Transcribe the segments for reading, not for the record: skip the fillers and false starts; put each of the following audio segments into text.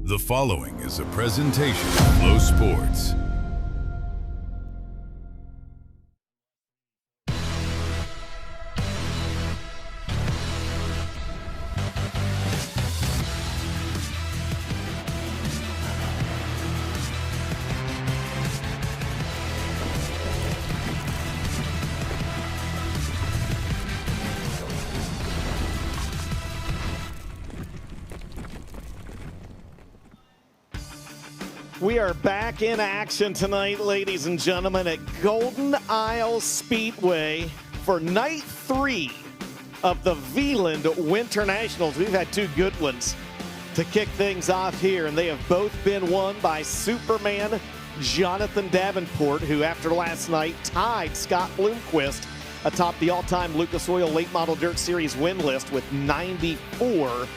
The following is a presentation of Flow Sports. We are back in action tonight, ladies and gentlemen, at Golden Isle Speedway for night 3 of the Veland Winter Nationals. We've had two good ones to kick things off here, and they have both been won by Superman Jonathan Davenport, who after last night tied Scott Bloomquist atop the all-time Lucas Oil Late Model Dirt Series win list with 94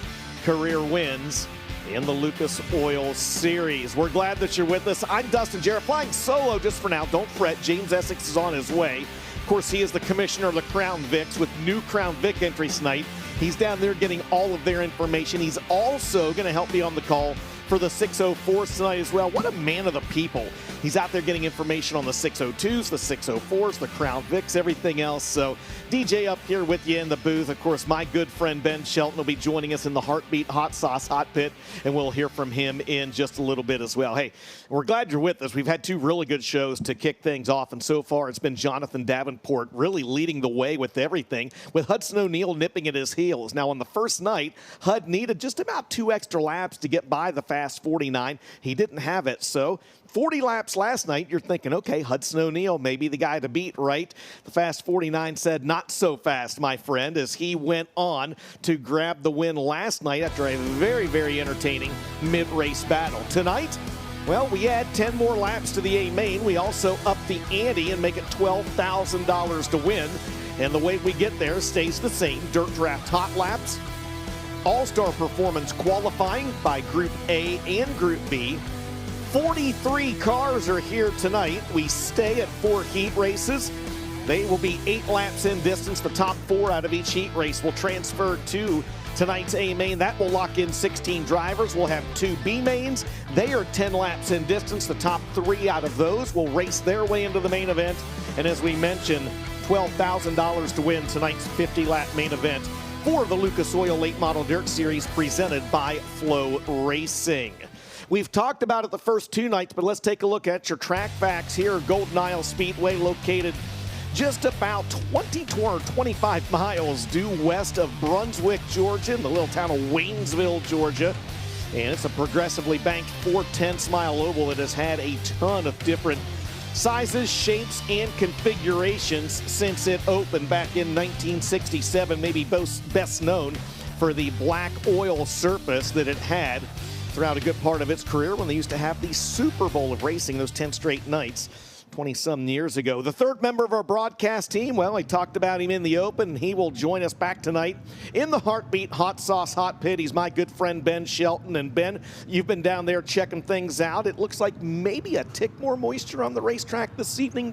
career wins in the Lucas Oil Series. We're glad that you're with us. I'm Dustin Jarrett, flying solo just for now. Don't fret, James Essex is on his way. Of course, he is the commissioner of the Crown Vics with new Crown Vic entries tonight. He's down there getting all of their information. He's also going to help me on the call for the 604s tonight as well. What a man of the people. He's out there getting information on the 602s, the 604s, the Crown Vics, everything else. So DJ up here with you in the booth. Of course, my good friend Ben Shelton will be joining us in the Heartbeat Hot Sauce Hot Pit, and we'll hear from him in just a little bit as well. Hey, we're glad you're with us. We've had two really good shows to kick things off, and so far it's been Jonathan Davenport really leading the way with everything, with Hudson O'Neal nipping at his heels. Now, on the first night, Hud needed just about 2 extra laps to get by the Fast 49. He didn't have it, so 40 laps last night, you're thinking, okay, Hudson O'Neal may be the guy to beat, right? The Fast 49 said, not so fast, my friend, as he went on to grab the win last night after a very, very entertaining mid-race battle. Tonight, well, we add 10 more laps to the A main. We also up the ante and make it $12,000 to win. And the way we get there stays the same. Dirt Draft Hot Laps, All-Star Performance qualifying by Group A and Group B. 43 cars are here tonight. We stay at 4 heat races. They will be 8 laps in distance. The top 4 out of each heat race will transfer to tonight's A main. That will lock in 16 drivers. We'll have 2 B mains. They are 10 laps in distance. The top 3 out of those will race their way into the main event. And as we mentioned, $12,000 to win tonight's 50-lap main event for the Lucas Oil Late Model Dirt Series presented by FloRacing. We've talked about it the first 2 nights, but let's take a look at your track facts here at Golden Isle Speedway, located just about 25 miles due west of Brunswick, Georgia, in the little town of Waynesville, Georgia. And it's a progressively banked 4/10-mile oval that has had a ton of different sizes, shapes, and configurations since it opened back in 1967, maybe best known for the black oil surface that it had throughout a good part of its career when they used to have the Super Bowl of racing, those 10 straight nights 20-some years ago. The third member of our broadcast team, well, I talked about him in the open. He will join us back tonight in the Heartbeat Hot Sauce Hot Pit. He's my good friend Ben Shelton. And Ben, you've been down there checking things out. It looks like maybe a tick more moisture on the racetrack this evening, ...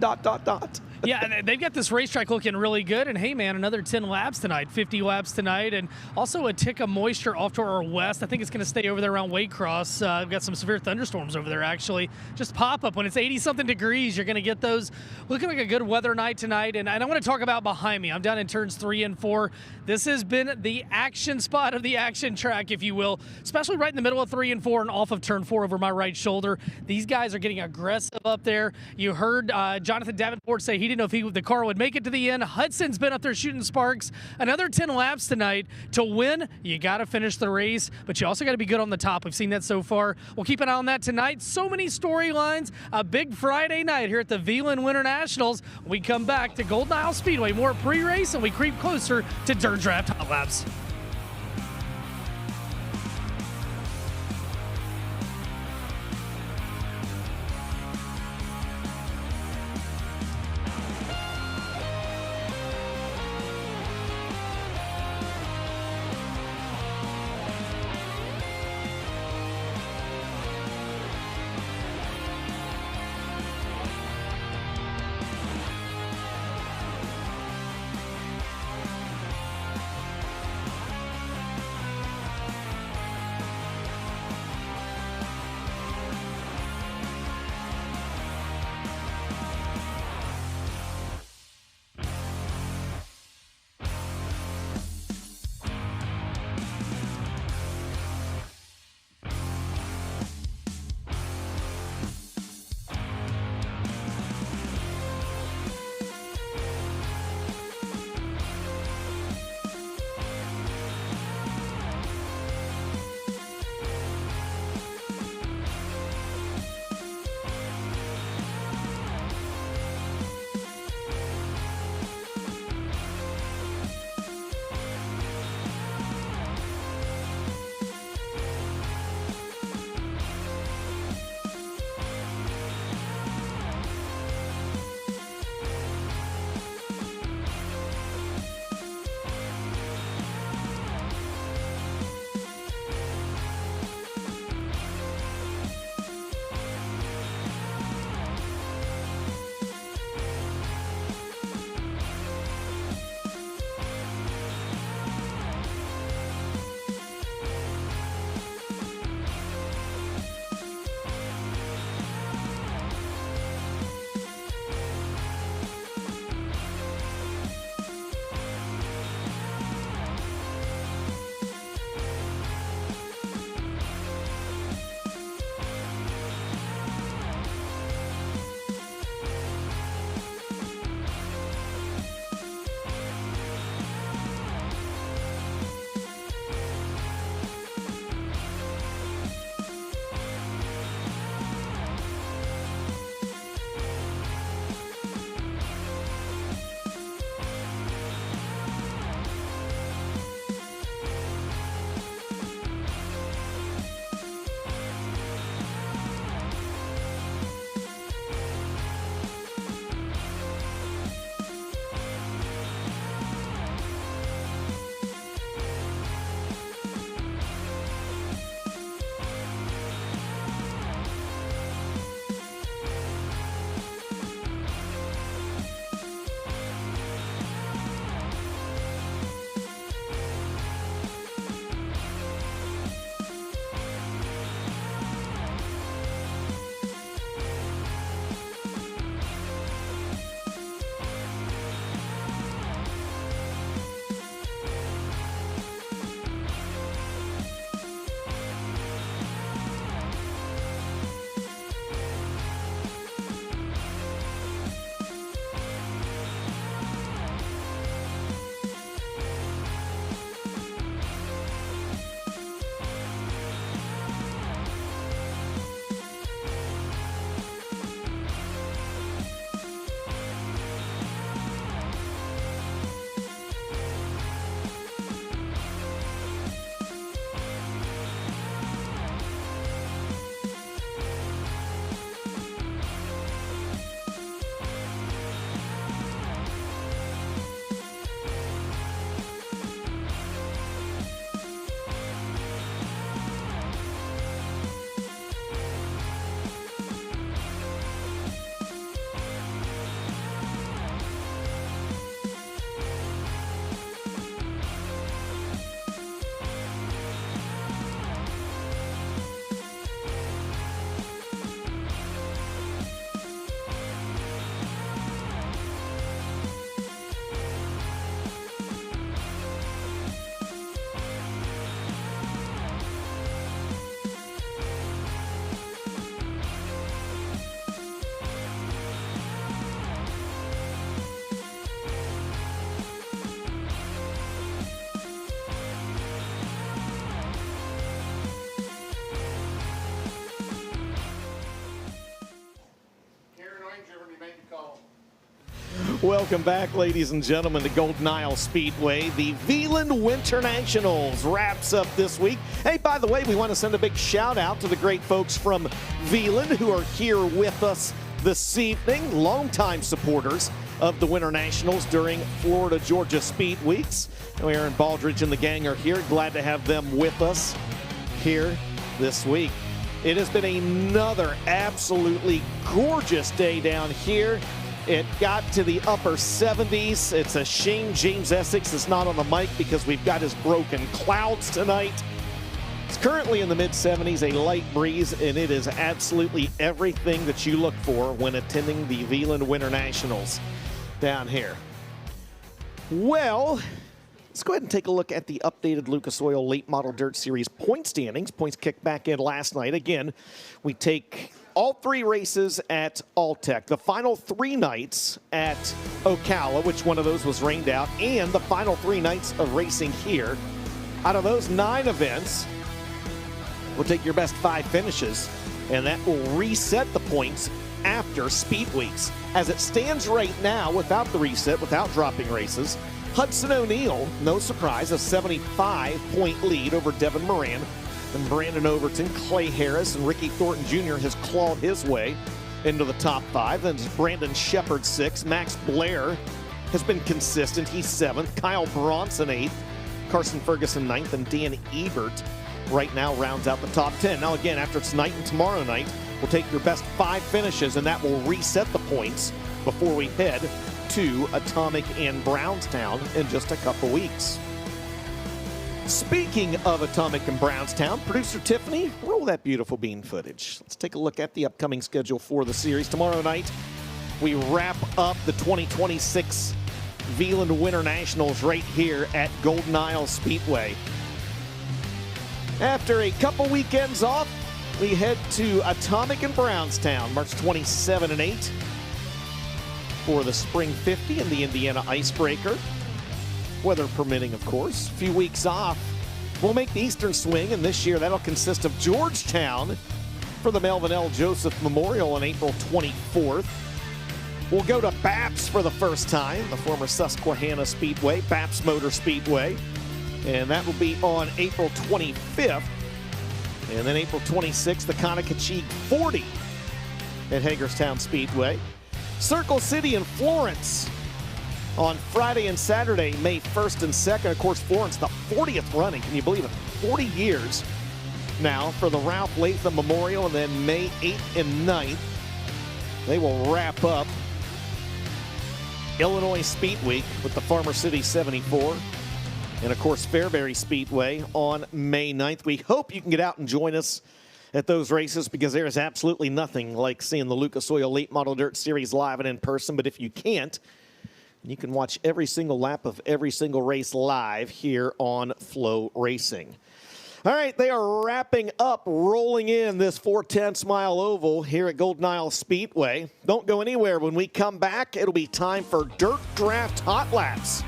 Yeah, they've got this racetrack looking really good. And, hey, man, another 10 laps tonight, 50 laps tonight. And also a tick of moisture off to our west. I think it's going to stay over there around Waycross. We've got some severe thunderstorms over there, actually. Just pop up. When it's 80-something degrees, you're going to get those. Looking like a good weather night tonight. And I want to talk about behind me. I'm down in turns 3 and 4. This has been the action spot of the action track, if you will, especially right in the middle of 3 and 4 and off of turn 4 over my right shoulder. These guys are getting aggressive up there. You heard Jonathan Davenport say he didn't know if the car would make it to the end. Hudson's been up there shooting sparks. Another 10 laps tonight. To win, you got to finish the race, but you also got to be good on the top. We've seen that so far. We'll keep an eye on that tonight. So many storylines. A big Friday night here at the Veland Winter Nationals. We come back to Golden Isle Speedway. More pre-race, and we creep closer to Dirt Draft Hot Laps. Welcome back, ladies and gentlemen, to Golden Isle Speedway. The Veland Winter Nationals wraps up this week. Hey, by the way, we want to send a big shout out to the great folks from Veland who are here with us this evening, longtime supporters of the Winter Nationals during Florida-Georgia Speed Weeks. Aaron Baldridge and the gang are here. Glad to have them with us here this week. It has been another absolutely gorgeous day down here. It got to the upper 70s. It's a shame James Essex is not on the mic because we've got his broken clouds tonight. It's currently in the mid-70s, a light breeze, and it is absolutely everything that you look for when attending the Veland Winter Nationals down here. Well, let's go ahead and take a look at the updated Lucas Oil Late Model Dirt Series point standings. Points kicked back in last night. Again, we take all three races at Alltech. The final 3 nights at Ocala, which one of those was rained out, and the final 3 nights of racing here. Out of those 9 events, we'll take your best 5 finishes, and that will reset the points after Speed Weeks. As it stands right now, without the reset, without dropping races, Hudson O'Neal, no surprise, a 75-point lead over Devin Moran. And Brandon Overton, Clay Harris, and Ricky Thornton Jr. has clawed his way into the top 5. Then Brandon Shepard 6th. Max Blair has been consistent. He's 7th. Kyle Bronson 8th. Carson Ferguson 9th. And Dan Ebert right now rounds out the top 10. Now again, after tonight and tomorrow night, we'll take your best 5 finishes, and that will reset the points before we head to Atomic and Brownstown in just a couple weeks. Speaking of Atomic and Brownstown, producer Tiffany, roll that beautiful bean footage. Let's take a look at the upcoming schedule for the series. Tomorrow night, we wrap up the 2026 Veland Winter Nationals right here at Golden Isle Speedway. After a couple weekends off, we head to Atomic and Brownstown, March 27 and 8 for the Spring 50 and the Indiana Icebreaker. Weather permitting, of course. A few weeks off, we'll make the Eastern Swing, and this year that'll consist of Georgetown for the Melvin L. Joseph Memorial on April 24th. We'll go to Baps for the first time, the former Susquehanna Speedway, Baps Motor Speedway, and that will be on April 25th. And then April 26th, the Conococheague 40 at Hagerstown Speedway. Circle City and Florence on Friday and Saturday, May 1st and 2nd. Of course, Florence, the 40th running. Can you believe it? 40 years now for the Ralph Latham Memorial, and then May 8th and 9th, they will wrap up Illinois Speed Week with the Farmer City 74. And, of course, Fairbury Speedway on May 9th. We hope you can get out and join us at those races because there is absolutely nothing like seeing the Lucas Oil Late Model Dirt Series live and in person. But if you can't, you can watch every single lap of every single race live here on FloRacing. All right, they are wrapping up, rolling in this 4/10 mile oval here at Golden Isle Speedway. Don't go anywhere. When we come back, it'll be time for Dirt Draft Hot Laps.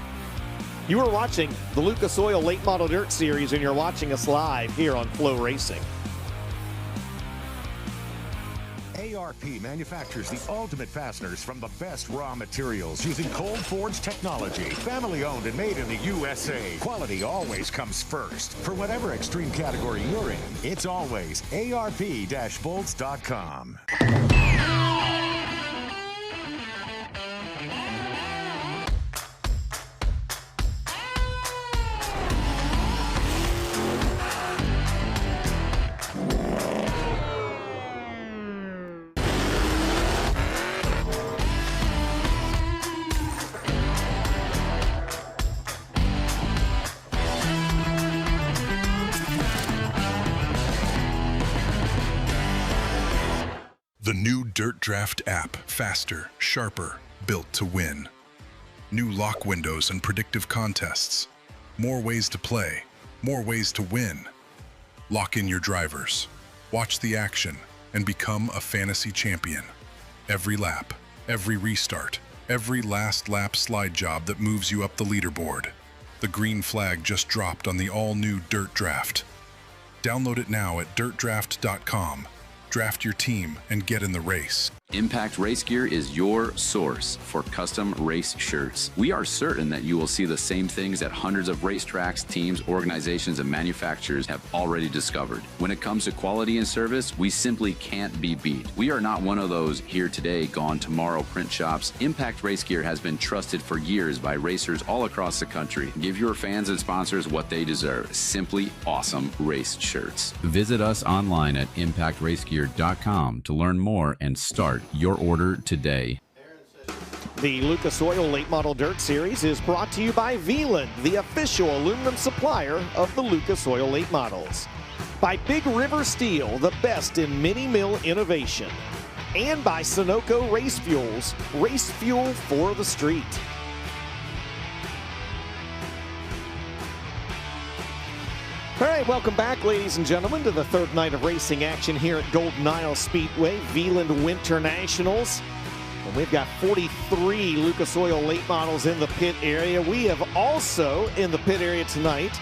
You are watching the Lucas Oil Late Model Dirt Series, and you're watching us live here on FloRacing. ARP manufactures the ultimate fasteners from the best raw materials using cold forged technology. Family owned and made in the USA. Quality always comes first. For whatever extreme category you're in, it's always ARP-bolts.com. The new Dirt Draft app, faster, sharper, built to win. New lock windows and predictive contests. More ways to play, more ways to win. Lock in your drivers, watch the action, and become a fantasy champion. Every lap, every restart, every last lap slide job that moves you up the leaderboard. The green flag just dropped on the all-new Dirt Draft. Download it now at dirtdraft.com. Draft your team and get in the race. Impact Race Gear is your source for custom race shirts. We are certain that you will see the same things that hundreds of racetracks, teams, organizations, and manufacturers have already discovered. When it comes to quality and service, we simply can't be beat. We are not one of those here today, gone tomorrow print shops. Impact Race Gear has been trusted for years by racers all across the country. Give your fans and sponsors what they deserve. Simply awesome race shirts. Visit us online at impactracegear.com to learn more and start your order today. The Lucas Oil Late Model Dirt Series is brought to you by Veland, the official aluminum supplier of the Lucas Oil Late Models. By Big River Steel, the best in mini mill innovation. And by Sunoco Race Fuels, race fuel for the street. All right, welcome back, ladies and gentlemen, to the third night of racing action here at Golden Isle Speedway, Veland Winter Nationals. And we've got 43 Lucas Oil late models in the pit area. We have also, in the pit area tonight,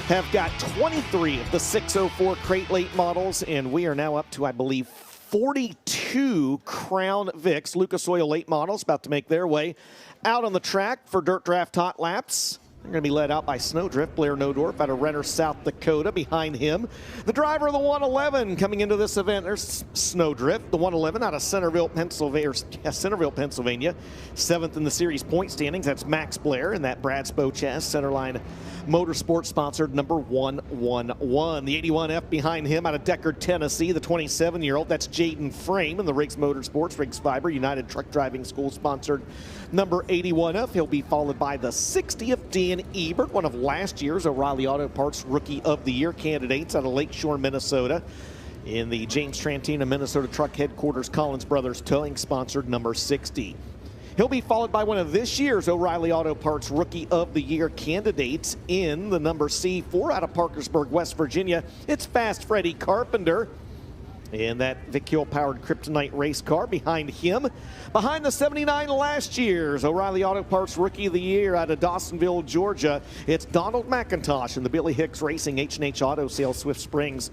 have got 23 of the 604 crate late models, and we are now up to, I believe, 42 Crown Vics Lucas Oil late models about to make their way out on the track for Dirt Draft Hot Laps. They're going to be led out by Snowdrift, Blair Nodorf out of Renner, South Dakota. Behind him, the driver of the 111 coming into this event, there's Snowdrift, the 111 out of Centerville, Pennsylvania. Seventh in the series point standings, that's Max Blair in that Brad Spochas Centerline Motorsports sponsored number 111. The 81F behind him out of Deckard, Tennessee, the 27-year-old, that's Jaden Frame in the Riggs Motorsports, Riggs Fiber United Truck Driving School sponsored number 81F. He'll be followed by the 60th, Dan Ebert, one of last year's O'Reilly Auto Parts Rookie of the Year candidates out of Lakeshore, Minnesota. In the James Trantina, Minnesota Truck Headquarters, Collins Brothers Towing sponsored number 60. He'll be followed by one of this year's O'Reilly Auto Parts Rookie of the Year candidates in the number C4 out of Parkersburg, West Virginia. It's Fast Freddie Carpenter in that Vic Hill-powered Kryptonite race car. Behind him, behind the 79 last year's O'Reilly Auto Parts Rookie of the Year out of Dawsonville, Georgia, it's Donald McIntosh in the Billy Hicks Racing H&H Auto Sales Swift Springs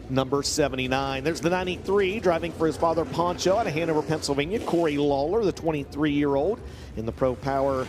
number 79. There's the 93 driving for his father Poncho out of Hanover, Pennsylvania, Corey Lawler, the 23-year-old in the Pro Power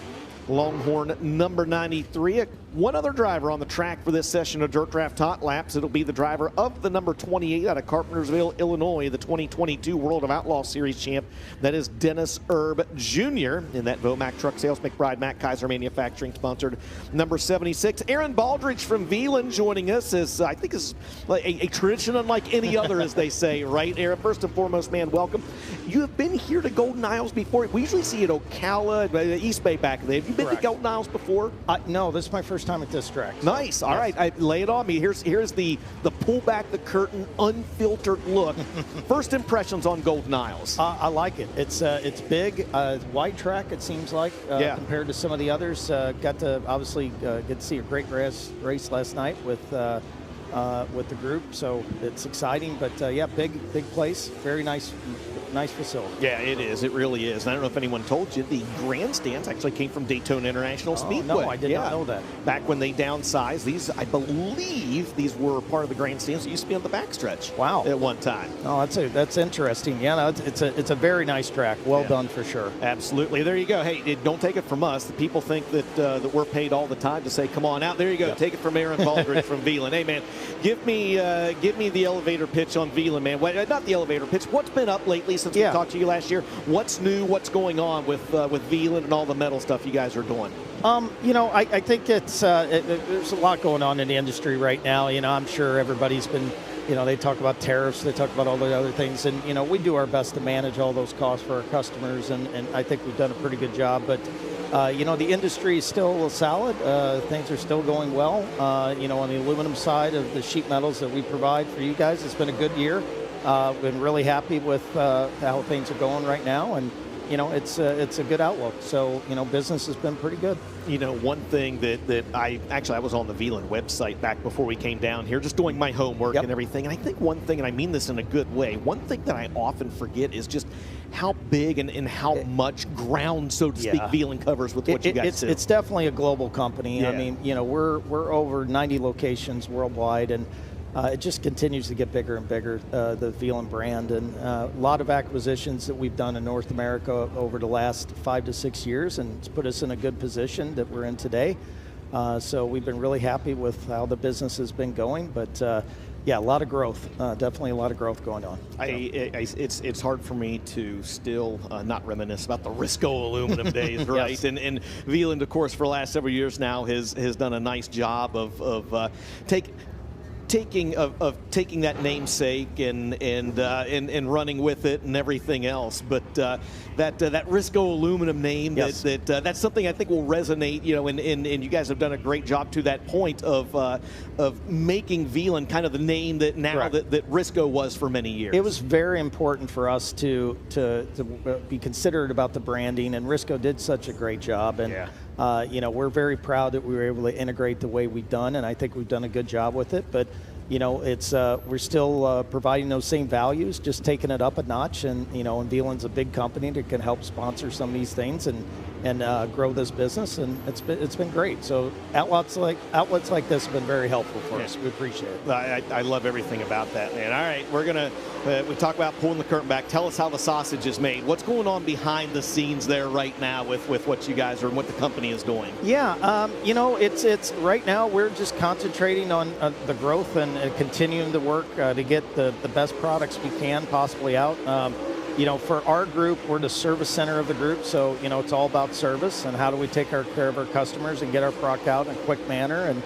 Longhorn number 93. One other driver on the track for this session of Dirt Draft Hot Laps. It'll be the driver of the number 28 out of Carpentersville, Illinois, the 2022 World of Outlaw Series champ. That is Dennis Erb Jr. in that Vomac Truck Sales McBride Mac Kaiser Manufacturing sponsored number 76. Aaron Baldridge from Veland joining us is, I think, is a tradition unlike any other, as they say, right? Aaron, first and foremost, man, welcome. You have been here to Golden Isles before. We usually see you at Ocala, East Bay back there. Have you been to Golden Isles before? No, this is my first time at this track. So. Nice. All right, lay it on me. Here's the pull back the curtain, unfiltered look. First impressions on Golden Isles. I like it. It's big, wide track. It seems like compared to some of the others. Got to obviously get to see a great race last night with the group. So it's exciting. But yeah, big place. Very nice facility. Yeah, it is. It really is. And I don't know if anyone told you, the grandstands actually came from Daytona International Speedway. No, I did not know that. Back when they downsized, these, I believe, these were part of the grandstands that used to be on the backstretch. Wow. At one time. Oh, that's interesting. Yeah, no, it's a very nice track. Well done for sure. Absolutely. There you go. Hey, don't take it from us. The people think that we're paid all the time to say, come on out. There you go. Yep. Take it from Aaron Baldridge from Veland. Hey, man, give me the elevator pitch on Veland, man. Well, not the elevator pitch. What's been up lately since we talked to you last year? What's new? What's going on with Veland and all the metal stuff you guys are doing? I think there's a lot going on in the industry right now. I'm sure everybody's been, they talk about tariffs, they talk about all the other things, and we do our best to manage all those costs for our customers, and I think we've done a pretty good job. But the industry is still solid. Things are still going well. On the aluminum side of the sheet metals that we provide for you guys, it's been a good year. Been really happy with how things are going right now, and it's a good outlook. So business has been pretty good. One thing that I was on the Veland website back before we came down here, just doing my homework and everything. And I think one thing, and I mean this in a good way, one thing that I often forget is just how big and how much ground, so to speak, Veland covers with what you guys do. It's definitely a global company. Yeah. I mean, we're over 90 locations worldwide, and it just continues to get bigger and bigger, the Veland brand. And a lot of acquisitions that we've done in North America over the last 5 to 6 years, and it's put us in a good position that we're in today. So we've been really happy with how the business has been going. But yeah, a lot of growth, definitely a lot of growth going on. So. It's hard for me to still not reminisce about the Risco aluminum days, right? Yes. And Veland, of course, for the last several years now has done a nice job of taking that namesake and running with it and everything else. But that Risco aluminum name, yes. that's something I think will resonate, and you guys have done a great job to that point of making Veland kind of the name that now that Risco was for many years. It was very important for us to be considerate about the branding, and Risco did such a great job. And we're very proud that we were able to integrate the way we've done, and I think we've done a good job with it. But it's we're still providing those same values, just taking it up a notch. And and Veland's a big company that can help sponsor some of these things and grow this business, and it's been great. So outlets like this have been very helpful for us. We appreciate it. I love everything about that, man. All right, we're gonna we talk about pulling the curtain back. Tell us how the sausage is made. What's going on behind the scenes there right now with what you guys are and what the company is doing? Yeah, it's right now we're just concentrating on the growth and continuing to work to get the best products we can possibly out. For our group, we're the service center of the group, so it's all about service and how do we take care of our customers and get our product out in a quick manner. And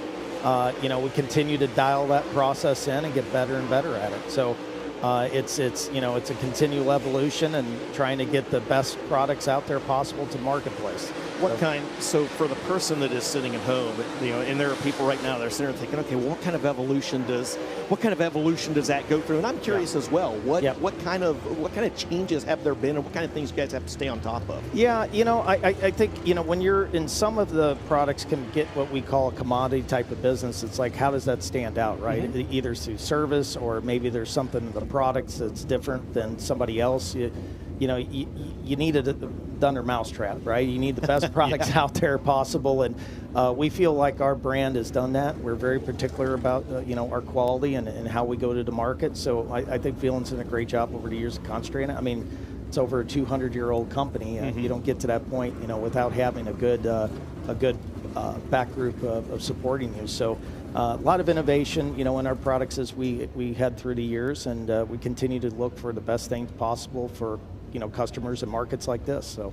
we continue to dial that process in and get better and better at it. So it's a continual evolution and trying to get the best products out there possible to marketplace. So for the person that is sitting at home, and there are people right now that are sitting there thinking, okay, well, what kind of evolution does that go through? And I'm curious as well, what kind of changes have there been, and what kind of things you guys have to stay on top of? Yeah, I think when you're in some of the products can get what we call a commodity type of business. It's like, how does that stand out, right? Mm-hmm. Either through service or maybe there's something in the products that's different than somebody else. You need a thunder mousetrap, right? You need the best products out there possible, and we feel like our brand has done that. We're very particular about our quality and how we go to the market. So I think Veland's done a great job over the years of concentrating. I mean, it's over a 200-year-old company, and you don't get to that point, without having a good back group of supporting you. So. A lot of innovation, in our products as we had through the years, and we continue to look for the best things possible for customers and markets like this. So,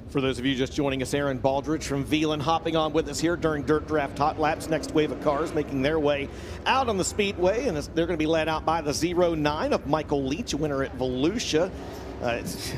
for those of you just joining us, Aaron Baldridge from Veland hopping on with us here during Dirt Draft Hot Laps. Next wave of cars making their way out on the Speedway, and they're going to be led out by the 09 of Michael Leach, winner at Volusia. It's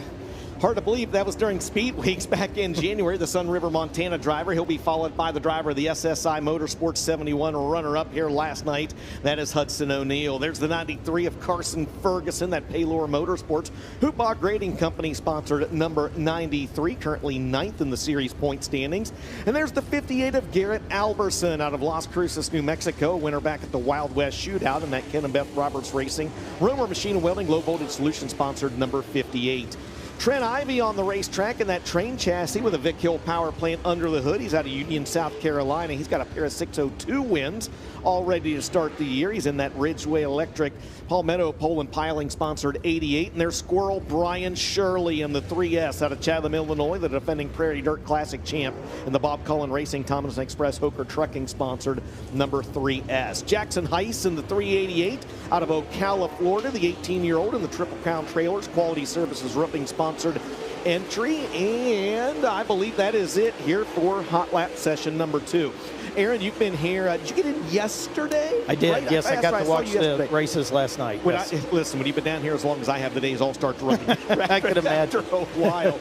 hard to believe that was during Speed Weeks back in January. The Sun River, Montana driver. He'll be followed by the driver of the SSI Motorsports 71 runner-up here last night. That is Hudson O'Neill. There's the 93 of Carson Ferguson, that Paylor Motorsports. Hoopbah Grading Company sponsored number 93, currently 9th in the series point standings. And there's the 58 of Garrett Alberson out of Las Cruces, New Mexico. Winner back at the Wild West Shootout in that Ken and Beth Roberts Racing. Romer Machine and Welding Low Voltage Solution sponsored number 58. Trent Ivey on the racetrack in that train chassis with a Vic Hill power plant under the hood. He's out of Union, South Carolina. He's got a pair of 602 wins all ready to start the year. He's in that Ridgeway Electric Palmetto Pole and Piling sponsored 88. And there's Squirrel Brian Shirley in the 3S out of Chatham, Illinois, the defending Prairie Dirt Classic champ in the Bob Cullen Racing Thomas Express Hooker Trucking sponsored number 3S. Jackson Heiss in the 388 out of Ocala, Florida, the 18-year-old in the Triple Crown Trailers Quality Services Roofing sponsored entry. And I believe that is it here for Hot Lap session number 2. Aaron, you've been here. Did you get in yesterday? I did. Right? Yes, I got to watch the races last night. Listen, when you've been down here as long as I have, the days all start to run. I could imagine. After a while.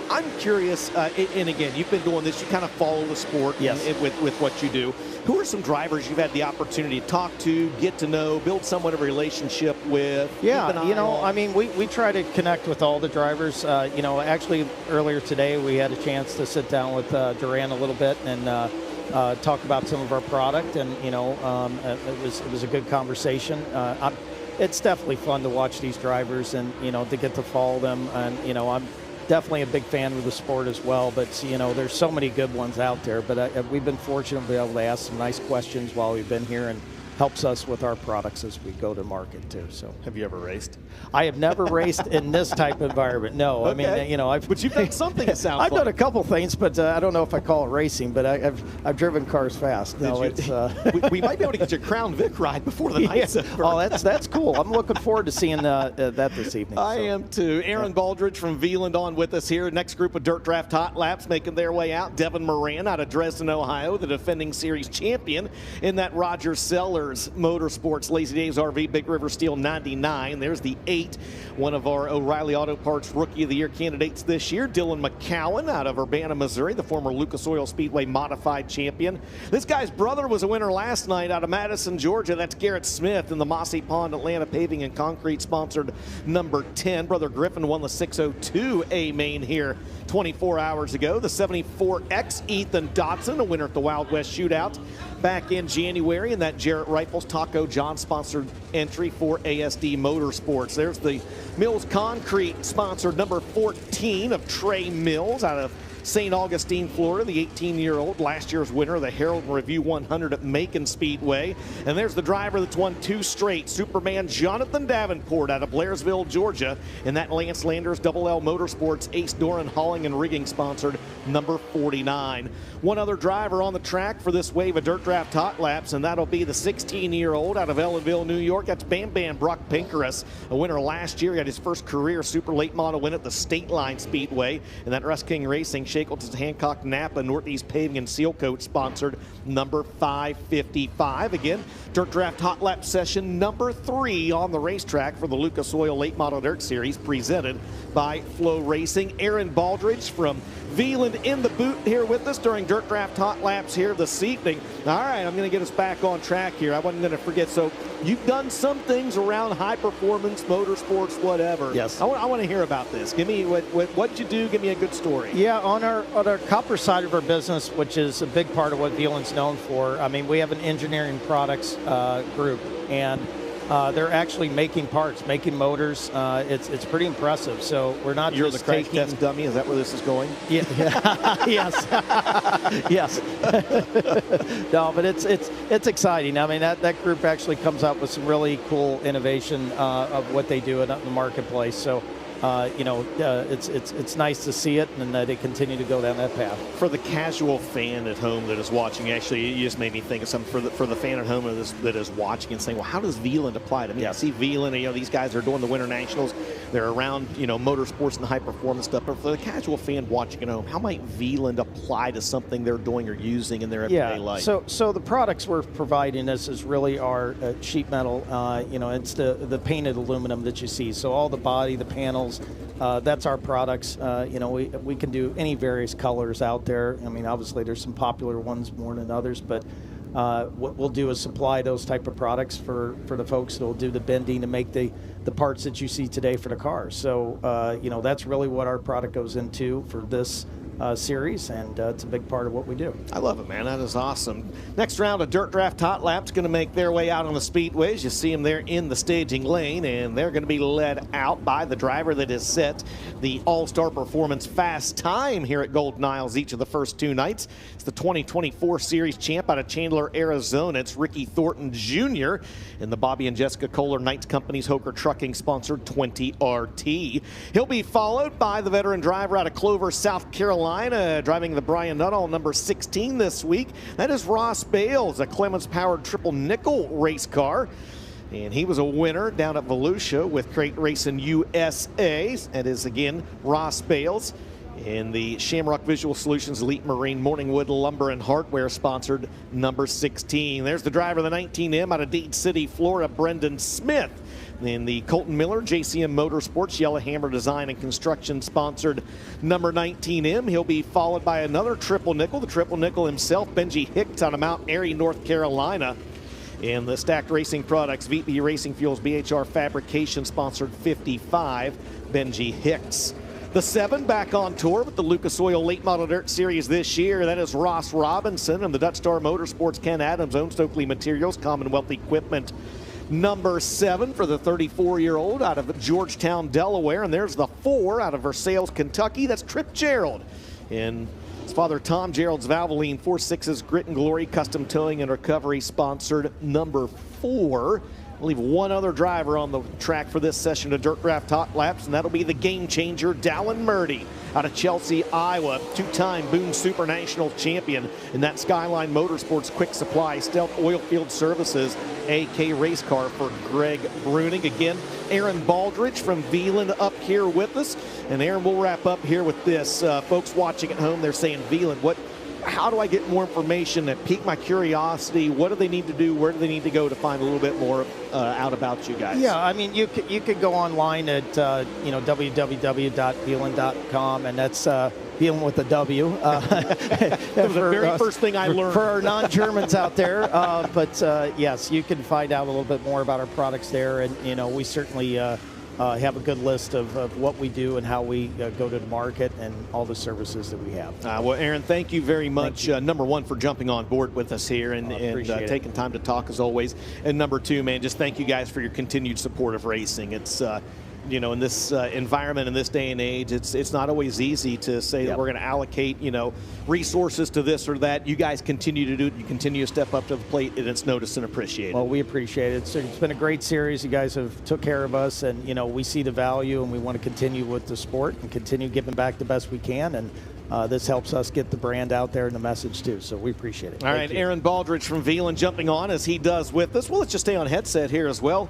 I'm curious, and again, you've been doing this. You kind of follow the sport with what you do. Who are some drivers you've had the opportunity to talk to, get to know, build somewhat of a relationship with? Yeah, I mean, we try to connect with all the drivers. Actually, earlier today, we had a chance to sit down with Duran a little bit and talk about some of our product, and it was a good conversation. It's definitely fun to watch these drivers and to get to follow them, and I'm definitely a big fan of the sport as well. But there's so many good ones out there. But we've been fortunate to be able to ask some nice questions while we've been here and helps us with our products as we go to market too. So, Have you ever raced? I have never raced in this type of environment. No, I mean, you know, But you've done something, it sounds I've like. done a couple things, but I don't know if I call it racing. But I've driven cars fast. No, Did it's. you- we might be able to get your Crown Vic ride before the night's over. Oh, that's cool. I'm looking forward to seeing that this evening. I so. am too. Aaron Baldridge from Veland on with us here. Next group of Dirt Draft Hot Laps making their way out. Devin Moran out of Dresden, Ohio, the defending series champion in that Roger Sellers Motorsports Lazy Days RV Big River Steel 99. There's the 8, one of our O'Reilly Auto Parts Rookie of the Year candidates this year. Dylan McCowan out of Urbana, Missouri, the former Lucas Oil Speedway modified champion. This guy's brother was a winner last night out of Madison, Georgia. That's Garrett Smith in the Mossy Pond Atlanta Paving and Concrete sponsored number 10. Brother Griffin won the 602 A main here 24 hours ago. The 74X Ethan Dotson, a winner at the Wild West Shootout back in January, and that Jarrett Rifles Taco John sponsored entry for ASD Motorsports. There's the Mills Concrete sponsored number 14 of Trey Mills out of St. Augustine, Florida, the 18-year-old, last year's winner of the Herald and Review 100 at Macon Speedway. And there's the driver that's won 2 straight, Superman Jonathan Davenport out of Blairsville, Georgia, in that Lance Landers Double L Motorsports Ace Doran Hauling and Rigging sponsored number 49. One other driver on the track for this wave of Dirt Draft Hot Laps, and that'll be the 16-year-old out of Ellenville, New York. That's Bam Bam Brock Pinkerus, a winner last year. He had his first career super late model win at the State Line Speedway, and that Russ King Racing Shackleton's Hancock Napa Northeast Paving and Seal Coat sponsored number 555. Again, Dirt Draft Hot Lap session number 3 on the racetrack for the Lucas Oil Late Model Dirt Series presented by FloRacing. Aaron Baldridge from Veland in the boot here with us during Dirt Draft Hot Laps here this evening. All right, I'm going to get us back on track here. I wasn't going to forget. So you've done some things around high performance, motorsports, whatever. Yes. I want to hear about this. Give me what you do. Give me a good story. Yeah, on our copper side of our business, which is a big part of what Veland's known for. I mean, we have an engineering products group, and they're actually making parts, making motors. It's pretty impressive. So we're not You're just the crash taking. test dummy. Is that where this is going? Yeah. Yes. Yes. No, but it's exciting. I mean, that group actually comes up with some really cool innovation of what they do in the marketplace. So. It's nice to see it, and they continue to go down that path. For the casual fan at home that is watching, actually, you just made me think of something for the fan at home that is watching and saying, well, how does Veland apply to me? I see Veland, these guys are doing the Winter Nationals. They're around, motorsports and high performance stuff. But for the casual fan watching at home, how might Veland apply to something they're doing or using in their everyday life? So the products we're providing this is really our sheet metal. It's the painted aluminum that you see. So all the body, the panels. That's our products. We can do any various colors out there. I mean, obviously there's some popular ones more than others, but what we'll do is supply those type of products for the folks that will do the bending to make the parts that you see today for the cars. So, that's really what our product goes into for this series, and it's a big part of what we do. I love it, man. That is awesome. Next round of Dirt Draft Hot Laps going to make their way out on the speedways. You see them there in the staging lane, and they're going to be led out by the driver that has set the All-Star Performance fast time here at Golden Isles each of the first 2 nights. It's the 2024 Series champ out of Chandler, Arizona. It's Ricky Thornton Jr. in the Bobby and Jessica Kohler Knights Company's Hoker Trucking sponsored 20RT. He'll be followed by the veteran driver out of Clover, South Carolina, driving the Brian Nuttall number 16 this week. That is Ross Bales, a Clemens-powered triple nickel race car. And he was a winner down at Volusia with Crate Racing USA. That is, again, Ross Bales in the Shamrock Visual Solutions Elite Marine Morningwood Lumber and Hardware sponsored number 16. There's the driver of the 19M out of Dade City, Florida, Brendan Smith. In the Colton Miller JCM Motorsports Yellowhammer Design and Construction sponsored number 19M. He'll be followed by another triple nickel, the triple nickel himself, Benji Hicks out of Mount Airy, North Carolina. In the Stacked Racing Products Vic B Racing Fuels BHR Fabrication sponsored 55, Benji Hicks. The 7 back on tour with the Lucas Oil Late Model Dirt Series this year. That is Ross Robinson and the Dutch Star Motorsports Ken Adams, own Stokely Materials, Commonwealth Equipment. Number 7 for the 34-year-old out of Georgetown, Delaware. And there's the 4 out of Versailles, Kentucky. That's Trip Gerald in His father, Tom Gerald's Valvoline 4.6's Grit and Glory Custom Towing and Recovery sponsored number 4. We'll leave one other driver on the track for this session of Dirt Draft Hot Laps, and that'll be the game changer, Dallin Murdy, out of Chelsea, Iowa. Two-time Boone Super National champion in that Skyline Motorsports Quick Supply Stealth Oilfield Services AK race car for Greg Bruning. Again, Aaron Baldridge from Veland up here with us. And Aaron, we'll wrap up here with this. Folks watching at home, they're saying, Veland, how do I get more information that pique my curiosity? What do they need to do? Where do they need to go to find a little bit more out about you guys? Yeah, I mean, you could go online at www.veland.com, and that's Veland with a W. That was the very first thing I learned. For our non-Germans out there. But yes, you can find out a little bit more about our products there, and we certainly have a good list of what we do and how we go to the market and all the services that we have. Well, Aaron, thank you very much. Number one, for jumping on board with us here and taking time to talk as always. And number two, man, just thank you guys for your continued support of racing. It's in this environment, in this day and age, it's not always easy to say that we're going to allocate, resources to this or that. You guys continue to do it. You continue to step up to the plate, and it's noticed and appreciated. Well, we appreciate it. It's been a great series. You guys have took care of us, and, we see the value, and we want to continue with the sport and continue giving back the best we can. And this helps us get the brand out there and the message, too. So we appreciate it. All right, Aaron Baldridge from Veland jumping on as he does with us. Well, let's just stay on headset here as well.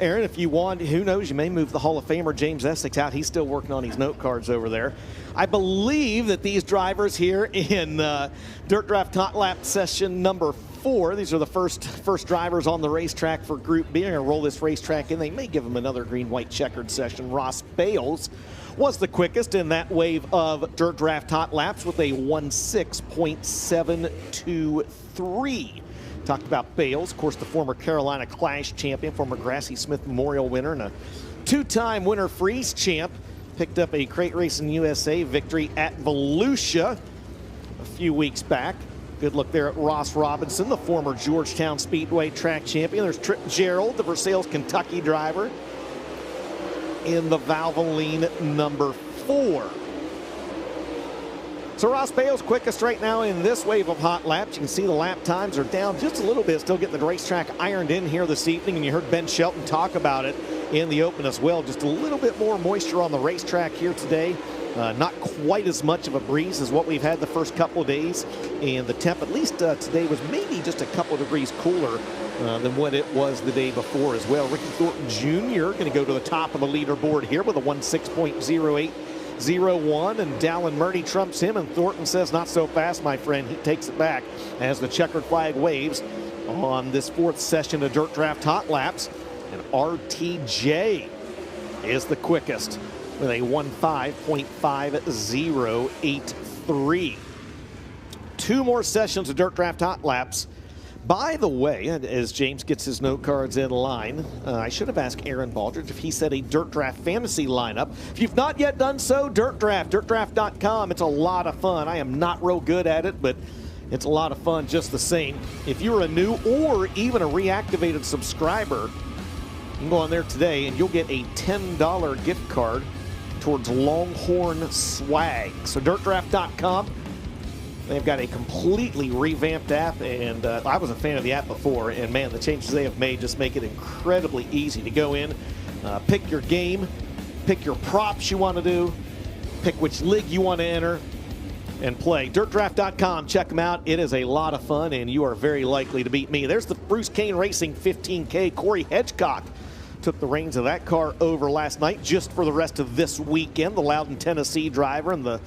Aaron, if you want, who knows, you may move the Hall of Famer James Essex out. He's still working on his note cards over there. I believe that these drivers here in Dirt Draft Hot Lap session number 4, these are the first drivers on the racetrack for Group B. I'm going to roll this racetrack in. They may give him another green-white checkered session. Ross Bales was the quickest in that wave of Dirt Draft Hot Laps with a 1:6.723. Talked about Bales, of course, the former Carolina Clash champion, former Grassy Smith Memorial winner, and a 2-time Winter Freeze champ. Picked up a Crate Racing USA victory at Volusia a few weeks back. Good look there at Ross Robinson, the former Georgetown Speedway track champion. There's Trip Gerald, the Versailles, Kentucky driver, in the Valvoline number 4. So Ross Bales quickest right now in this wave of hot laps. You can see the lap times are down just a little bit. Still getting the racetrack ironed in here this evening, and you heard Ben Shelton talk about it in the open as well. Just a little bit more moisture on the racetrack here today. Not quite as much of a breeze as what we've had the first couple of days, and the temp at least today was maybe just a couple of degrees cooler than what it was the day before as well. Ricky Thornton Jr. going to go to the top of the leaderboard here with a 1:6.08.01, and Dallin Murdy trumps him, and Thornton says, not so fast, my friend. He takes it back as the checkered flag waves on this 4th session of Dirt Draft Hot Laps, and RTJ is the quickest with a 1:5.5083. 2 more sessions of Dirt Draft Hot Laps. By the way, as James gets his note cards in line, I should have asked Aaron Baldridge if he said a Dirt Draft fantasy lineup. If you've not yet done so, Dirt Draft, dirtdraft.com. It's a lot of fun. I am not real good at it, but it's a lot of fun just the same. If you're a new or even a reactivated subscriber, you can go on there today and you'll get a $10 gift card towards Longhorn swag. So dirtdraft.com. They've got a completely revamped app, and I was a fan of the app before, and man, the changes they have made just make it incredibly easy to go in, pick your game, pick your props you want to do, pick which league you want to enter, and play. Dirtdraft.com, check them out. It is a lot of fun, and you are very likely to beat me. There's the Bruce Kane Racing 15K. Corey Hedgecock took the reins of that car over last night just for the rest of this weekend. The Loudon, Tennessee driver, and the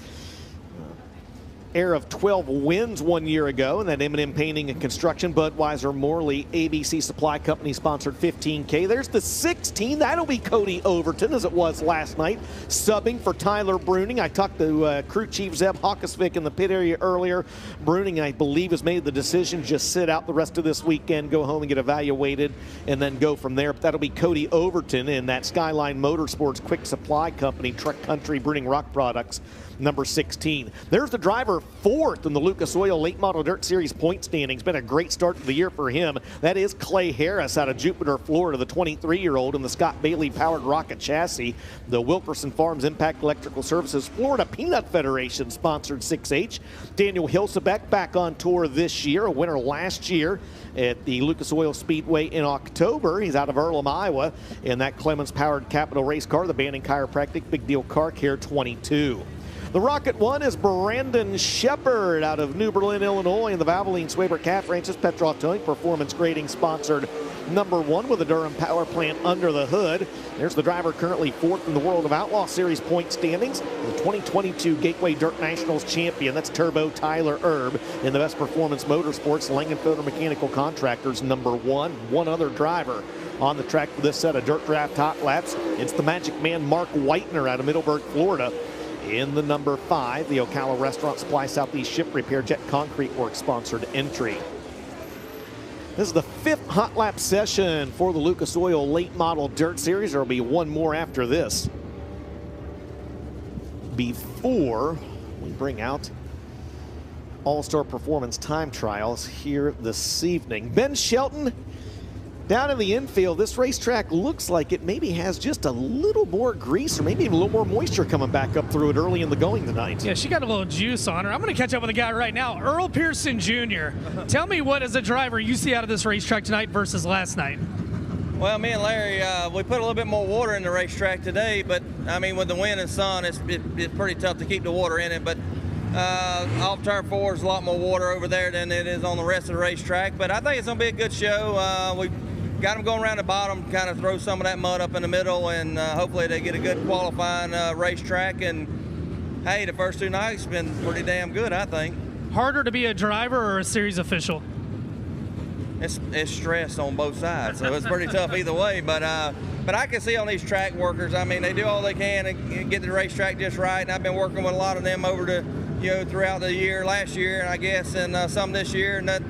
heir of 12 wins 1 year ago, and that M&M Painting and Construction, Budweiser, Morley, ABC Supply Company sponsored 15K. There's the 16. That'll be Cody Overton, as it was last night, subbing for Tyler Bruning. I talked to crew chief Zeb Hawkesvik in the pit area earlier. Bruning, I believe, has made the decision just sit out the rest of this weekend, go home and get evaluated, and then go from there. But that'll be Cody Overton in that Skyline Motorsports Quick Supply Company, Truck Country Bruning Rock Products, number 16. There's the driver 4th in the Lucas Oil Late Model Dirt Series point standings. Been a great start to the year for him. That is Clay Harris out of Jupiter, Florida, the 23-year-old in the Scott Bailey-powered rocket chassis. The Wilkerson Farms Impact Electrical Services Florida Peanut Federation sponsored 6H. Daniel Hilsebeck back on tour this year, a winner last year at the Lucas Oil Speedway in October. He's out of Earlham, Iowa, in that Clemens-powered Capital race car, the Banning Chiropractic Big Deal Car Care 22. The Rocket 1 is Brandon Shepard out of New Berlin, Illinois, in the Valvoline Swaber Cat Francis Petrov Towing Performance Grading sponsored number 1 with the Durham Power Plant under the hood. There's the driver currently 4th in the World of Outlaw Series point standings. The 2022 Gateway Dirt Nationals champion, that's Turbo Tyler Erb in the Best Performance Motorsports Langenfelder Mechanical Contractors number 1. One other driver on the track for this set of Dirt Draft Hot Laps. It's the Magic Man Mark Whitener out of Middleburg, Florida, in the number 5, the Ocala Restaurant Supply Southeast Ship Repair Jet Concrete Works sponsored entry. This is the 5th hot lap session for the Lucas Oil Late Model Dirt Series. There will be one more after this before we bring out All-Star Performance Time Trials here this evening. Ben Shelton down in the infield. This racetrack looks like it maybe has just a little more grease or maybe even a little more moisture coming back up through it early in the going tonight. Yeah, she got a little juice on her. I'm going to catch up with a guy right now, Earl Pearson Jr. Tell me what, as a driver, you see out of this racetrack tonight versus last night. Well, me and Larry, we put a little bit more water in the racetrack today, but I mean, with the wind and sun, it's pretty tough to keep the water in it. But off turn 4 is a lot more water over there than it is on the rest of the racetrack. But I think it's going to be a good show. We got them going around the bottom, kind of throw some of that mud up in the middle, and hopefully they get a good qualifying racetrack. And hey, the first 2 nights been pretty damn good, I think. Harder to be a driver or a series official? It's stress on both sides, so it's pretty tough either way. But I can see on these track workers, I mean, they do all they can and get the racetrack just right. And I've been working with a lot of them over the, throughout the year, last year, I guess, and some this year. And that,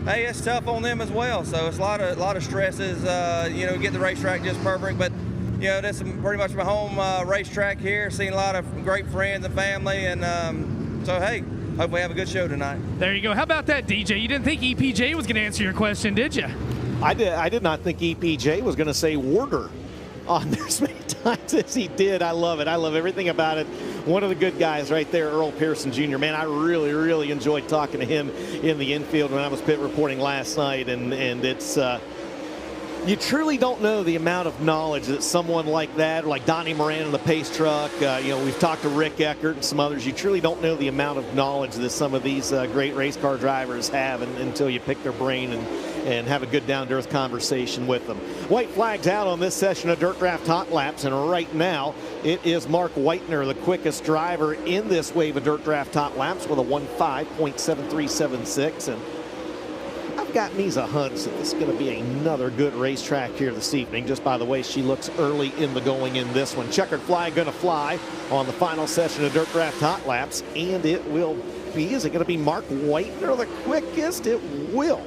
hey, it's tough on them as well. So it's a lot of stresses, get the racetrack just perfect. But this is pretty much my home racetrack here. Seen a lot of great friends and family, and so hey. Hope we have a good show tonight. There you go. How about that, DJ? You didn't think EPJ was going to answer your question, did you? I did not think EPJ was going to say Warder on there as many times as he did. I love it. I love everything about it. One of the good guys right there, Earl Pearson Jr. Man, I really, really enjoyed talking to him in the infield when I was pit reporting last night, and it's you truly don't know the amount of knowledge that someone like that, like Donnie Moran in the pace truck, we've talked to Rick Eckert and some others. You truly don't know the amount of knowledge that some of these great race car drivers have until you pick their brain and have a good down-to-earth conversation with them. White flags out on this session of Dirt Draft Hot Laps, and right now it is Mark Whitener, the quickest driver in this wave of Dirt Draft Hot Laps with a 1:5.7376, and I've got me a hunch that this is going to be another good racetrack here this evening, just by the way she looks early in the going in this one. Checkered flag going to fly on the final session of Dirt Draft Hot Laps, and it will be, is it going to be Mark Whitener the quickest? It will.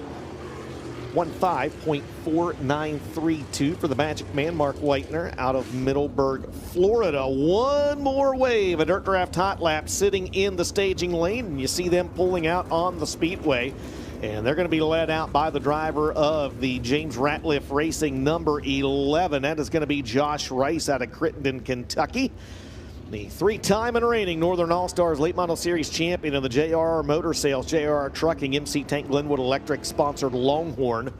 1:5.4932 for the Magic Man, Mark Whitener out of Middleburg, Florida. One more wave of Dirt Draft Hot Laps sitting in the staging lane, and you see them pulling out on the speedway. And they're going to be led out by the driver of the James Ratliff Racing number 11. That is going to be Josh Rice out of Crittenden, Kentucky. The 3-time and reigning Northern All-Stars Late Model Series champion of the JRR Motor Sales, JRR Trucking, MC Tank Glenwood Electric sponsored Longhorn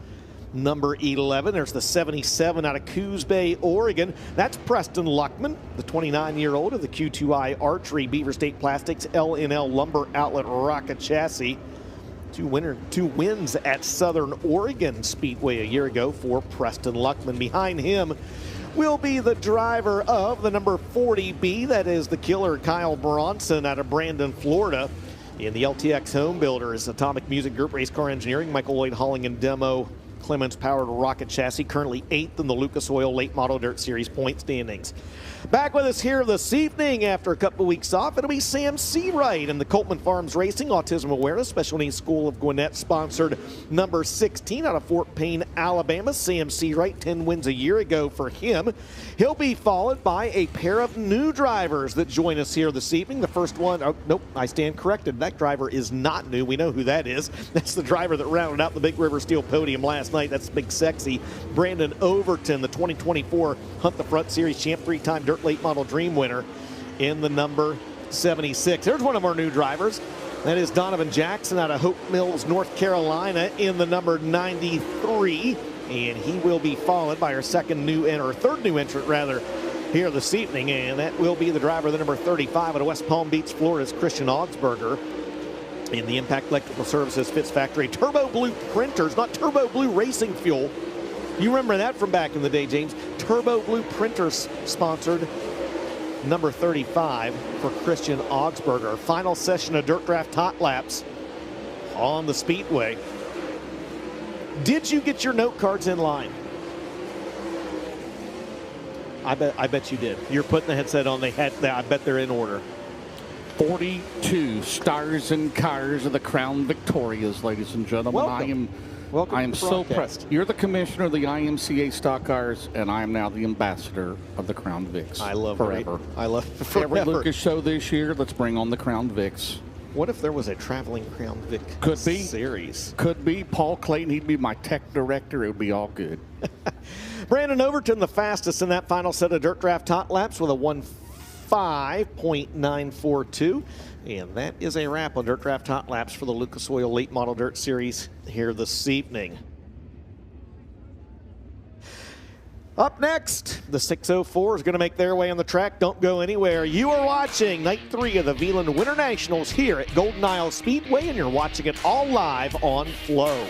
number 11. There's the 77 out of Coos Bay, Oregon. That's Preston Luckman, the 29-year-old of the Q2I Archery, Beaver State Plastics, L&L Lumber Outlet Rocket Chassis. Two wins at Southern Oregon Speedway a year ago for Preston Luckman. Behind him will be the driver of the number 40B. That is the killer Kyle Bronson out of Brandon, Florida. In the LTX Home Builders Atomic Music Group Race Car Engineering, Michael Lloyd Hauling and Demo Clemens powered rocket chassis, currently 8th in the Lucas Oil Late Model Dirt Series point standings. Back with us here this evening after a couple of weeks off, it'll be Sam Seawright and the Coltman Farms Racing Autism Awareness Special Needs School of Gwinnett sponsored number 16 out of Fort Payne, Alabama. CMC Wright, 10 wins a year ago for him. He'll be followed by a pair of new drivers that join us here this evening. The first one, oh, nope, I stand corrected. That driver is not new. We know who that is. That's the driver that rounded out the Big River Steel podium last night. That's Big Sexy. Brandon Overton, the 2024 Hunt the Front Series champ, 3-time Dirt Late Model Dream winner in the number 76. There's one of our new drivers. That is Donovan Jackson out of Hope Mills, North Carolina in the number 93. And he will be followed by our third new entrant rather, here this evening. And that will be the driver, the number 35 out of West Palm Beach, Florida's Christian Augsburger. In the Impact Electrical Services Fitz Factory, Turbo Blue printers, not Turbo Blue racing fuel. You remember that from back in the day, James. Turbo Blue printers sponsored number 35 for Christian Augsburger. Final session of Dirt Draft Hot Laps on the Speedway. Did you get your note cards in line? I bet you did. You're putting the headset on. I bet they're in order. 42 stars and cars of the Crown Victorias, ladies and gentlemen. Welcome. Welcome I am to the so broadcast. proud. You're the commissioner of the IMCA Stock Cars, and I am now the ambassador of the Crown Vics. I love forever. I love Every forever. Lucas show this year, let's bring on the Crown Vics. What if there was a traveling Crown Vic Could be. series? Could be. Paul Clayton, he'd be my tech director. It would be all good. Brandon Overton, the fastest in that final set of Dirt Draft Hot Laps with a 1:05.942. And that is a wrap on Dirt Draft Hot Laps for the Lucas Oil Late Model Dirt Series here this evening. Up next, the 604 is going to make their way on the track. Don't go anywhere. You are watching Night 3 of the Veland Winter Nationals here at Golden Isle Speedway, and you're watching it all live on Flow.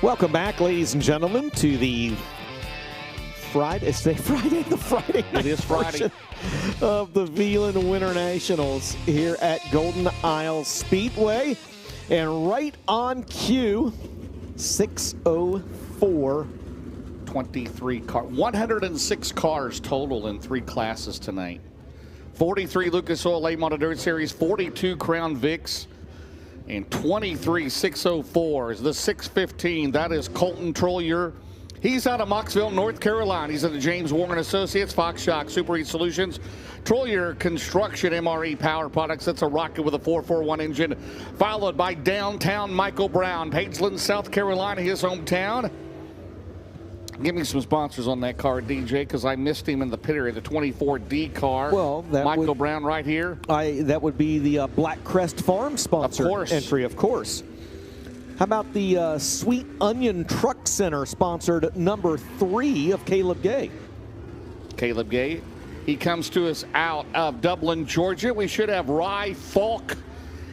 Welcome back, ladies and gentlemen, to the Friday. Is it Friday? The Friday night It is Friday. of the Veland Winter Nationals here at Golden Isle Speedway. And right on cue, 6:04. 23 cars. 106 cars total in 3 classes tonight. 43 Lucas Oil Late Model Dirt Series, 42 Crown Vics, and 23 604s. The 615, that is Colton Troyer. He's out of Mocksville, North Carolina. He's at the James Warren Associates, Fox Shock, Super Heat Solutions, Troyer Construction, MRE Power Products. That's a rocket with a 441 engine. Followed by downtown Michael Brown, Pageland, South Carolina, his hometown. Give me some sponsors on that car, DJ, because I missed him in the pit area, the 24D car. Well, that Michael Brown right here. That would be the Black Crest Farm sponsored entry, of course. How about the Sweet Onion Truck Center sponsored number 3 of Caleb Gay? Caleb Gay. He comes to us out of Dublin, Georgia. We should have Rye Falk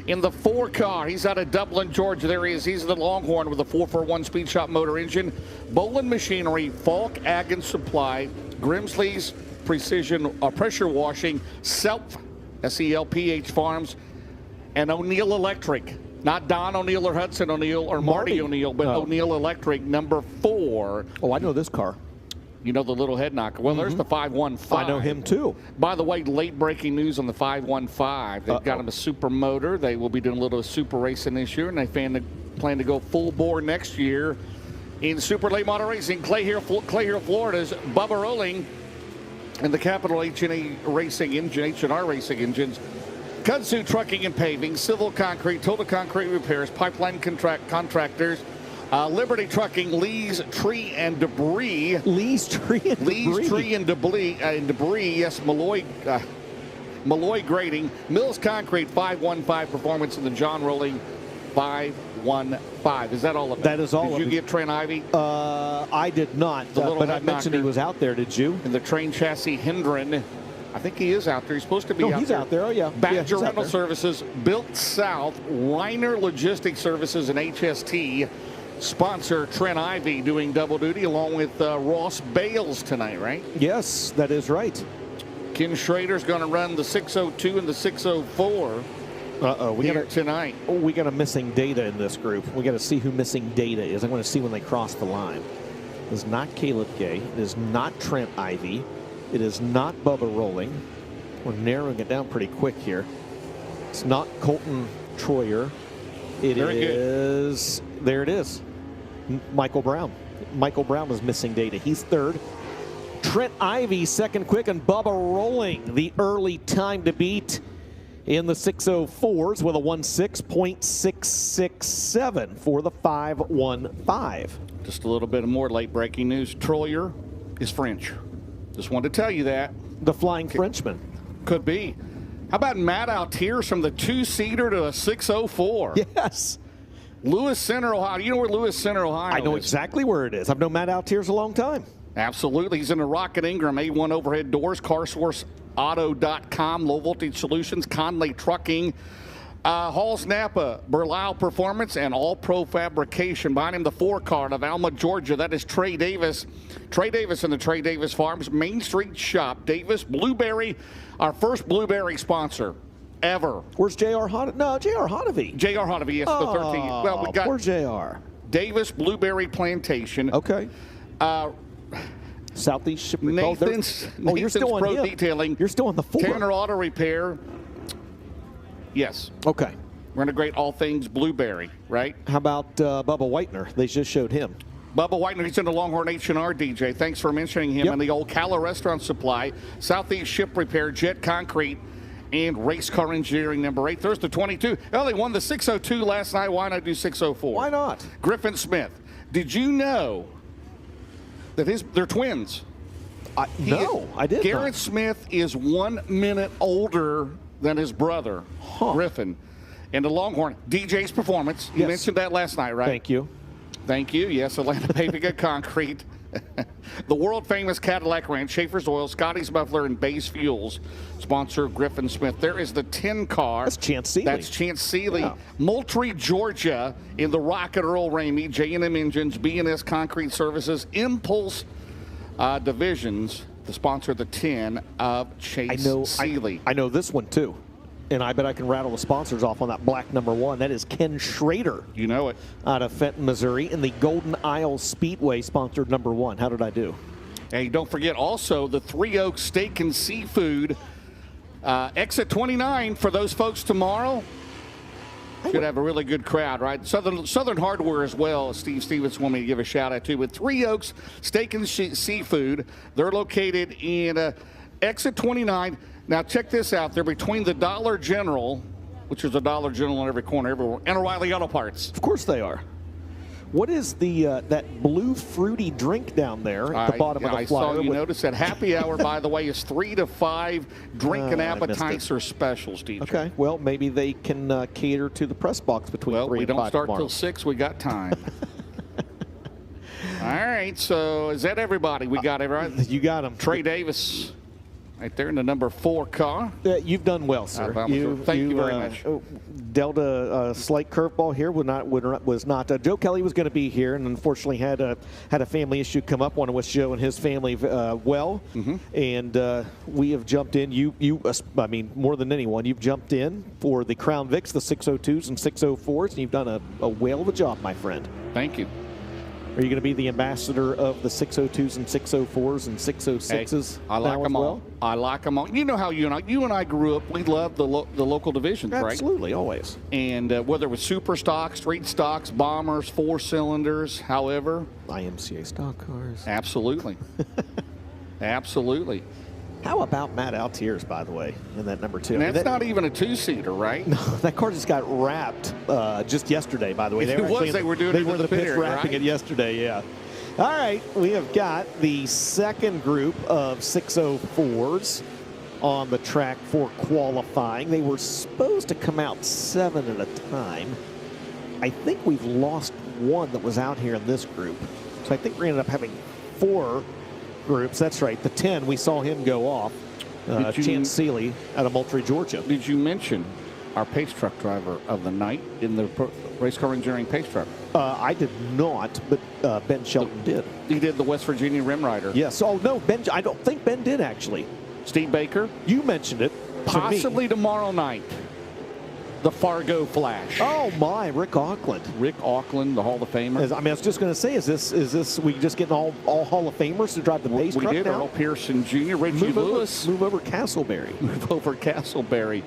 in the 4 car. He's out of Dublin, Georgia. There he is. He's the Longhorn with a 441 Speed Shop motor engine. Boland Machinery, Falk Ag and Supply, Grimsley's Precision Pressure Washing, Self, SELPH Farms, and O'Neill Electric. Not Don O'Neill or Hudson O'Neill or Marty O'Neill, but O'Neill Electric, number 4. Oh, I know this car. You know the little head knocker. Well, there's the 515. I know him too. By the way, late breaking news on the 515. They've got him a super motor. They will be doing a little super racing this year, and they plan to go full bore next year in super late model racing. Clay Hill, Florida's Bubba Rolling, and the Capital H&A Racing engine, H&R Racing engines. Kudzu Trucking and Paving, Civil Concrete, Total Concrete Repairs, Pipeline Contractors, Liberty Trucking, Lee's Tree and Debris. Lee's Tree and Debris. Lee's Tree and Debris. Yes, Malloy Grading, Mills Concrete, 515 Performance, and the John Rolling 515. Is that all of it? That is all of it. Did you get Trent Ivy? I did not, but I mentioned he was out there. Did you? And the Train Chassis Hendren. I think he is out there. He's supposed to be out there. He's out there. Oh, yeah. Badger Rental Services, Built South, Reiner Logistics Services, and HST sponsor Trent Ivy doing double duty along with Ross Bales tonight, right? Yes, that is right. Ken Schrader's going to run the 602 and the 604 we here tonight. Oh, we got a missing data in this group. We got to see who missing data is. I'm going to see when they cross the line. It is not Caleb Gay. It is not Trent Ivy. It is not Bubba Rolling. We're narrowing it down pretty quick here. It's not Colton Troyer. There it is. Michael Brown. Michael Brown is missing data. He's 3rd. Trent Ivy, 2nd quick, and Bubba Rolling, the early time to beat in the 604s with a 16.667 for the 515. Just a little bit of more late breaking news. Troyer is French. Just wanted to tell you that. The Flying Frenchman. Could be. How about Matt Altiers from the 2-seater to a 604? Yes. Lewis Center, Ohio. You know where Lewis Center, Ohio I know is? exactly where it is. I've known Matt Altiers a long time. Absolutely. He's in the Rocket Ingram, A1 overhead doors, CarSourceAuto.com, Low Voltage Solutions, Conley Trucking, Halls Napa, Berlisle Performance, and All Pro Fabrication. Behind him, the 4 car of Alma, Georgia. That is Trey Davis. Trey Davis and the Trey Davis Farms Main Street Shop. Davis Blueberry, our first blueberry sponsor ever. Where's J.R. Hodavy? No, J.R. Hodavy. J.R. Hodavy, yes, the 13. Well, we got poor J.R. Davis Blueberry Plantation. Okay. Southeast Shipping. Nathan's you're still on Pro him. Detailing. You're still on the 4. Tanner Auto Repair. Yes. Okay. We're going to grade all things blueberry, right? How about Bubba Whitener? They just showed him. Bubba Whitener, he's in the Longhorn H&R, DJ. Thanks for mentioning him. Yep. And the old Calla Restaurant Supply, Southeast Ship Repair, Jet Concrete, and Race Car Engineering, number 8. There's the 22. Oh, they won the 602 last night. Why not do 604? Why not? Griffin Smith. Did you know that they're twins? No, I didn't. Garrett Smith is 1 minute older than his brother, Griffin. And the Longhorn, DJ's Performance. You mentioned that last night, right? Thank you. Thank you. Yes, Atlanta Paving and Concrete. The world-famous Cadillac Ranch, Schaefer's Oil, Scotty's Muffler, and Bay's Fuels sponsor Griffin Smith. There is the 10 car. That's Chance Seeley. That's Chance Seeley. Yeah. Moultrie, Georgia, in the Rocket Earl Ramey, J&M Engines, B&S Concrete Services, Impulse divisions to sponsor the 10 of Chase Seeley. I know this one too. And I bet I can rattle the sponsors off on that black number 1. That is Ken Schrader. You know it. Out of Fenton, Missouri, in the Golden Isle Speedway sponsored number 1. How did I do? Hey, don't forget also the Three Oaks Steak and Seafood exit 29 for those folks tomorrow. Should have a really good crowd, right? Southern Hardware as well. Steve Stevens wanted me to give a shout out to. With Three Oaks Steak and Seafood, they're located in exit 29. Now, check this out. They're between the Dollar General, which is a Dollar General on every corner everywhere, and O'Reilly Auto Parts. Of course they are. What is the that blue fruity drink down there at the bottom of the flyer? I saw you notice that happy hour, by the way, is 3 to 5 drink and appetizer specials, DJ. Okay, well, maybe they can cater to the press box between 3 and 5 we don't start tomorrow. till 6. We got time. All right, so is that everybody? We got everybody? You got them. Trey Davis. Right there in the number 4 car. You've done well, sir. Thank you very much. Dealt a slight curveball here. Was not. Joe Kelly was going to be here, and unfortunately had a family issue come up. Want to wish Joe and his family well. And we have jumped in. I mean, more than anyone, you've jumped in for the Crown Vics, the 602s and 604s, and you've done a whale of a job, my friend. Thank you. Are you going to be the ambassador of the 602s and 604s and 606s? Hey, I like them all. I like them all. You know how you and I grew up. We loved the local divisions, right? Absolutely, always. And whether it was super stock, street stocks, bombers, 4-cylinders, however. IMCA stock cars. Absolutely. Absolutely. How about Matt Altiers, by the way, in that number 2? And that's not even a 2-seater, right? No, that car just got wrapped just yesterday, by the way. They were doing it in the pit area, wrapping it yesterday, yeah. All right, we have got the second group of 604s on the track for qualifying. They were supposed to come out 7 at a time. I think we've lost one that was out here in this group. So I think we ended up having 4 groups. That's right. The 10, we saw him go off. Chance Seeley out of Moultrie, Georgia. Did you mention our pace truck driver of the night in the race car engineering pace truck? I did not, but Ben Shelton did. He did the West Virginia Rim Rider. Yes. Oh, no, Ben. I don't think Ben did, actually. Steve Baker? You mentioned it. Possibly tomorrow night. The Fargo Flash. Oh, my. Rick Auckland. Rick Auckland, the Hall of Famer. I was just going to say, is this we just getting all Hall of Famers to drive the pace truck now? We did. Earl Pearson Jr., Richie Lewis. Move over Castleberry. Move over Castleberry.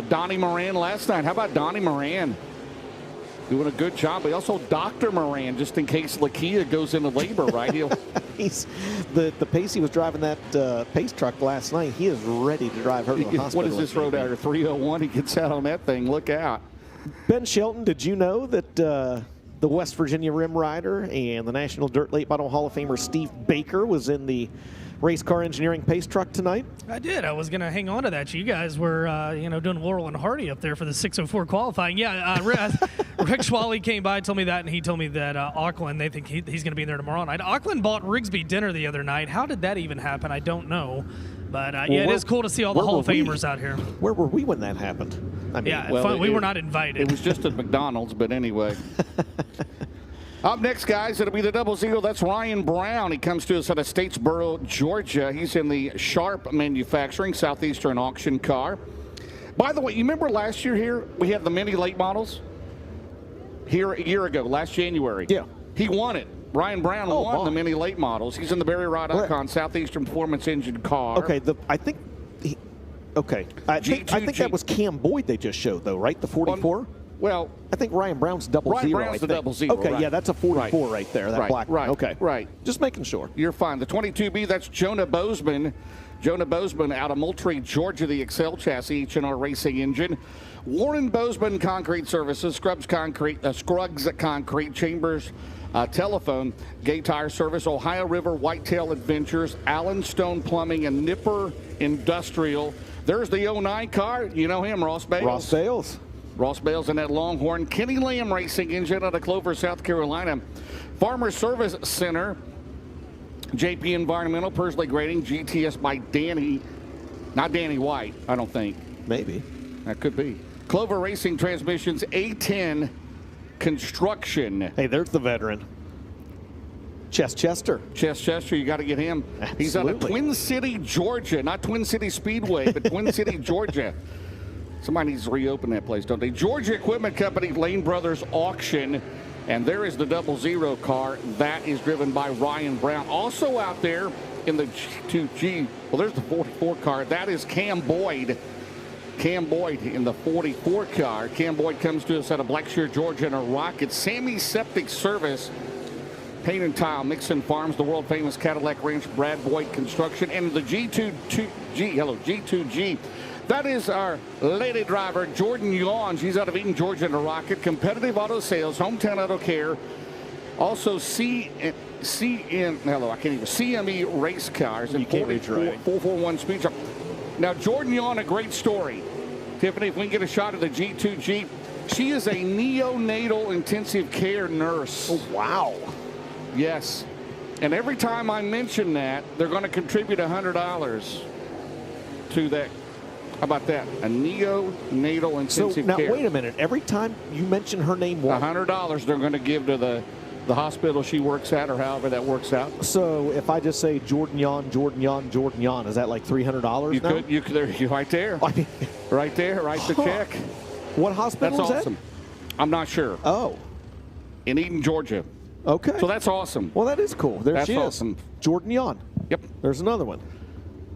Donnie Moran last night. How about Donnie Moran? Doing a good job. But also Dr. Moran, just in case Lakia goes into labor, right? He's the pace he was driving that pace truck last night. He is ready to drive her to the hospital. What is this road out here? 301. He gets out on that thing. Look out. Ben Shelton, did you know that the West Virginia Rim Rider and the National Dirt Late Model Hall of Famer Steve Baker was in the race car engineering pace truck tonight? I did. I was going to hang on to that. You guys were, doing Laurel and Hardy up there for the 604 qualifying. Yeah, Rick Schwally came by, told me that, and he told me that Auckland, they think he's going to be there tomorrow night. Auckland bought Rigsby dinner the other night. How did that even happen? I don't know. But, it is cool to see all the Hall of Famers out here. Where were we when that happened? I mean, we were not invited. It was just at McDonald's, but anyway. Up next, guys, it'll be the Double Zero. That's Ryan Brown. He comes to us out of Statesboro, Georgia. He's in the Sharp Manufacturing Southeastern Auction car. By the way, you remember last year here, we had the mini late models? Here a year ago, last January. Yeah. He won it. Ryan Brown won the mini late models. He's in the Barry Rod Icon Southeastern Performance Engine car. Okay, I think that was Cam Boyd they just showed, though, right? The 44? Well, I think Ryan Brown's double zero. Brown's the double zero. Okay, right. Yeah, that's a 44 right there. That black. Right. Okay. Right. Just making sure. You're fine. The 22B, that's Jonah Bozeman. Jonah Bozeman out of Moultrie, Georgia, the Excel chassis, H&R Racing engine. Warren Bozeman Concrete Services, Scruggs Concrete, Chambers Telephone, Gay Tire Service, Ohio River Whitetail Adventures, Allen Stone Plumbing, and Nipper Industrial. There's the 09 car. You know him, Ross Bales. Ross Bales in that Longhorn. Kenny Lamb Racing engine out of Clover, South Carolina. Farmer Service Center JP Environmental, Persley Grading, GTS by Danny, not Danny White, I don't think. Maybe. That could be. Clover Racing Transmissions, A10 Construction. Hey, there's the veteran. Chester. Chester, you got to get him. Absolutely. He's out of Twin City, Georgia. Not Twin City Speedway, but Twin City, Georgia. Somebody needs to reopen that place, don't they? Georgia Equipment Company, Lane Brothers Auction. And there is the 00 car. That is driven by Ryan Brown. Also out there in the G2G, well, there's the 44 car. That is Cam Boyd. Cam Boyd in the 44 car. Cam Boyd comes to us out of Blackshear, Georgia in a rocket. Sammy Septic Service, Paint and Tile, Mixon Farms, the world famous Cadillac Ranch, Brad Boyd Construction, and the G2G. That is our lady driver, Jordan Yawn. She's out of Eden, Georgia in a rocket. Competitive Auto Sales, Hometown Auto Care. Also CME race cars and 441 Speed Shop. Now, Jordan Yawn, a great story. Tiffany, if we can get a shot of the G2G, she is a neonatal intensive care nurse. Oh, wow. Yes. And every time I mention that, they're going to contribute $100 to that. How about that? A neonatal intensive care. Now, wait a minute. Every time you mention her name, what? $100 they're going to give to the hospital she works at, or however that works out. So if I just say Jordan Yawn, Jordan Yawn, Jordan Yawn, is that like $300? You could, right there. I mean, right there, write the check. What hospital that's is awesome. that? I'm not sure. Oh. In Eden, Georgia. Okay. So that's awesome. Well, that is cool. There that's she awesome. is. Jordan Yawn. Yep. There's another one.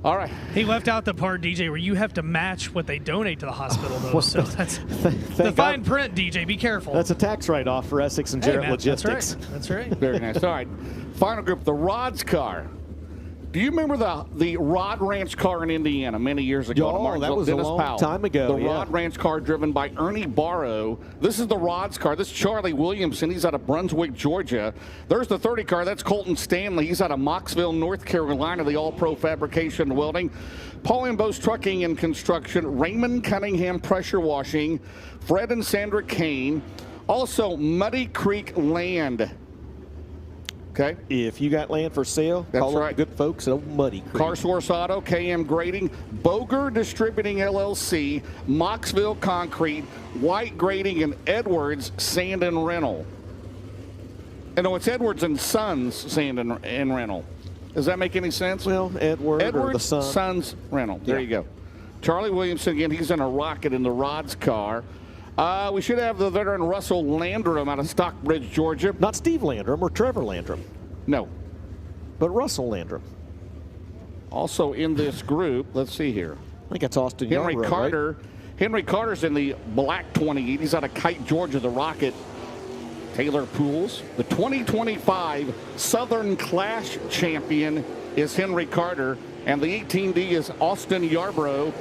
All right. He left out the part, DJ, where you have to match what they donate to the hospital, though. Well, so that's the fine print, DJ. Be careful. That's a tax write-off for Essex and Jarrett man, Logistics. That's right. Very nice. All right. Final group, the Rods car. Do you remember the Rod Ranch car in Indiana many years ago? Oh, that was a long time ago. The Rod Ranch car driven by Ernie Barrow. This is the Rods car. This is Charlie Williamson. He's out of Brunswick, Georgia. There's the 30 car. That's Colton Stanley. He's out of Mocksville, North Carolina, the All-Pro Fabrication and Welding. Paul Ambos Trucking and Construction. Raymond Cunningham Pressure Washing. Fred and Sandra Kane. Also, Muddy Creek Land. Okay. If you got land for sale, that's call right. up the good folks at Old Muddy Creek. Car Source Auto, KM Grading, Boger Distributing LLC, Mocksville Concrete, White Grading, and Edwards Sand and Rental. And no, it's Edwards and Sons Sand and Rental. Does that make any sense? Well, Edwards or the Sons Rental. There you go. Charlie Williamson, again, he's in a rocket in the Rods car. We should have the veteran Russell Landrum out of Stockbridge, Georgia. Not Steve Landrum or Trevor Landrum. No. But Russell Landrum. Also in this group, let's see here. I think it's Austin Henry Yarbrough, Carter. Right? Henry Carter's in the black 28. He's out of Kite, Georgia, the Rocket. Taylor Pools. The 2025 Southern Clash champion is Henry Carter. And the 18D is Austin Yarbrough.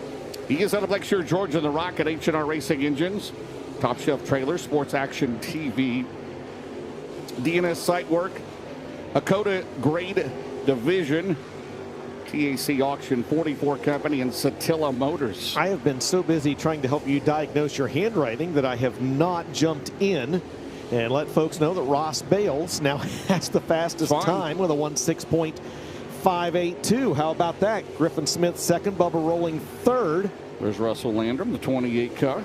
He is out of Blackshear, Georgia, the Rocket, H&R Racing Engines, Top Shelf Trailers, Sports Action TV, DNS Site Work, Akota Grade Division, TAC Auction 44 Company, and Satilla Motors. I have been so busy trying to help you diagnose your handwriting that I have not jumped in and let folks know that Ross Bales now has the fastest time with a 1:6.582. How about that? Griffin Smith second, Bubba Rolling third. There's Russell Landrum, the 28 car.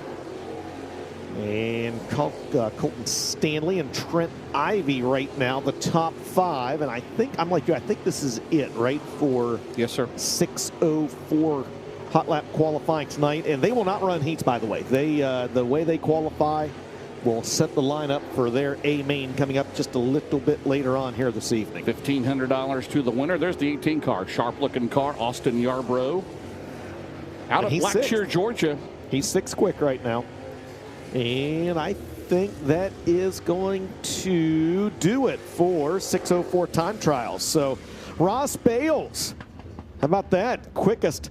And Colton Stanley and Trent Ivy right now, the top five. And I think, I'm like you, I think this is it, right, for yes, sir. 6:04 hot lap qualifying tonight. And they will not run heats, by the way. They the way they qualify will set the lineup for their A main coming up just a little bit later on here this evening. $1,500 to the winner. There's the 18 car, sharp looking car, Austin Yarbrough. Out of Blackshear, Georgia. He's sixth quick right now. And I think that is going to do it for 6:04 time trials. So Ross Bales, how about that? Quickest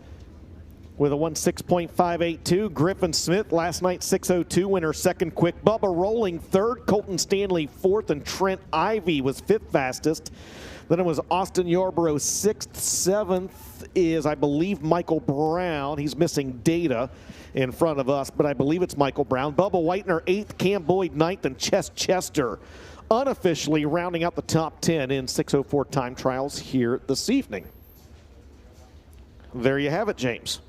with a 1:6.582. Griffin Smith last night 6:02 winner, second quick. Bubba Rolling third, Colton Stanley fourth, and Trent Ivy was fifth fastest. Then it was Austin Yarbrough sixth. Seventh is, I believe, Michael Brown. He's missing data in front of us, but I believe it's Michael Brown. Bubba Whitener eighth, Cam Boyd ninth, and Chester unofficially rounding out the top 10 in 6:04 time trials here this evening. There you have it, James.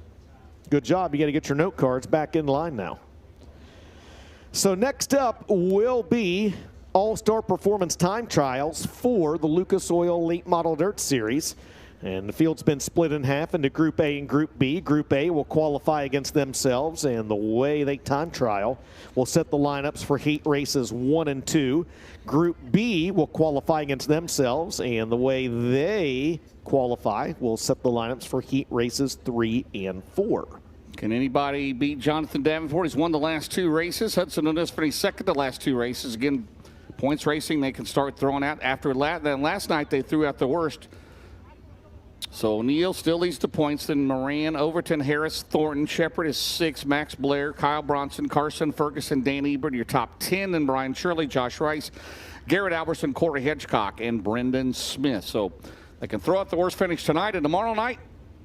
Good job. You got to get your note cards back in line now. So next up will be All-Star Performance Time Trials for the Lucas Oil Late Model Dirt Series. And the field's been split in half into Group A and Group B. Group A will qualify against themselves, and the way they time trial will set the lineups for heat races 1 and 2. Group B will qualify against themselves, and the way they qualify will set the lineups for heat races 3 and 4. Can anybody beat Jonathan Davenport? He's won the last 2 races. Hudson O'Neill finished second the last 2 races. Again, points racing, they can start throwing out after that. Then last night they threw out the worst. So O'Neill still leads the points. Then Moran, Overton, Harris, Thornton. Shepard is 6. Max Blair, Kyle Bronson, Carson Ferguson, Dan Ebert. Your top 10. Then Brian Shirley, Josh Rice, Garrett Alberson, Corey Hedgecock, and Brendan Smith. So they can throw out the worst finish tonight and tomorrow night.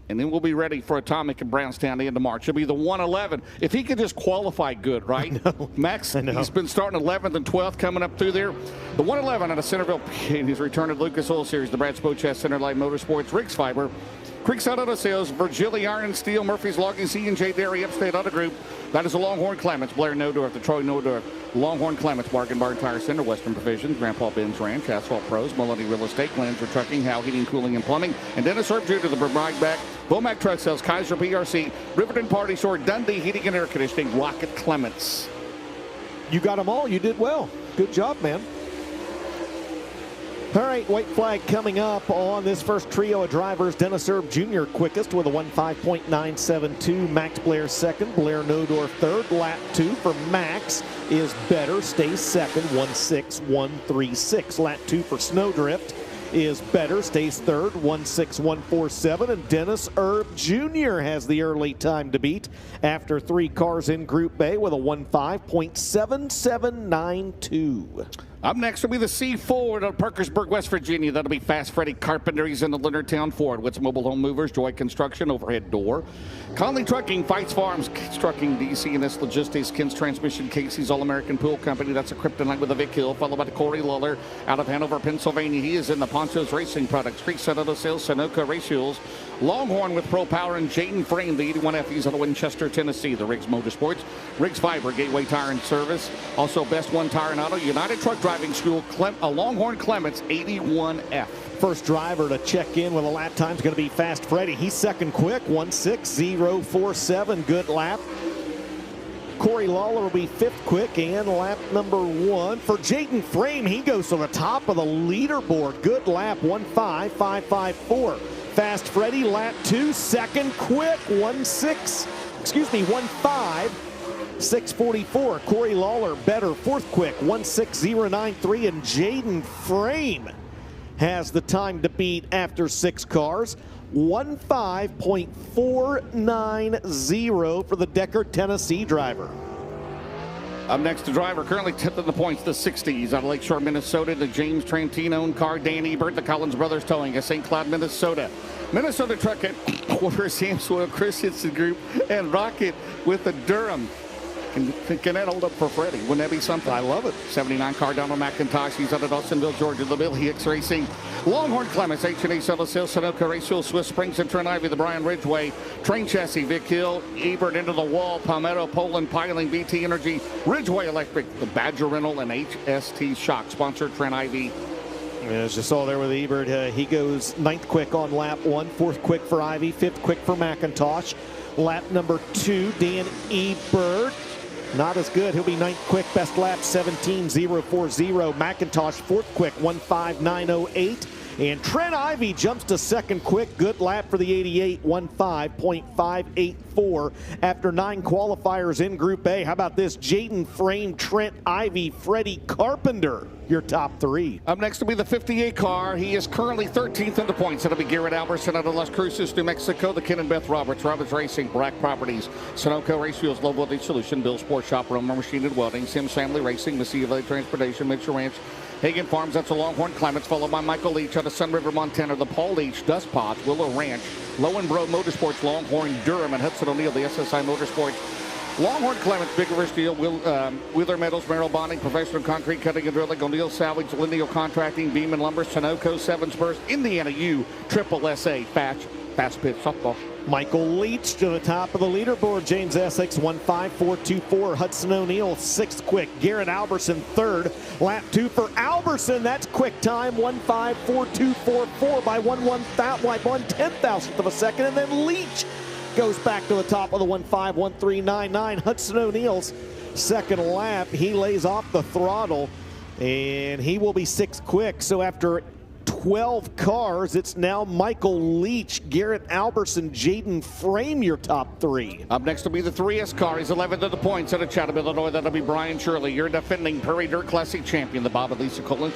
And then we'll be ready for Atomic in Brownstown the end of March. It'll be the 111. If he could just qualify good, right? Max, he's been starting 11th and 12th coming up through there. The 111 out of Centerville in his return to Lucas Oil Series, the Brad Spochess Center Light Motorsports, Riggs Fiber, Creekside Auto Sales, Virgilia Iron and Steel, Murphy's Logging, C&J Dairy, Upstate Auto Group. That is the Longhorn Clements, Blair Nodorf, the Troy Nodorf, Longhorn Clements, Bargain Bar Tire Center, Western Provisions, Grandpa Ben's Ranch, Asphalt Pros, Melody Real Estate, Glenns for Trucking, Howe Heating, Cooling, and Plumbing, and Dennis Herb Jr., the Bragg Back, Bomac Truck Sales, Kaiser PRC, Riverton Party Store, Dundee Heating and Air Conditioning, Rocket Clements. You got them all. You did well. Good job, man. All right, white flag coming up on this first trio of drivers. Dennis Erb Jr. quickest with a 1:5.972. Max Blair second. Blair Nodorf third. Lap 2 for Max is better. Stays second. 1:6.136. Lap 2 for Snowdrift is better. Stays third. 1:6.147. And Dennis Erb Jr. has the early time to beat after 3 cars in Group A with a 1:5.7792. Up next will be the C4 at Parkersburg, West Virginia. That'll be Fast Freddy Carpenter. He's in the Leonardtown Ford. Wits Mobile Home Movers, Joy Construction, Overhead Door. Conley Trucking, Fights Farms, Kids Trucking, DC&S Logistics, Kins Transmission, Casey's All-American Pool Company. That's a Kryptonite with a Vic Hill, followed by the Corey Luller out of Hanover, Pennsylvania. He is in the Ponchos Racing Products, Creekside Auto Sales, Sunoco Race Fuels, Longhorn with Pro Power, and Jaden Frame, the 81F. He's out of Winchester, Tennessee. The Riggs Motorsports, Riggs Fiber, Gateway Tire and Service. Also Best One Tire and Auto, United Truck Driving School, Longhorn Clements, 81F. First driver to check in with a lap time is going to be Fast Freddy. He's second quick, 1:6.047. Good lap. Corey Lawler will be 5th quick, and lap number 1 for Jaden Frame. He goes to the top of the leaderboard. Good lap, 1:5.554. Fast Freddy, lap 2, second quick, 1:5.644. Corey Lawler better, 4th quick, 1:6.093. And Jaden Frame has the time to beat after 6 cars, 1:5.490 for the Deckard, Tennessee driver. Up next, the driver currently 10th in the points, the 60s out of Lakeshore, Minnesota, the James Trantino car, Dan Ebert, the Collins Brothers Towing of St. Cloud, Minnesota. Minnesota Truck Headquarters, Sam Soil, Christensen Group, and Rocket with the Durham. Can that hold up for Freddie? Wouldn't that be something? I love it. 79 car down on McIntosh. He's out of Dawsonville, Georgia. The Bill Hicks Racing. Longhorn Clements, H&A Solar Sales, Sunoco Race Fuel, Swiss Springs, and Trent Ivy, the Brian Ridgeway. Train Chassis, Vic Hill, Ebert into the wall, Palmetto, Poland Piling, BT Energy, Ridgeway Electric, the Badger Rental, and HST Shock. Sponsor Trent Ivy. As you saw there with Ebert, he goes 9th quick on lap 1, 4th quick for Ivy, 5th quick for McIntosh. Lap number 2, Dan Ebert. Not as good. He'll be 9th quick. Best lap 17.040. McIntosh 4th quick 1:5.908. And Trent Ivy jumps to 2nd quick. Good lap for the 88, 1:5.584 after 9 qualifiers in Group A. How about this? Jaden Frame, Trent Ivy, Freddie Carpenter, your top 3. Up next will be the 58 car. He is currently 13th in the points. It'll be Garrett Alberson out of Las Cruces, New Mexico. The Ken and Beth Roberts, Roberts Racing, Brack Properties, Sunoco Race Fuels, Low Voltage Solution, Bill Sports Shop, Romer Machine and Welding, Sims Family Racing, Mississippi Valley Transportation, Mitchell Ranch, Hagen Farms, that's a Longhorn Clements, followed by Michael Leach out of Sun River, Montana, the Paul Leach, Dust Pots, Willow Ranch, Lowenbro Motorsports, Longhorn, Durham, and Hudson O'Neill, the SSI Motorsports. Longhorn Clements, Big River Steel, Wheeler Metals, Merrill Bonding, Professional Concrete, Cutting and Drilling, O'Neill Salvage, Lineal Contracting, Beam and Lumber, Sunoco, Seven Spurs, Indiana U, Triple SA, Fast Pitch Softball. Michael Leach to the top of the leaderboard. James Essex 15424. Hudson O'Neill 6th quick. Garrett Alberson 3rd. Lap 2 for Alberson. That's quick time 154.244 by 1/1000th of a second. And then Leach goes back to the top of the 1:5.1399. Hudson O'Neill's second lap. He lays off the throttle and he will be 6th quick. So after 12 cars, it's now Michael Leach, Garrett Alberson, Jaden Frame, your top 3. Up next will be the 3S car. He's 11th at the points out of Chatham, Illinois. That'll be Brian Shirley, your defending Prairie Dirt Classic champion, the Bob and Lisa Collins.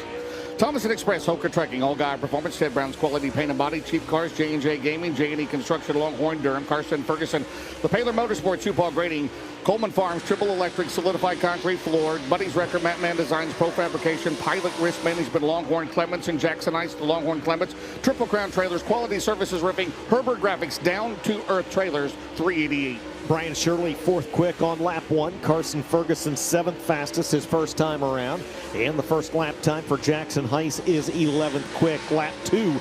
Thomas and Express, Hoker Trekking, All Guy Performance, Ted Brown's Quality Paint and Body, Cheap Cars, J&J Gaming, J&E Construction, Longhorn, Durham, Carson, Ferguson, the Paler Motorsports, Supal Grading, Coleman Farms, Triple Electric, Solidified Concrete Floor, Buddy's Record, Matman Designs, Pro Fabrication, Pilot Risk Management, Longhorn Clements, and Jackson Ice, the Longhorn Clements, Triple Crown Trailers, Quality Services Roofing, Herbert Graphics, Down to Earth Trailers, 388. Brian Shirley 4th quick on lap 1. Carson Ferguson 7th fastest his first time around. And the first lap time for Jackson Heiss is 11th quick. Lap 2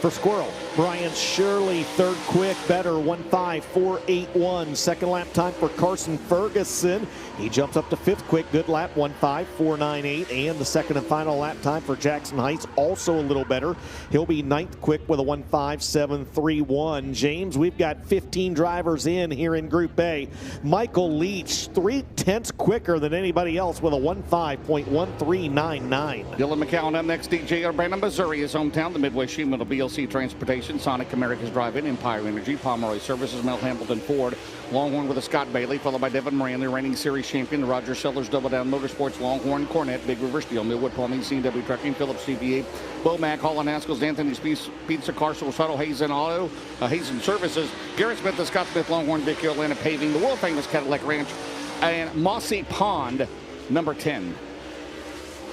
for Squirrel. Brian Shirley 3rd quick, better 1:5.481. Second lap time for Carson Ferguson. He jumps up to 5th quick, good lap 1:5.498. And the second and final lap time for Jackson Heiss, also a little better. He'll be 9th quick with a 1:5.731. James, we've got 15 drivers in here in Group A. Michael Leach 3/10 quicker than anybody else with a 1:5.1399. Dylan McCown up next. DJ Urbana, Missouri, his hometown. The Midway Sheepman of BLC Transportation, Sonic America's Drive-In, Empire Energy, Pomeroy Services, Mel Hamilton Ford, Longhorn with a Scott Bailey, followed by Devin Moran, the reigning series champion, the Roger Sellers Double Down Motorsports, Longhorn, Cornette, Big River Steel, Millwood Plumbing, C&W Trucking, Phillips CVA, Bomac, Holland Haskell's, Anthony's Pizza, Carson, Shuttle, Hazen Auto, Hazen Services, Garrett Smith, the Scott Smith, Longhorn, Vic Atlanta Paving, the world famous Cadillac Ranch, and Mossy Pond, number 10.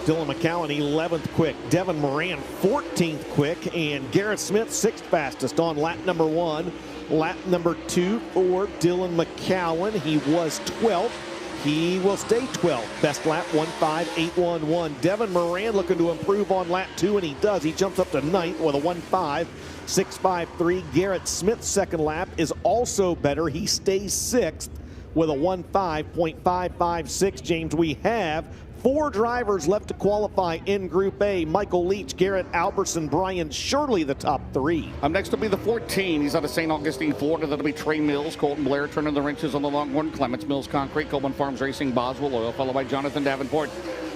Dylan McCowan 11th quick, Devin Moran 14th quick, and Garrett Smith 6th fastest on lap number 1. Lap number 2 for Dylan McCowan. He was 12th. He will stay 12th. Best lap 1:5.811. Devin Moran looking to improve on lap 2, and he does. He jumps up to 9th with a 1:5.653. Garrett Smith's second lap is also better. He stays 6th with a 1:5.556. James, we have 4 drivers left to qualify in Group A. Michael Leach, Garrett Alberson, Brian Shirley, the top 3. Up next will be the 14. He's out of St. Augustine, Florida. That'll be Trey Mills, Colton Blair, turning the wrenches on the Longhorn, Clements, Mills Concrete, Coleman Farms Racing, Boswell Oil, followed by Jonathan Davenport.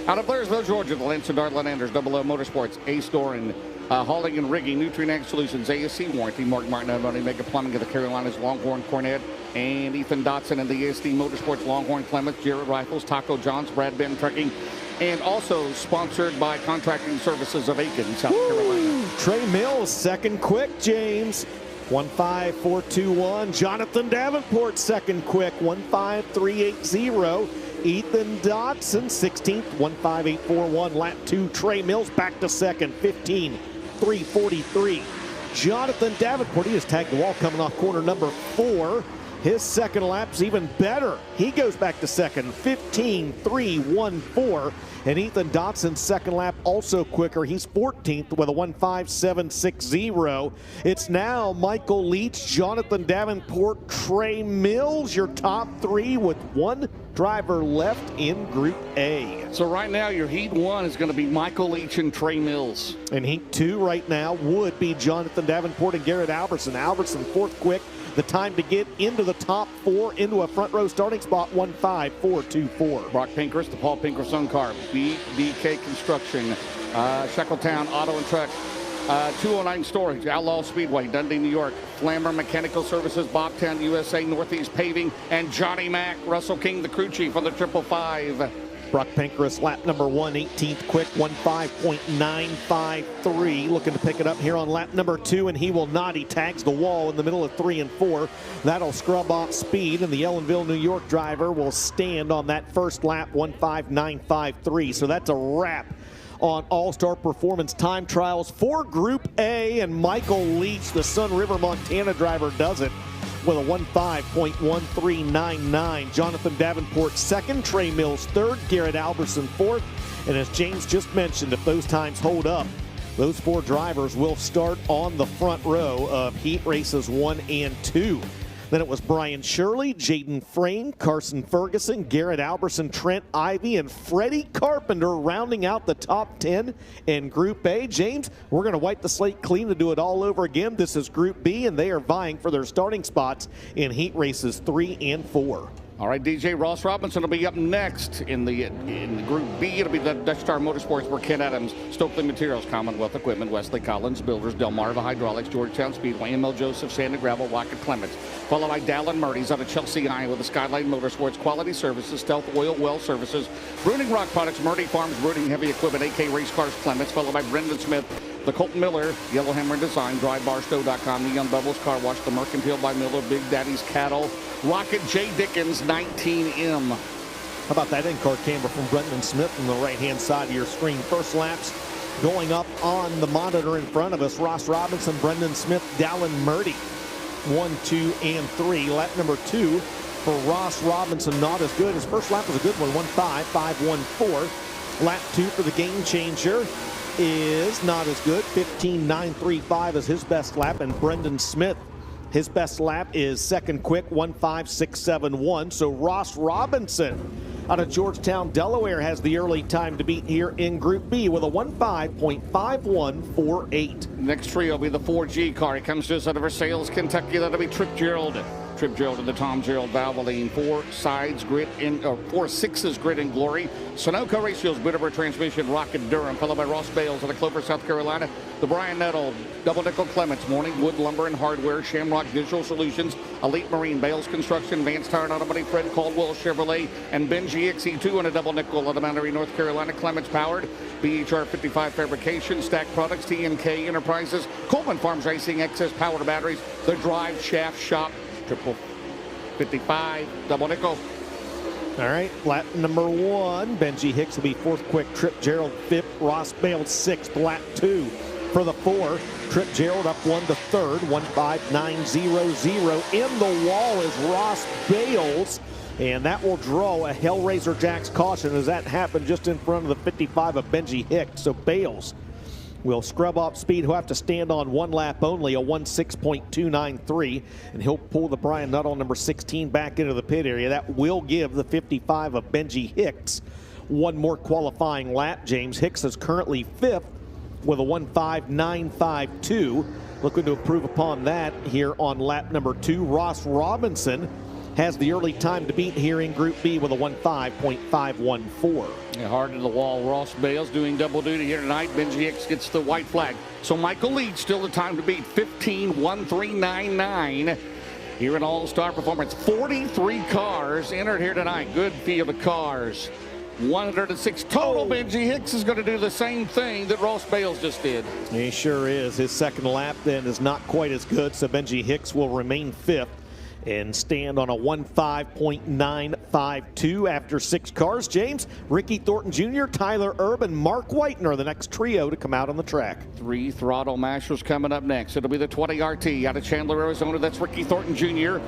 Out of Blairsville, Georgia, the Lance and Dartland Anders, Double O Motorsports, Ace Doran, Hauling and Rigging, Nutrient Ag Solutions, ASC Warranty, Mark Martin, Money Mega Plumbing of the Carolinas, Longhorn, Cornette, and Ethan Dotson and the ASD Motorsports, Longhorn, Clements, Jared Rifles, Taco Johns, Brad Ben Trucking, and also sponsored by Contracting Services of Aiken, South Carolina. Trey Mills, 2nd quick, James. 1:5.421. Jonathan Davenport, 2nd quick, 1:5.380. Ethan Dotson, 16th, 1:5.841. Lap 2, Trey Mills back to 2nd, 15.343. Jonathan Davenport, he just tagged the wall coming off corner number 4. His second lap's even better. He goes back to 2nd, 15.314. And Ethan Dotson's second lap also quicker. He's 14th with a 1:5.760. It's now Michael Leach, Jonathan Davenport, Trey Mills, your top 3 with 1 driver left in Group A. So right now your Heat 1 is going to be Michael Leach and Trey Mills. And Heat 2 right now would be Jonathan Davenport and Garrett Alberson. Alberson 4th quick. The time to get into the top 4, into a front row starting spot, 1:5.424. Brock Pinkrist, the Paul Pinkrist own car. BDK Construction, Shackletown Auto and Truck, 209 Storage, Outlaw Speedway, Dundee, New York, Flammer Mechanical Services, Bobtown, USA, Northeast Paving, and Johnny Mack, Russell King, the crew chief on the 555. Brock Pinkrist, lap number 1, 18th quick, 1:5.953. Looking to pick it up here on lap number 2, and he will not. He tags the wall in the middle of 3 and 4. That'll scrub off speed, and the Ellenville, New York driver will stand on that first lap, 1:5.953. So that's a wrap on All-Star Performance Time Trials for Group A, and Michael Leach, the Sun River, Montana driver, does it with a 1:5.1399. Jonathan Davenport second, Trey Mills third, Garrett Alberson fourth. And as James just mentioned, if those times hold up, those 4 drivers will start on the front row of heat races 1 and 2. Then it was Brian Shirley, Jaden Frame, Carson Ferguson, Garrett Alberson, Trent Ivey, and Freddie Carpenter rounding out the top 10 in Group A. James, we're going to wipe the slate clean to do it all over again. This is Group B, and they are vying for their starting spots in heat races 3 and 4. All right, DJ, Ross Robinson will be up next in the Group B. It'll be the Dutch Star Motorsports where Ken Adams, Stokely Materials, Commonwealth Equipment, Wesley Collins, Builders, Delmarva Hydraulics, Georgetown Speedway, ML Joseph, Sand and Gravel, Lockett Clements. Followed by Dallin Murray's out of Chelsea, Iowa, the Skyline Motorsports, Quality Services, Stealth Oil Well Services, Bruning Rock Products, Murray Farms, Bruning Heavy Equipment, AK Race Cars, Clements. Followed by Brendan Smith, the Colton Miller, Yellowhammer Design, DriveBarstow.com, Neon Bubbles Car Wash, the Mercantile by Miller, Big Daddy's Cattle, Rocket J. Dickens 19M. How about that in-car camera from Brendan Smith on the right-hand side of your screen? First laps going up on the monitor in front of us. Ross Robinson, Brendan Smith, Dallin Murdy. 1, 2, and 3. Lap number 2 for Ross Robinson, not as good. His first lap was a good one, 1:5.514. Lap 2 for the Game Changer is not as good. 15.935 is his best lap, and Brendan Smith, his best lap is second quick, 1:5.671. So Ross Robinson out of Georgetown, Delaware, has the early time to beat here in Group B with a 1:5.5148. Next trio will be the 4G car. It comes to us out of Versailles, Kentucky. That'll be Trip Gerald. Trip Gerald and the Tom Gerald Valvoline. 4 6s grid in glory. Sunoco Ratios, Bitterberg Transmission, Rocket Durham, followed by Ross Bales out of Clover, South Carolina. The Brian Nettle, Double Nickel Clements, Morning Wood Lumber and Hardware, Shamrock Digital Solutions, Elite Marine, Bales Construction, Vance Tire and Automotive, Fred Caldwell Chevrolet, and Benji XE2 and a double nickel out of Mount Airy, North Carolina. Clements Powered, BHR 55 Fabrication, Stack Products, TMK Enterprises, Coleman Farms Racing, Excess Power Batteries, The Drive Shaft Shop, Triple 55, double nickel. All right, lap number 1. Benji Hicks will be fourth quick. Trip Gerald fifth. Ross Bales sixth. Lap 2 for the 4. Trip Gerald up 1 to third. 1:5.900. In the wall is Ross Bales. And that will draw a Hellraiser Jacks caution as that happened just in front of the 55 of Benji Hicks. So Bales will scrub off speed. He'll have to stand on 1 lap only, a 1:6.293, and he'll pull the Brian Nuttall number 16 back into the pit area. That will give the 55 of Benji Hicks 1 more qualifying lap. James Hicks is currently 5th with a 1:5.952. Looking to improve upon that here on lap number 2. Ross Robinson has the early time to beat here in Group B with a 1:5.514. Yeah, hard to the wall. Ross Bales doing double duty here tonight. Benji Hicks gets the white flag. So Michael Leach still the time to beat, 15:13.99 here in All-Star Performance. 43 cars entered here tonight. Good field of cars. 106 total. Benji Hicks is going to do the same thing that Ross Bales just did. He sure is. His second lap then is not quite as good, so Benji Hicks will remain 5th and stand on a 1:5.952 after 6 cars. James, Ricky Thornton Jr., Tyler Erb, and Mark Whitener, the next trio to come out on the track. 3 throttle mashers coming up next. It'll be the 20 RT out of Chandler, Arizona. That's Ricky Thornton Jr.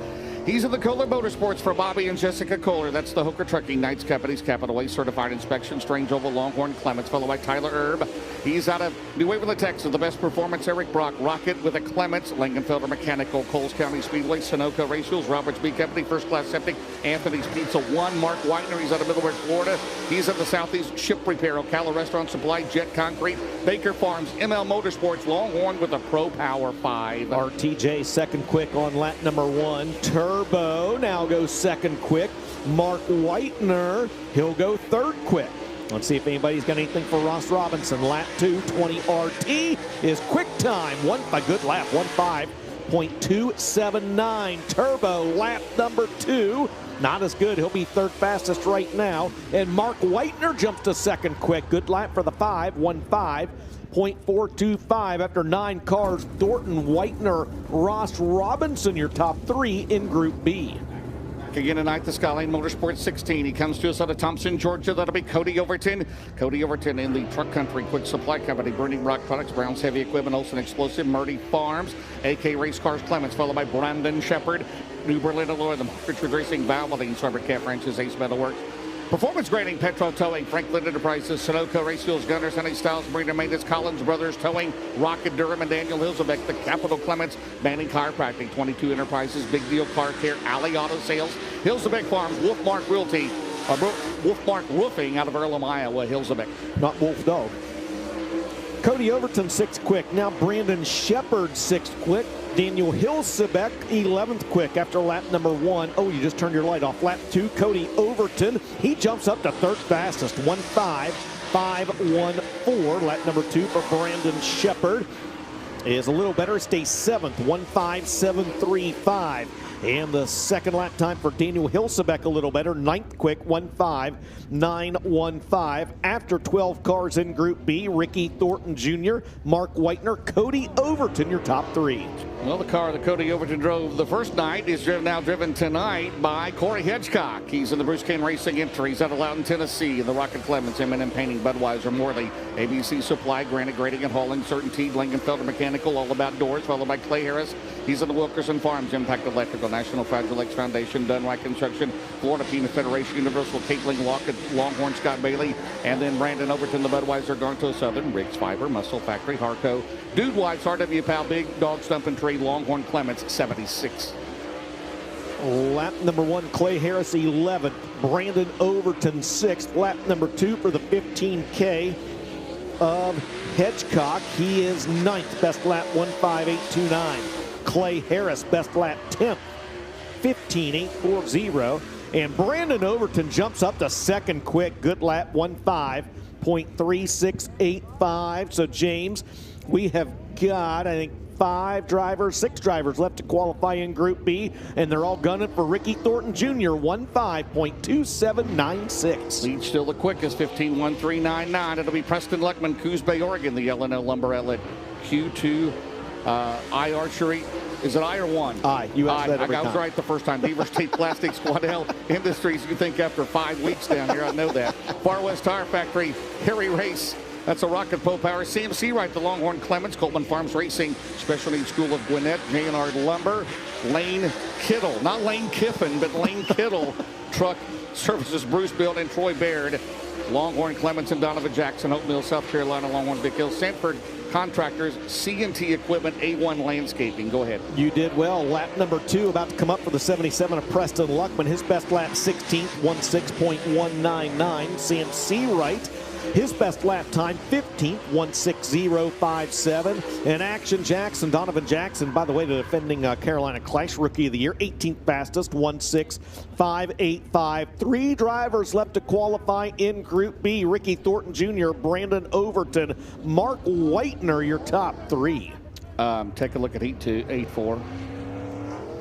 He's in the Kohler Motorsports for Bobby and Jessica Kohler. That's the Hooker Trucking Knights Company's Capital Way Certified Inspection, Strange Oval, Longhorn, Clements, followed by Tyler Erb. He's out of New Waverly, Texas. The Best Performance, Eric Brock. Rocket with a Clements, Langenfelder Mechanical, Coles County Speedway, Sunoco Ratios, Roberts B Company, First Class Septic, Anthony's Pizza 1. Mark Whitener, he's out of Middleburg, Florida. He's at the Southeast Ship Repair, Ocala Restaurant Supply, Jet Concrete, Baker Farms, ML Motorsports, Longhorn with a Pro Power 5. RTJ second quick on lap number 1. Turbo now goes second quick. Mark Whitener, he'll go third quick. Let's see if anybody's got anything for Ross Robinson. Lap 2, 20 RT is quick time. A good lap, 1:5.279. Turbo, lap number 2. Not as good. He'll be third fastest right now. And Mark Whitener jumps to second quick. Good lap for the 5, 1:5.425 after 9 cars. Thornton, Whitener, Ross Robinson, your top 3 in Group B. track again tonight, the Skyline Motorsports 16. He comes to us out of Thompson, Georgia. That'll be Cody Overton. Cody Overton in the Truck Country Quick Supply Company, Burning Rock Products, Brown's Heavy Equipment, Olson Explosive, Murdy Farms, AK Race Cars Clements, followed by Brandon Shepard, New Berlin, Illinois, the Richard Racing, Valvoline, Cyber Cat Ranches, Ace Metal Works, Performance Grading, Petro Towing, Franklin Enterprises, Sunoco, Race Fuels, Gunners, Henny Styles, Marina Maintenance, Collins Brothers Towing, Rocket Durham, and Daniel Hilzebeck, the Capital Clements, Manning Chiropractic, 22 Enterprises, Big Deal Car Care, Alley Auto Sales, Hilzebeck Farms, Wolfmark Realty, Wolfmark Roofing out of Earlham, Iowa, Hilzebeck. Not Wolf Dog. Cody Overton, 6th quick. Now Brandon Shepard, 6th quick. Daniel Hilzebeck, 11th quick after lap number 1. Oh, you just turned your light off. Lap 2, Cody Overton. He jumps up to 3rd fastest, 1:5.514. Lap number 2 for Brandon Shepard is a little better. Stays 7th, 1:5.735. And the second lap time for Daniel Hilzebeck a little better. 9th quick, 1:5.915. After 12 cars in Group B, Ricky Thornton Jr., Mark Whitener, Cody Overton, your top 3. Well, the car that Cody Overton drove the first night is now driven tonight by Corey Hedgecock. He's in the Bruce Kane Racing Entries out of Loudon, Tennessee. In the Rocket Clements, M&M Painting, Budweiser, Morley, ABC Supply, Granite Grading and Hauling, Certainty, Lingenfelder Mechanical, All About Doors, followed by Clay Harris. He's in the Wilkerson Farms, Impact Electrical, National Fragile X Foundation, Dunwright Construction, Florida Peanut Federation, Universal Catling, Lockett, Longhorn, Scott Bailey, and then Brandon Overton, the Budweiser, Garnto Southern, Riggs Fiber, Muscle Factory, Harco, Dude White's, RW Pal, Big Dog Stump and Tree, Longhorn Clements, 76. Lap number 1, Clay Harris, 11th. Brandon Overton, 6th. Lap number 2 for the 15K of Hedgecock. He is 9th. Best lap, 1:5.829. Clay Harris, best lap, 10th. 15.840. And Brandon Overton jumps up to 2nd quick. Good lap, 1:5.3685. So, James, we have got, I think, 6 drivers left to qualify in Group B, and they're all gunning for Ricky Thornton Jr., 1:5.2796. Lead still the quickest, 15.1399. It'll be Preston Luckman, Coos Bay, Oregon, the L&L Lumber Outlet, Q2, I Archery. Is it I or 1? I. You asked that every I was time. right the first time. Beaver State Plastics, Waddell Industries. You think after 5 weeks down here, I know that. Far West Tire Factory, Harry Race. That's a Rocket Poe Power. CMC Right, the Longhorn Clements, Coleman Farms Racing, Special Needs School of Gwinnett, J&R Lumber, Lane Kittle. Not Lane Kiffin, but Lane Kittle. Truck Services, Bruce Build, and Troy Baird. Longhorn Clements and Donovan Jackson, Hope Mill, South Carolina, Longhorn Big Hill, Sanford Contractors, C&T Equipment, A1 Landscaping. Go ahead. You did well. Lap number 2 about to come up for the 77 of Preston Luckman. His best lap, 16th, 16.199. CMC Right, his best lap time, 15th, 1:6057. And Action Jackson, Donovan Jackson, by the way, the defending Carolina Clash Rookie of the Year, 18th fastest, 1:6.585. 3 drivers left to qualify in Group B. Ricky Thornton Jr., Brandon Overton, Mark Whitener, your top 3. Take a look at Heat 2, 8-4.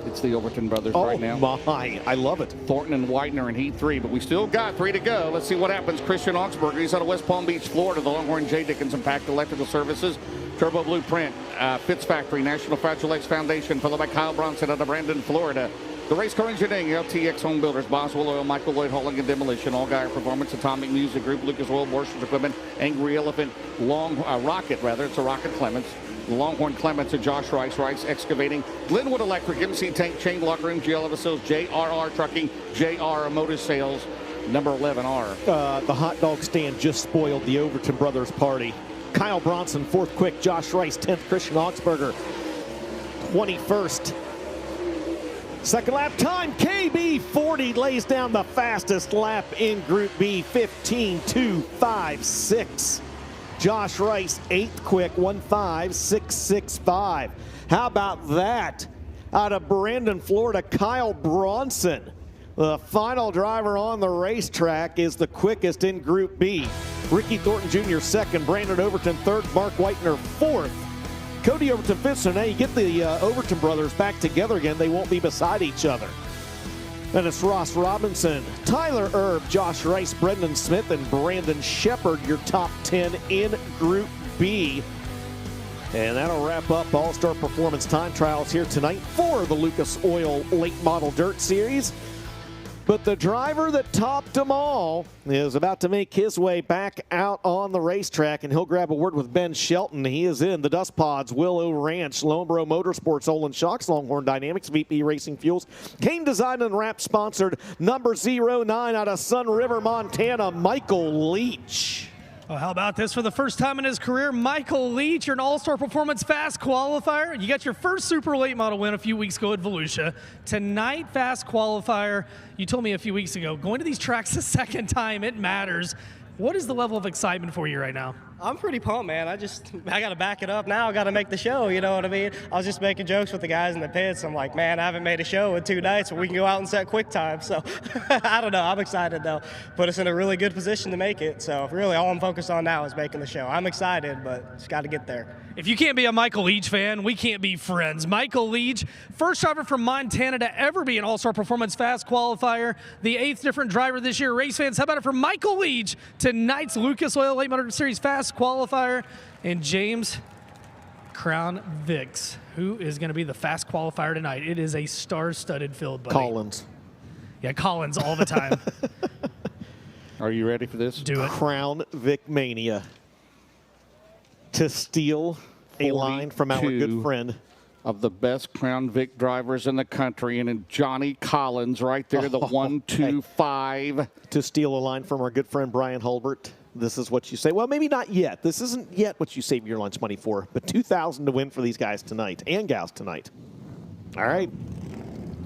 It's the Overton brothers right now. Oh my, I love it. Thornton and Whitener in Heat 3, but we still got 3 to go. Let's see what happens. Christian Augsburger, he's out of West Palm Beach, Florida. The Longhorn J. Dickens Impact Electrical Services, Turbo Blueprint, Fitz Factory, National Fragile X Foundation, followed by Kyle Bronson out of Brandon, Florida. The Race Car Engineering, LTX Home Builders, Boswell Oil, Michael Lloyd Hauling and Demolition, All Geyer Performance, Atomic Music Group, Lucas Oil, Borsch's Equipment, Angry Elephant, Rocket, it's a Rocket Clements. Longhorn Clements and Josh Rice Excavating, Glenwood Electric, MC Tank, Chain Locker, MGL Episodes, JRR Trucking, JR Motor Sales, number 11R. The hot dog stand just spoiled the Overton brothers party. Kyle Bronson, 4th quick. Josh Rice, 10th. Christian Augsburger, 21st. Second lap time, KB40 lays down the fastest lap in Group B, 15.256. Josh Rice, 8th quick, 1:5.665. How about that? Out of Brandon, Florida, Kyle Bronson. The final driver on the racetrack is the quickest in Group B. Ricky Thornton Jr. 2nd, Brandon Overton 3rd, Mark Whitener 4th. Cody Overton 5th, so now you get the Overton brothers back together again. They won't be beside each other. Then it's Ross Robinson, Tyler Erb, Josh Rice, Brendan Smith, and Brandon Shepard, your top 10 in Group B. And that'll wrap up All-Star Performance Time Trials here tonight for the Lucas Oil Late Model Dirt Series. But the driver that topped them all is about to make his way back out on the racetrack, and he'll grab a word with Ben Shelton. He is in the Dust Pods, Willow Ranch, Lonebro Motorsports, Olin Shocks, Longhorn Dynamics, Vic B Racing Fuels, Kane Design and Wrap sponsored, number 09 out of Sun River, Montana, Michael Leach. Well, how about this? For the first time in his career, Michael Leach, you're an all-star performance fast qualifier. You got your first super late model win a few weeks ago at Volusia. Tonight, fast qualifier. You told me a few weeks ago, going to these tracks the second time, it matters. What is the level of excitement for you right now? I'm pretty pumped, man. I got to back it up now. I got to make the show, you know what I mean? I was just making jokes with the guys in the pits. I'm like, man, I haven't made a show in 2 nights, but we can go out and set quick time. So I don't know. I'm excited, though. Put us in a really good position to make it. So really all I'm focused on now is making the show. I'm excited, but just got to get there. If you can't be a Michael Leach fan, we can't be friends. Michael Leach, first driver from Montana to ever be an all-star performance fast qualifier. The 8th different driver this year. Race fans, how about it for Michael Leach, tonight's Lucas Oil Late Model Series fast qualifier. And James Crown Vicks, who is going to be the fast qualifier tonight. It is a star-studded field, buddy. Collins. Yeah, Collins all the time. Are you ready for this? Do it. Crown Vic Mania. To steal a line from our good friend. Of the best Crown Vic drivers in the country, and in Johnny Collins right there, the 1-2-5. To steal a line from our good friend Brian Hulbert. This is what you say. Well, maybe not yet. This isn't yet what you save your lunch money for, but $2,000 to win for these guys tonight and gals tonight. All right.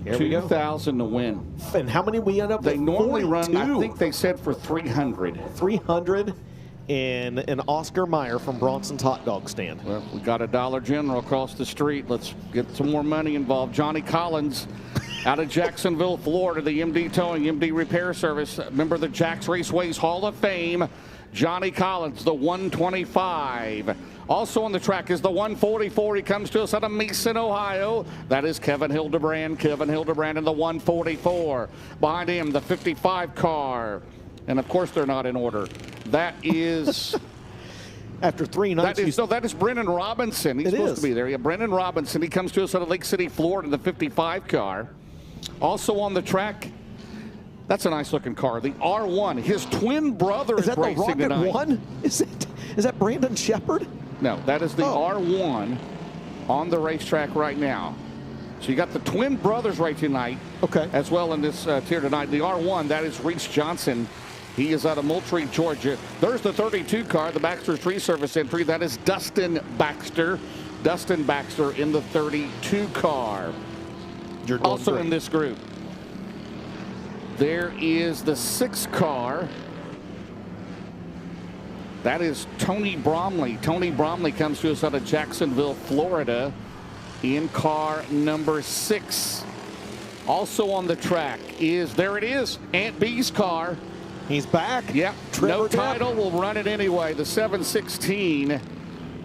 Here we go. $2,000 to win. And how many we end up with? They normally 42. run, I think they said for 300. 300 and an Oscar Mayer from Bronson's Hot Dog Stand. Well, we got a Dollar General across the street. Let's get some more money involved. Johnny Collins out of Jacksonville, Florida, the MD Towing, MD Repair Service, member of the Jacks Raceways Hall of Fame. Johnny Collins, the 125. Also on the track is the 144. He comes to us out of Mason, Ohio. That is Kevin Hildebrand. Kevin Hildebrand in the 144. Behind him, the 55 car. And of course, they're not in order. That is... After 3 nights... that is Brennan Robinson. He's supposed to be there. Yeah, Brennan Robinson. He comes to us out of Lake City, Florida, the 55 car. Also on the track, that's a nice-looking car. The R1. His twin brother is racing tonight. Is that the Rocket 1? Is that Brandon Shepard? No, that is the R1 on the racetrack right now. So you got the twin brothers right tonight. Okay. As well in this tier tonight. The R1, that is Reese Johnson. He is out of Moultrie, Georgia. There's the 32 car, the Baxter Tree Service entry. That is Dustin Baxter. Dustin Baxter in the 32 car. Also in this group, there is the 6 car. That is Tony Bromley. Tony Bromley comes to us out of Jacksonville, Florida, in car number 6. Also on the track is, there it is, Aunt B's car. He's back. Yep. Trevor No title. We'll run it anyway. The 716.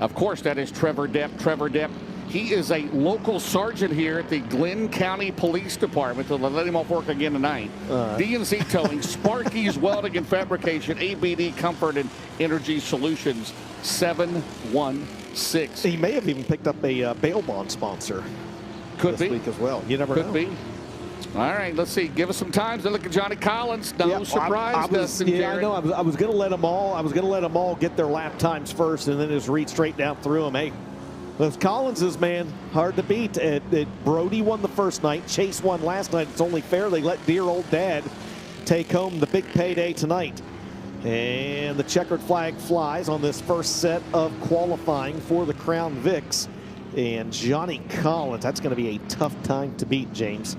Of course, that is Trevor Depp. Trevor Depp. He is a local sergeant here at the Glenn County Police Department. They'll let him off work again tonight. DNC Towing, Sparky's Welding and Fabrication, ABD Comfort and Energy Solutions, 716. He may have even picked up a bail bond sponsor. Could this be. week as well. You never know. Could be. All right, let's see. Give us some time to look at Johnny Collins. No surprise, Dustin Jarrett. I know. I was going to let them all. I was going to let them all get their lap times first, and then just read straight down through them. Hey, those Collinses, man, hard to beat. Brody won the first night. Chase won last night. It's only fair they let dear old Dad take home the big payday tonight. And the checkered flag flies on this first set of qualifying for the Crown Vics. And Johnny Collins, that's going to be a tough time to beat, James,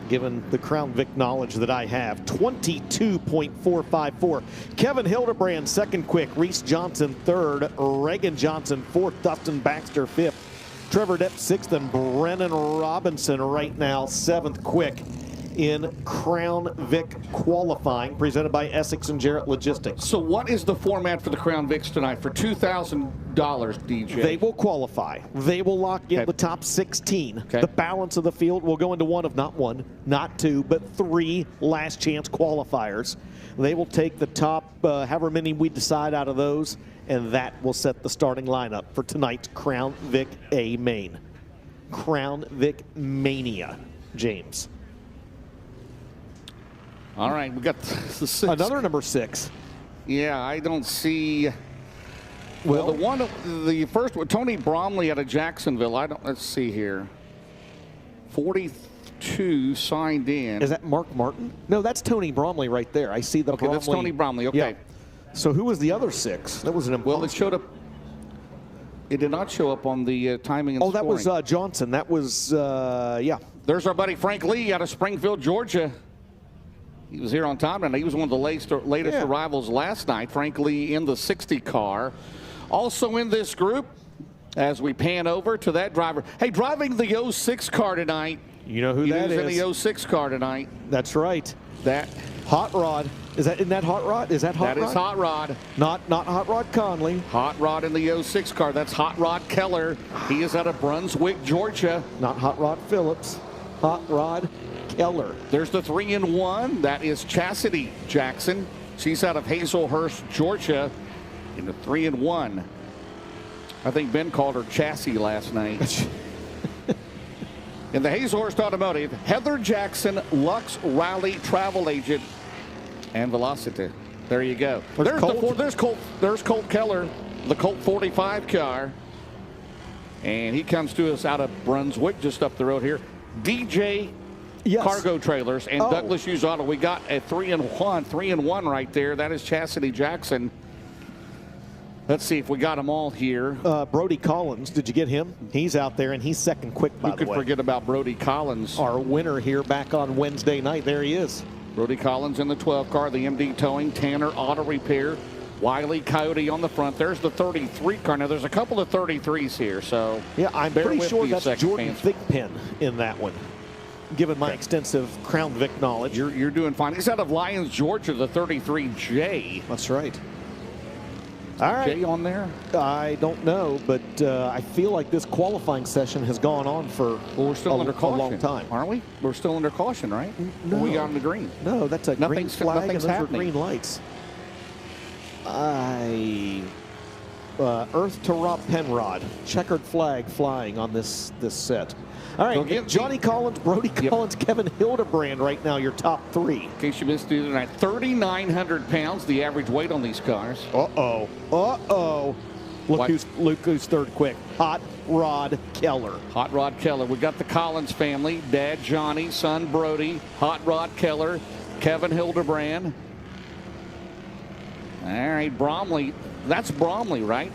given the Crown Vic knowledge that I have. 22.454. Kevin Hildebrand, second quick. Reese Johnson, third. Reagan Johnson, fourth. Dustin Baxter, fifth. Trevor Depp, sixth. And Brennan Robinson right now, seventh quick in Crown Vic qualifying, presented by Essex and Jarrett Logistics. So what is the format for the Crown Vics tonight for $2,000, DJ? They will qualify. They will lock in the top 16. The balance of the field will go into one of not 1, not 2, but 3 last chance qualifiers. They will take the top however many we decide out of those, and that will set the starting lineup for tonight's Crown Vic A main. Crown Vic Mania, James. All right, we got the 6. Another number 6. Yeah, I don't see. Well, the first one, Tony Bromley out of Jacksonville. Let's see here. 42 signed in. Is that Mark Martin? No, that's Tony Bromley right there. I see the Okay, Bromley. that's Tony Bromley. Okay. Yeah. So who was the other 6? That was an imposter. Well, it showed up. It did not show up on the timing and that scoring. was Johnson. That was, yeah. There's our buddy Frank Lee out of Springfield, Georgia. He was here on time, and he was one of the latest arrivals last night. Frank Lee in the 60 car. Also in this group, as we pan over to that driver. Hey, driving the 06 car tonight. You know who that is. in the 06 car tonight. That's right. That Hot Rod. Isn't that Hot Rod? Is that Hot Rod? That is Hot Rod. Not Hot Rod Conley. Hot Rod in the 06 car. That's Hot Rod Keller. He is out of Brunswick, Georgia. Not Hot Rod Phillips. Hot Rod Keller. There's the 3-in-1. That is Chastity Jackson. She's out of Hazelhurst, Georgia, in the 3-in-1. I think Ben called her Chassis last night. In the Hazelhurst Automotive, Heather Jackson, Lux Rally Travel Agent, and Velocity. There you go. There's Colt Keller, the Colt 45 car. And he comes to us out of Brunswick, just up the road here. DJ Cargo Trailers and Douglas Hughes Auto. We got a 3-in-1 right there. That is Chastity Jackson. Let's see if we got them all here. Brody Collins, did you get him? He's out there, and he's second quick, by the way. Who could forget about Brody Collins? Our winner here back on Wednesday night. There he is. Brody Collins in the 12 car, the MD Towing, Tanner Auto Repair, Wiley Coyote on the front. There's the 33 car. Now, there's a couple of 33s here, so yeah, I'm pretty sure that's Jordan Thigpen in that one, given my extensive Crown Vic knowledge. You're doing fine. He's out of Lyons, Georgia, the 33J. That's right. All right. Jay on there? I don't know, but I feel like this qualifying session has gone on for we're still under caution, a long time. Aren't we? We're still under caution, right? No. We got on the green. No, that's a green flag, and those are happening. green lights. Earth to Rob Penrod. Checkered flag flying on this set. All right, Johnny Collins, Brody Collins, Kevin Hildebrand right now, your top 3. In case you missed it tonight, 3,900 pounds, the average weight on these cars. Uh-oh. Look who's third quick. Hot Rod Keller. Hot Rod Keller. We got the Collins family. Dad Johnny, son Brody, Hot Rod Keller, Kevin Hildebrand. All right, Bromley. That's Bromley, right?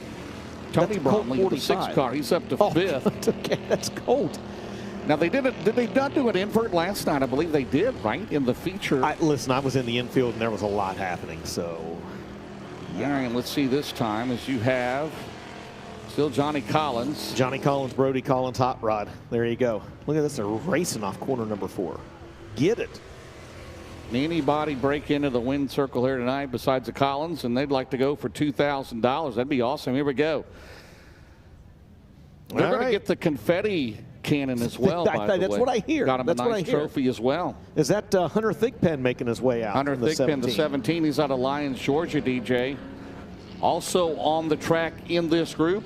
Tony Bromley in the 6 car. He's up to 5th. Okay, that's Colt. Now, did they not do an invert last night? I believe they did, right, in the feature. Listen, I was in the infield, and there was a lot happening, so. Yeah. All right, let's see this time as you have still Johnny Collins. Johnny Collins, Brody Collins, Hot Rod. There you go. Look at this. They're racing off corner number 4. Get it. Anybody break into the win circle here tonight besides the Collins, and they'd like to go for $2,000. That'd be awesome. Here we go. They're going to get the confetti cannon as well, by the way. That's what I hear. Got him a nice trophy as well. Is that Hunter Thigpen making his way out? Hunter Thigpen, the 17. He's out of Lyons, Georgia, DJ. Also on the track in this group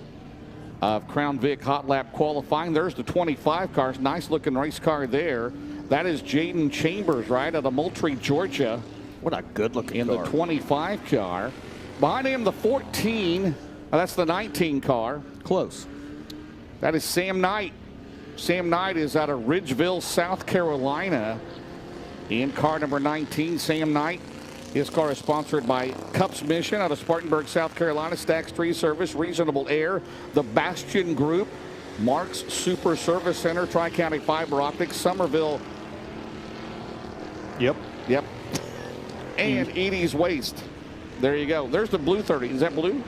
of Crown Vic Hot Lap qualifying. There's the 25 cars. Nice looking race car there. That is Jaden Chambers, right, out of Moultrie, Georgia. What a good looking car. In the 25 car. Behind him, the 14. That's the 19 car. Close. That is Sam Knight. Sam Knight is out of Ridgeville, South Carolina. In car number 19, Sam Knight. His car is sponsored by Cups Mission out of Spartanburg, South Carolina. Stacks Tree Service, Reasonable Air, the Bastion Group, Mark's Super Service Center, Tri-County Fiber Optics, Somerville. Yep. And Edie's Waste. There you go. There's the blue 30. Is that blue?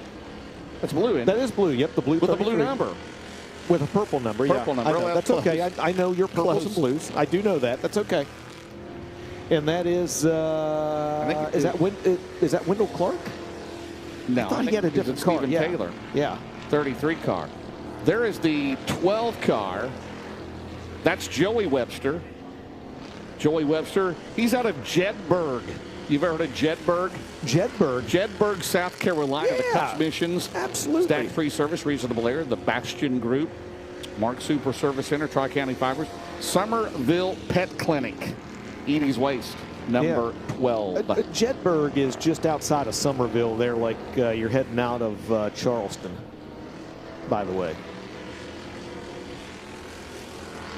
That's blue, isn't it? That is blue. Yep, the blue. With a blue number. With a purple number. Purple number. I know. That's okay. I know your purples and blues. I do know that. That's okay. And that is. Is that Wendell Clark? No, I thought he had a different car. Stephen Taylor. Yeah. 33 car. There is the 12 car. That's Joey Webster. Joey Webster. He's out of Jedburgh. You've ever heard of Jedburgh? Jedburgh, South Carolina. Yeah, the Cups Missions. Absolutely. Stack Free Service, Reasonable Air, the Bastion Group, Mark Super Service Center, Tri-County Fibers, Somerville Pet Clinic, Edie's Waste. number 12. Jedburgh is just outside of Somerville there, like you're heading out of Charleston, by the way.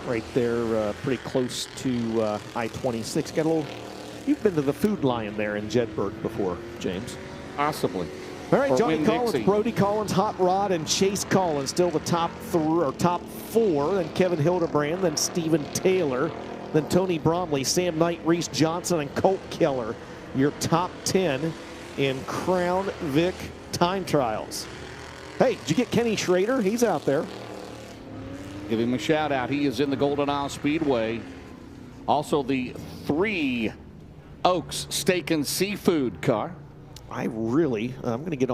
Right there, pretty close to I-26. Got a little. You've been to the Food Lion there in Jedburgh before, James. Possibly. All right, Or Johnny Winn-Dixie. Collins, Brody Collins, Hot Rod, and Chase Collins still the top four. Then Kevin Hildebrand, then Stephen Taylor, then Tony Bromley, Sam Knight, Reese Johnson, and Colt Keller. Your top 10 in Crown Vic time trials. Hey, did you get Kenny Schrader? He's out there. Give him a shout out. He is in the Golden Isle Speedway. Also the 3 Oaks Steak and Seafood car. I'm going to get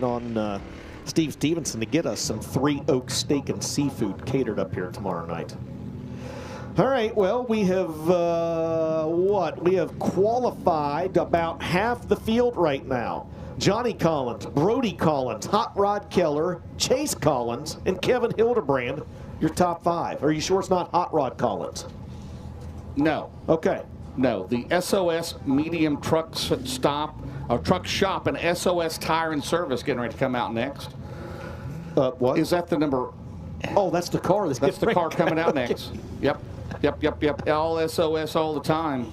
on Steve Stevenson to get us some 3 Oaks Steak and Seafood catered up here tomorrow night. All right, well, we have we have qualified about half the field right now. Johnny Collins, Brody Collins, Hot Rod Keller, Chase Collins, and Kevin Hildebrand, your top 5. Are you sure it's not Hot Rod Collins? No. Okay. No, the SOS Medium Truck Shop and SOS Tire and Service getting ready to come out next. What? Is that the number? Oh, that's the car. That's the car coming out next. Yep. All SOS all the time.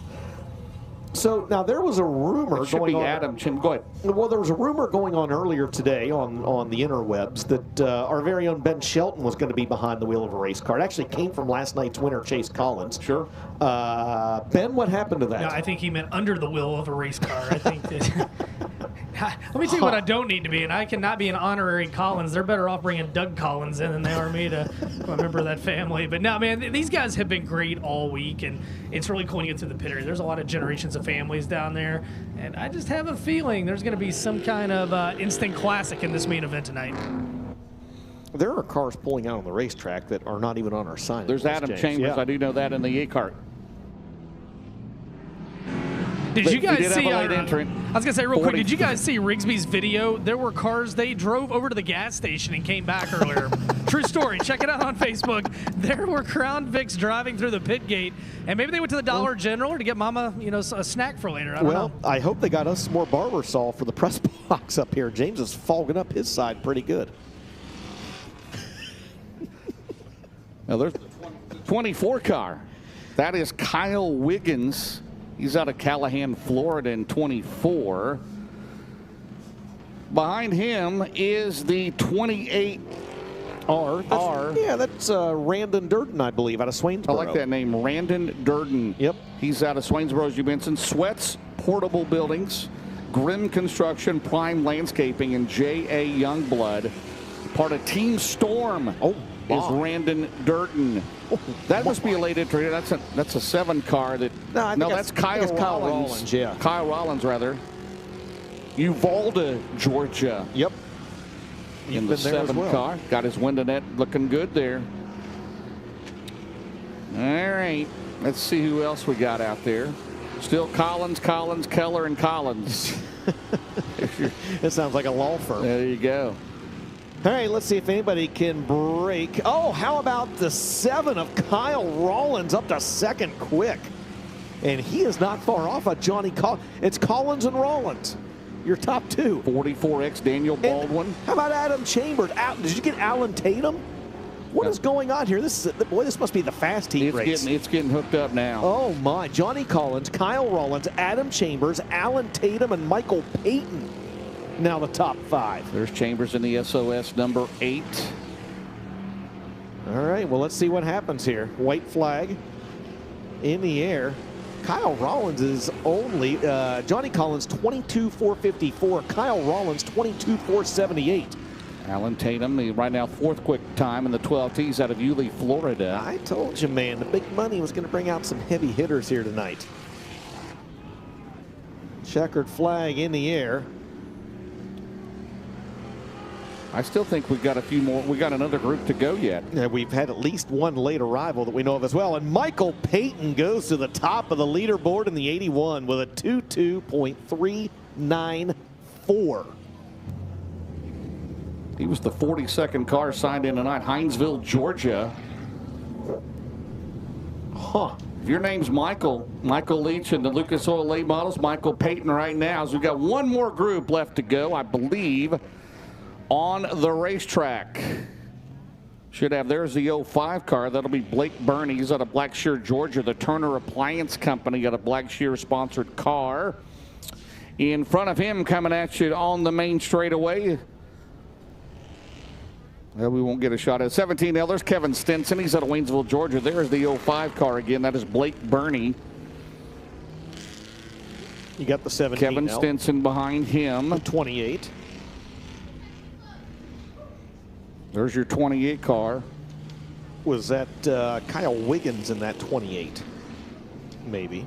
So now there was a rumor It should going be on. Adam Chin. Go ahead. Well, there was a rumor going on earlier today on the interwebs that our very own Ben Shelton was going to be behind the wheel of a race car. It actually came from last night's winner, Chase Collins. Sure. Ben, what happened to that? No, I think he meant under the wheel of a race car. I think that. Let me tell you what I don't need to be, and I cannot be an honorary Collins. They're better off bringing Doug Collins in than they are me to a member of that family. But no, man, these guys have been great all week, and it's really cool when you get through the pit area. There's a lot of generations of families down there, and I just have a feeling there's going to be some kind of instant classic in this main event tonight. There are cars pulling out on the racetrack that are not even on our sign. There's Adam Chambers. Yeah. I do know that in the E-Kart. Did you guys see? I was going to say real quick, did you guys see Rigsby's video? There were cars, they drove over to the gas station and came back earlier. True story. Check it out on Facebook. There were Crown Vics driving through the pit gate, and maybe they went to the Dollar General to get Mama, a snack for later. I don't know. I hope they got us some more Barbasol for the press box up here. James is fogging up his side pretty good. Now there's the 24 car. That is Kyle Wiggins. He's out of Callahan, Florida in 24. Behind him is the 28 R. Yeah, that's Randon Durden, I believe, out of Swainsboro. I like that name, Randon Durden. Yep. He's out of Swainsboro, as you mentioned. Sweats Portable Buildings, Grimm Construction, Prime Landscaping, and J.A. Youngblood. Part of Team Storm. Is Randon Durden. That must be a late entry. That's a 7 car. That's Kyle Rollins. Yeah. Kyle Rollins, rather. Uvalde, Georgia. Yep. In the 7 car. Got his window net looking good there. All right. Let's see who else we got out there. Still Collins, Keller, and Collins. It sounds like a law firm. There you go. All right, let's see if anybody can break. Oh, how about the 7 of Kyle Rollins up to second quick? And he is not far off of Johnny Collins. It's Collins and Rollins, your top 2. 44X Daniel Baldwin. And how about Adam Chambers? Did you get Alan Tatum? What is going on here? This must be the fast heat race. It's getting hooked up now. Oh, my. Johnny Collins, Kyle Rollins, Adam Chambers, Alan Tatum, and Michael Payton. Now the top 5. There's Chambers in the SOS number 8. All right, well, let's see what happens here. White flag in the air. Kyle Rollins is only, Johnny Collins 22.454. Kyle Rollins 22.478. Alan Tatum, right now 4th quick time in the 12Ts out of Yulee, Florida. I told you, man, the big money was going to bring out some heavy hitters here tonight. Checkered flag in the air. I still think we've got a few more. We got another group to go yet. Yeah, we've had at least one late arrival that we know of as well. And Michael Payton goes to the top of the leaderboard in the 81 with a 22.394. He was the 42nd car signed in tonight, Hinesville, Georgia. Huh. If your name's Michael Leach and the Lucas Oil late models, Michael Payton right now. So we've got one more group left to go, I believe, on the racetrack. Should have, there's the 05 car. That'll be Blake Burney. He's out of Blackshear, Georgia. The Turner Appliance Company got a Blackshear sponsored car. In front of him, coming at you on the main straightaway. Well, we won't get a shot at 17. Now there's Kevin Stinson. He's out of Waynesville, Georgia. There's the 05 car again. That is Blake Burney. You got the 17. Kevin Stinson behind him. The 28. There's your 28 car. Was that Kyle Wiggins in that 28? Maybe.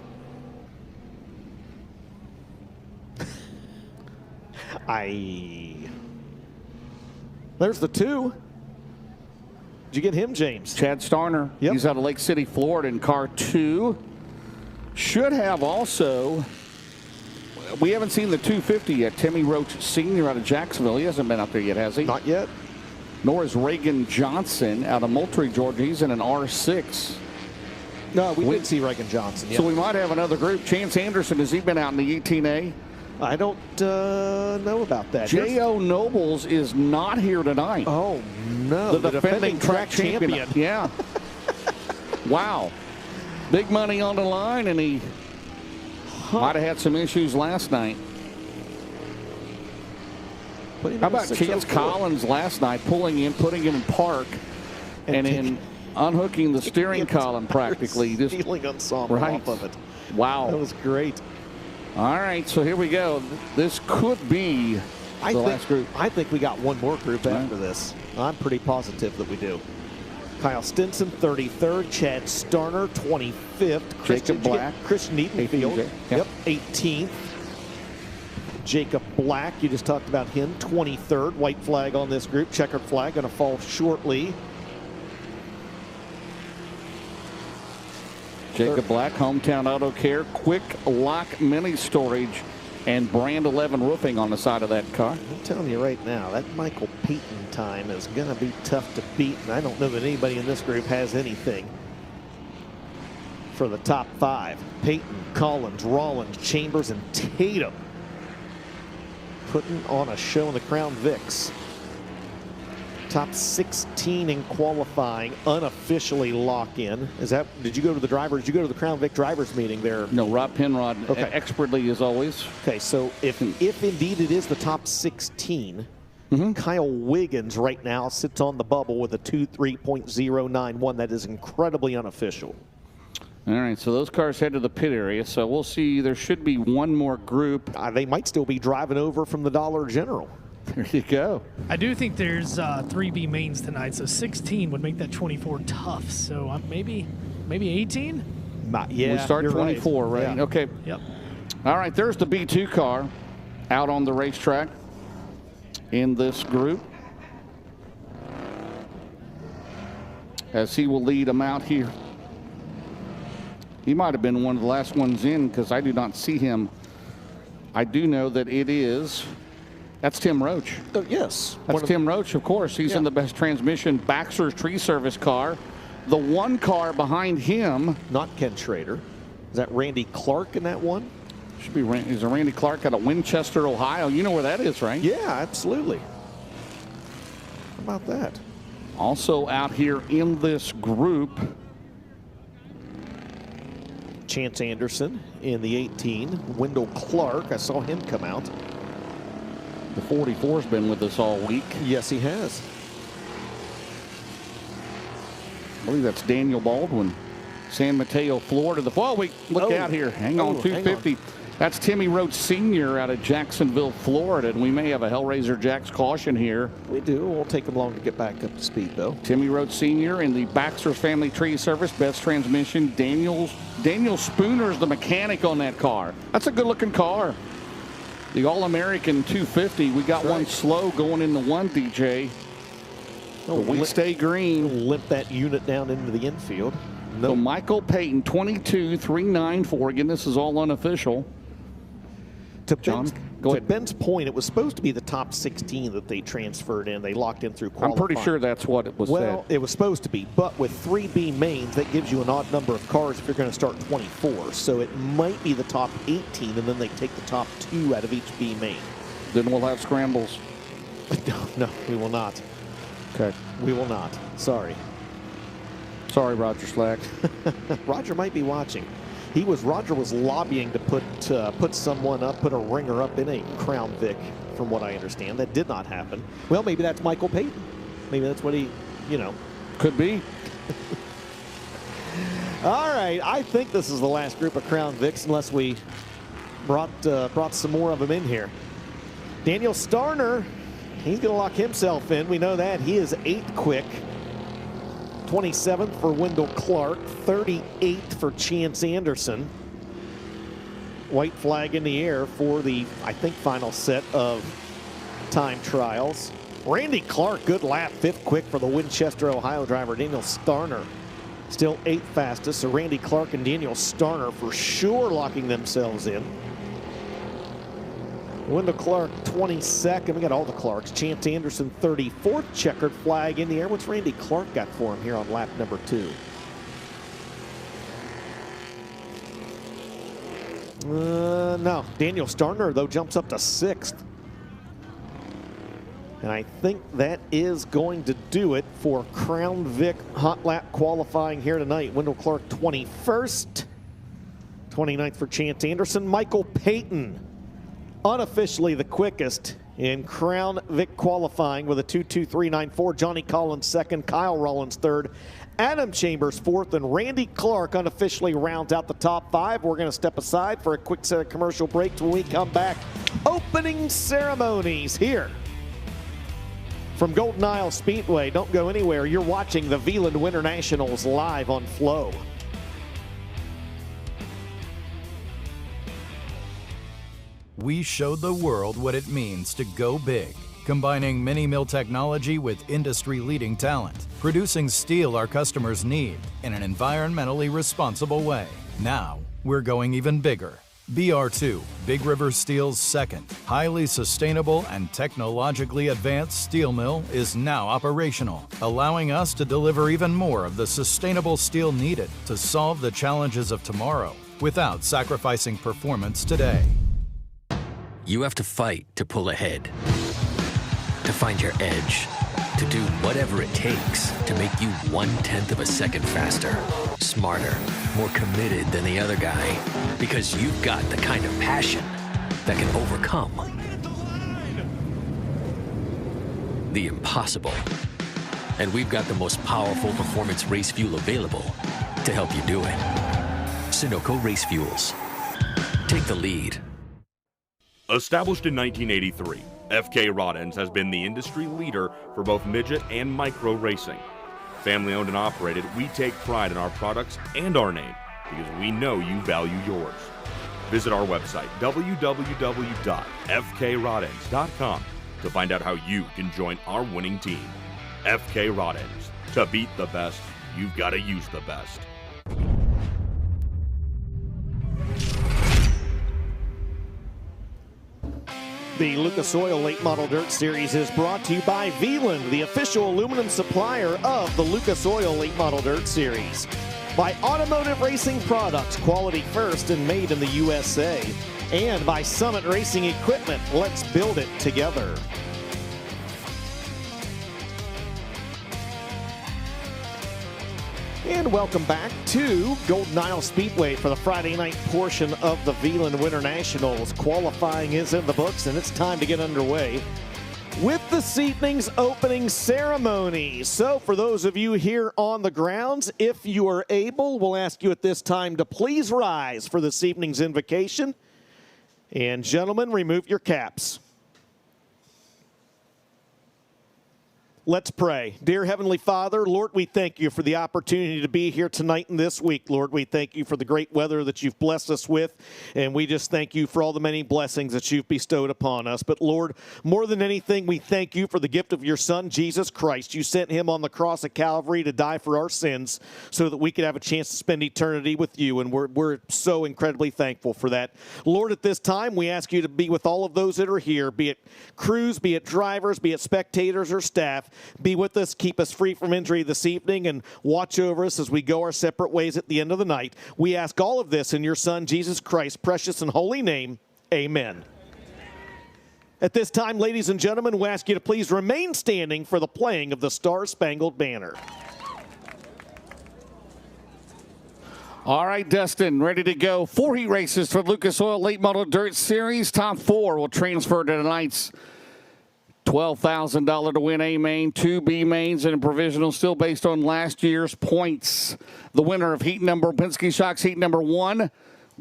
There's the 2. Did you get him, James? Chad Starner. Yep. He's out of Lake City, Florida in car 2. Should have also, we haven't seen the 250 yet. Timmy Roach Sr. out of Jacksonville. He hasn't been up there yet, has he? Not yet. Nor is Reagan Johnson out of Moultrie, Georgia. He's in an R6. No, we did see Reagan Johnson. Yep. So we might have another group. Chance Anderson, has he been out in the 18A? I don't know about that. J.O. Nobles is not here tonight. Oh, no. The defending track champion. Yeah. Wow. Big money on the line, and he might have had some issues last night. How about Chance Collins last night pulling in, putting him in park, and then unhooking the steering column practically. Just stealing ensemble off of it. Wow. That was great. All right, so here we go. This could be the last group. I think we got one more group after this. I'm pretty positive that we do. Kyle Stinson, 33rd. Chad Starner, 25th. Jacob Black. Christian Eatonfield, 18th. Jacob Black, you just talked about him, 23rd. White flag on this group. Checkered flag going to fall shortly. Jacob Black, Hometown Auto Care, Quick Lock Mini Storage, and Brand 11 Roofing on the side of that car. I'm telling you right now, that Michael Payton time is going to be tough to beat, and I don't know that anybody in this group has anything for the top 5. Payton, Collins, Rollins, Chambers, and Tatum putting on a show in the Crown Vics. Top 16 in qualifying, unofficially lock in. Is that, did you go to the drivers? Did you go to the Crown Vic drivers meeting there? No, Rob Penrod, expertly as always. Okay, so if indeed it is the top 16, Kyle Wiggins right now sits on the bubble with a 2.3.091. That is incredibly unofficial. All right, so those cars head to the pit area. So we'll see. There should be one more group. They might still be driving over from the Dollar General. There you go. I do think there's 3B mains tonight, so 16 would make that 24 tough. So maybe 18? Yeah, we start 24, right? Yeah. Okay. Yep. All right, there's the B2 car out on the racetrack in this group, as he will lead them out here. He might have been one of the last ones in because I do not see him. I do know that it is. That's Tim Roach. Yes. That's Tim Roach, of course. He's in the Best Transmission Baxter's Tree Service car. The one car behind him. Not Ken Schrader. Is that Randy Clark in that one? Should be is a Randy Clark out of Winchester, Ohio. You know where that is, right? Yeah, absolutely. How about that? Also out here in this group, Chance Anderson in the 18. Wendell Clark, I saw him come out. The 44's been with us all week. Yes, he has. I believe that's Daniel Baldwin. San Mateo, Florida. Look out here. Hang on, 250. Hang on. That's Timmy Roach Sr. out of Jacksonville, Florida. And we may have a Hellraiser Jack's caution here. We do. It won't take him long to get back up to speed, though. Timmy Roach Sr. in the Baxter's Family Tree Service, Best Transmission. Daniel Spooner's the mechanic on that car. That's a good-looking car. The All-American 250. We got one slow going into one, DJ. We stay green. Limp that unit down into the infield. So Michael Payton, 22.394. Again, this is all unofficial. Go Go to ahead. Ben's point, it was supposed to be the top 16 that they transferred in. They locked in through qualifying. I'm pretty sure that's what it was Well, said. it was supposed to be, but with 3B mains, that gives you an odd number of cars if you're going to start 24. So it might be the top 18, and then they take the top 2 out of each B main. Then we'll have scrambles. No, we will not. Okay. We will not. Sorry. Sorry, Roger Slack. Roger might be watching. Roger was lobbying to put someone up, put a ringer up in a Crown Vic, from what I understand. That did not happen. Well, maybe that's Michael Payton. Maybe that's what he, Could be. All right, I think this is the last group of Crown Vics, unless we brought some more of them in here. Daniel Starner, he's going to lock himself in. We know that. He is 8th quick. 27th for Wendell Clark, 38th for Chance Anderson. White flag in the air for the, I think, final set of time trials. Randy Clark, good lap, 5th quick for the Winchester, Ohio driver. Daniel Starner, still 8th fastest. So Randy Clark and Daniel Starner for sure locking themselves in. Wendell Clark, 22nd. We got all the Clarks. Chance Anderson, 34th. Checkered flag in the air. What's Randy Clark got for him here on lap number 2? No. Daniel Starner, though, jumps up to 6th. And I think that is going to do it for Crown Vic hot lap qualifying here tonight. Wendell Clark, 21st. 29th for Chance Anderson. Michael Payton, unofficially the quickest in Crown Vic qualifying with a 2:23.94. Johnny Collins 2nd, Kyle Rollins 3rd, Adam Chambers 4th, and Randy Clark unofficially rounds out the top 5. We're going to step aside for a quick set of commercial breaks. When we come back, opening ceremonies here from Golden Isle Speedway. Don't go anywhere. You're watching the Veland Winter Nationals live on Flow. We showed the world what it means to go big, combining mini-mill technology with industry-leading talent, producing steel our customers need in an environmentally responsible way. Now, we're going even bigger. BR2, Big River Steel's second, highly sustainable and technologically advanced steel mill is now operational, allowing us to deliver even more of the sustainable steel needed to solve the challenges of tomorrow without sacrificing performance today. You have to fight to pull ahead, to find your edge, to do whatever it takes to make you 1/10 of a second faster, smarter, more committed than the other guy, because you've got the kind of passion that can overcome the impossible. And we've got the most powerful performance race fuel available to help you do it. Sunoco Race Fuels. Take the lead. Established in 1983, FK Rod Ends has been the industry leader for both midget and micro racing. Family owned and operated, we take pride in our products and our name because we know you value yours. Visit our website, www.fkrodends.com, to find out how you can join our winning team. FK Rod Ends. To beat the best, you've got to use the best. The Lucas Oil Late Model Dirt Series is brought to you by Veland, the official aluminum supplier of the Lucas Oil Late Model Dirt Series. By Automotive Racing Products, quality first and made in the USA. And by Summit Racing Equipment, let's build it together. And welcome back to Golden Isle Speedway for the Friday night portion of the Veland Winter Nationals. Qualifying is in the books, and it's time to get underway with this evening's opening ceremony. So for those of you here on the grounds, if you are able, we'll ask you at this time to please rise for this evening's invocation. And gentlemen, remove your caps. Let's pray. Dear Heavenly Father, Lord, we thank you for the opportunity to be here tonight and this week. Lord, we thank you for the great weather that you've blessed us with, and we just thank you for all the many blessings that you've bestowed upon us. But Lord, more than anything, we thank you for the gift of your Son, Jesus Christ. You sent him on the cross at Calvary to die for our sins so that we could have a chance to spend eternity with you, and we're so incredibly thankful for that. Lord, at this time, we ask you to be with all of those that are here, be it crews, be it drivers, be it spectators or staff. Be with us, keep us free from injury this evening, and watch over us as we go our separate ways at the end of the night. We ask all of this in your Son, Jesus Christ's precious and holy name. Amen. At this time, ladies and gentlemen, we ask you to please remain standing for the playing of the Star-Spangled Banner. All right, Dustin, ready to go. 4 heat races for Lucas Oil Late Model Dirt Series. Top 4 will transfer to tonight's $12,000 to win A main, 2 B mains, and a provisional still based on last year's points. The winner of Penske Shocks heat number 1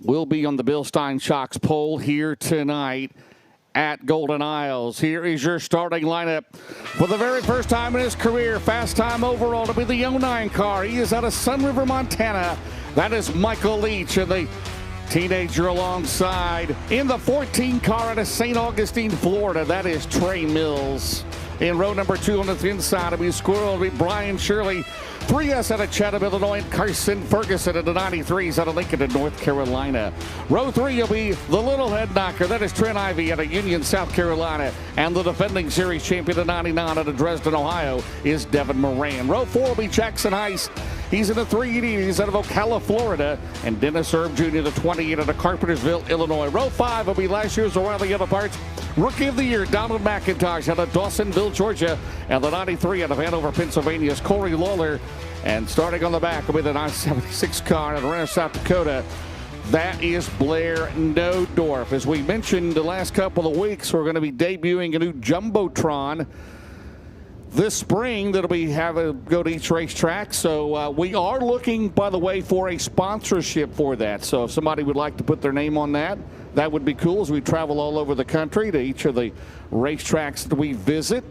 will be on the Bill Stein Shocks pole here tonight at Golden Isles. Here is your starting lineup. For the very first time in his career, fast time overall to be the 09 car. He is out of Sun River, Montana. That is Michael Leach, and the teenager alongside in the 14 car out of St. Augustine, Florida. That is Trey Mills. In row number 2 on the thin side will be Squirrel, will be Brian Shirley. 3S out of Chatham, Illinois, and Carson Ferguson at the 93s out of Lincoln, North Carolina. Row 3 will be the little head knocker. That is Trent Ivey out of Union, South Carolina. And the defending series champion at 99 out of Dresden, Ohio is Devin Moran. Row 4 will be Jackson Heiss. He's in the 380s out of Ocala, Florida. And Dennis Erb Jr., the 28 out of Carpentersville, Illinois. Row 5 will be last year's O'Reilly Auto Parts Rookie of the Year, Donald McIntosh out of Dawsonville, Georgia. And the 93 out of Hanover, Pennsylvania is Corey Lawler. And starting on the back will be the 976 car out of Renner, South Dakota. That is Blair Nodorf. As we mentioned the last couple of weeks, we're going to be debuting a new Jumbotron this spring that'll be go to each racetrack. So we are looking, by the way, for a sponsorship for that. So if somebody would like to put their name on that, that would be cool as we travel all over the country to each of the racetracks that we visit.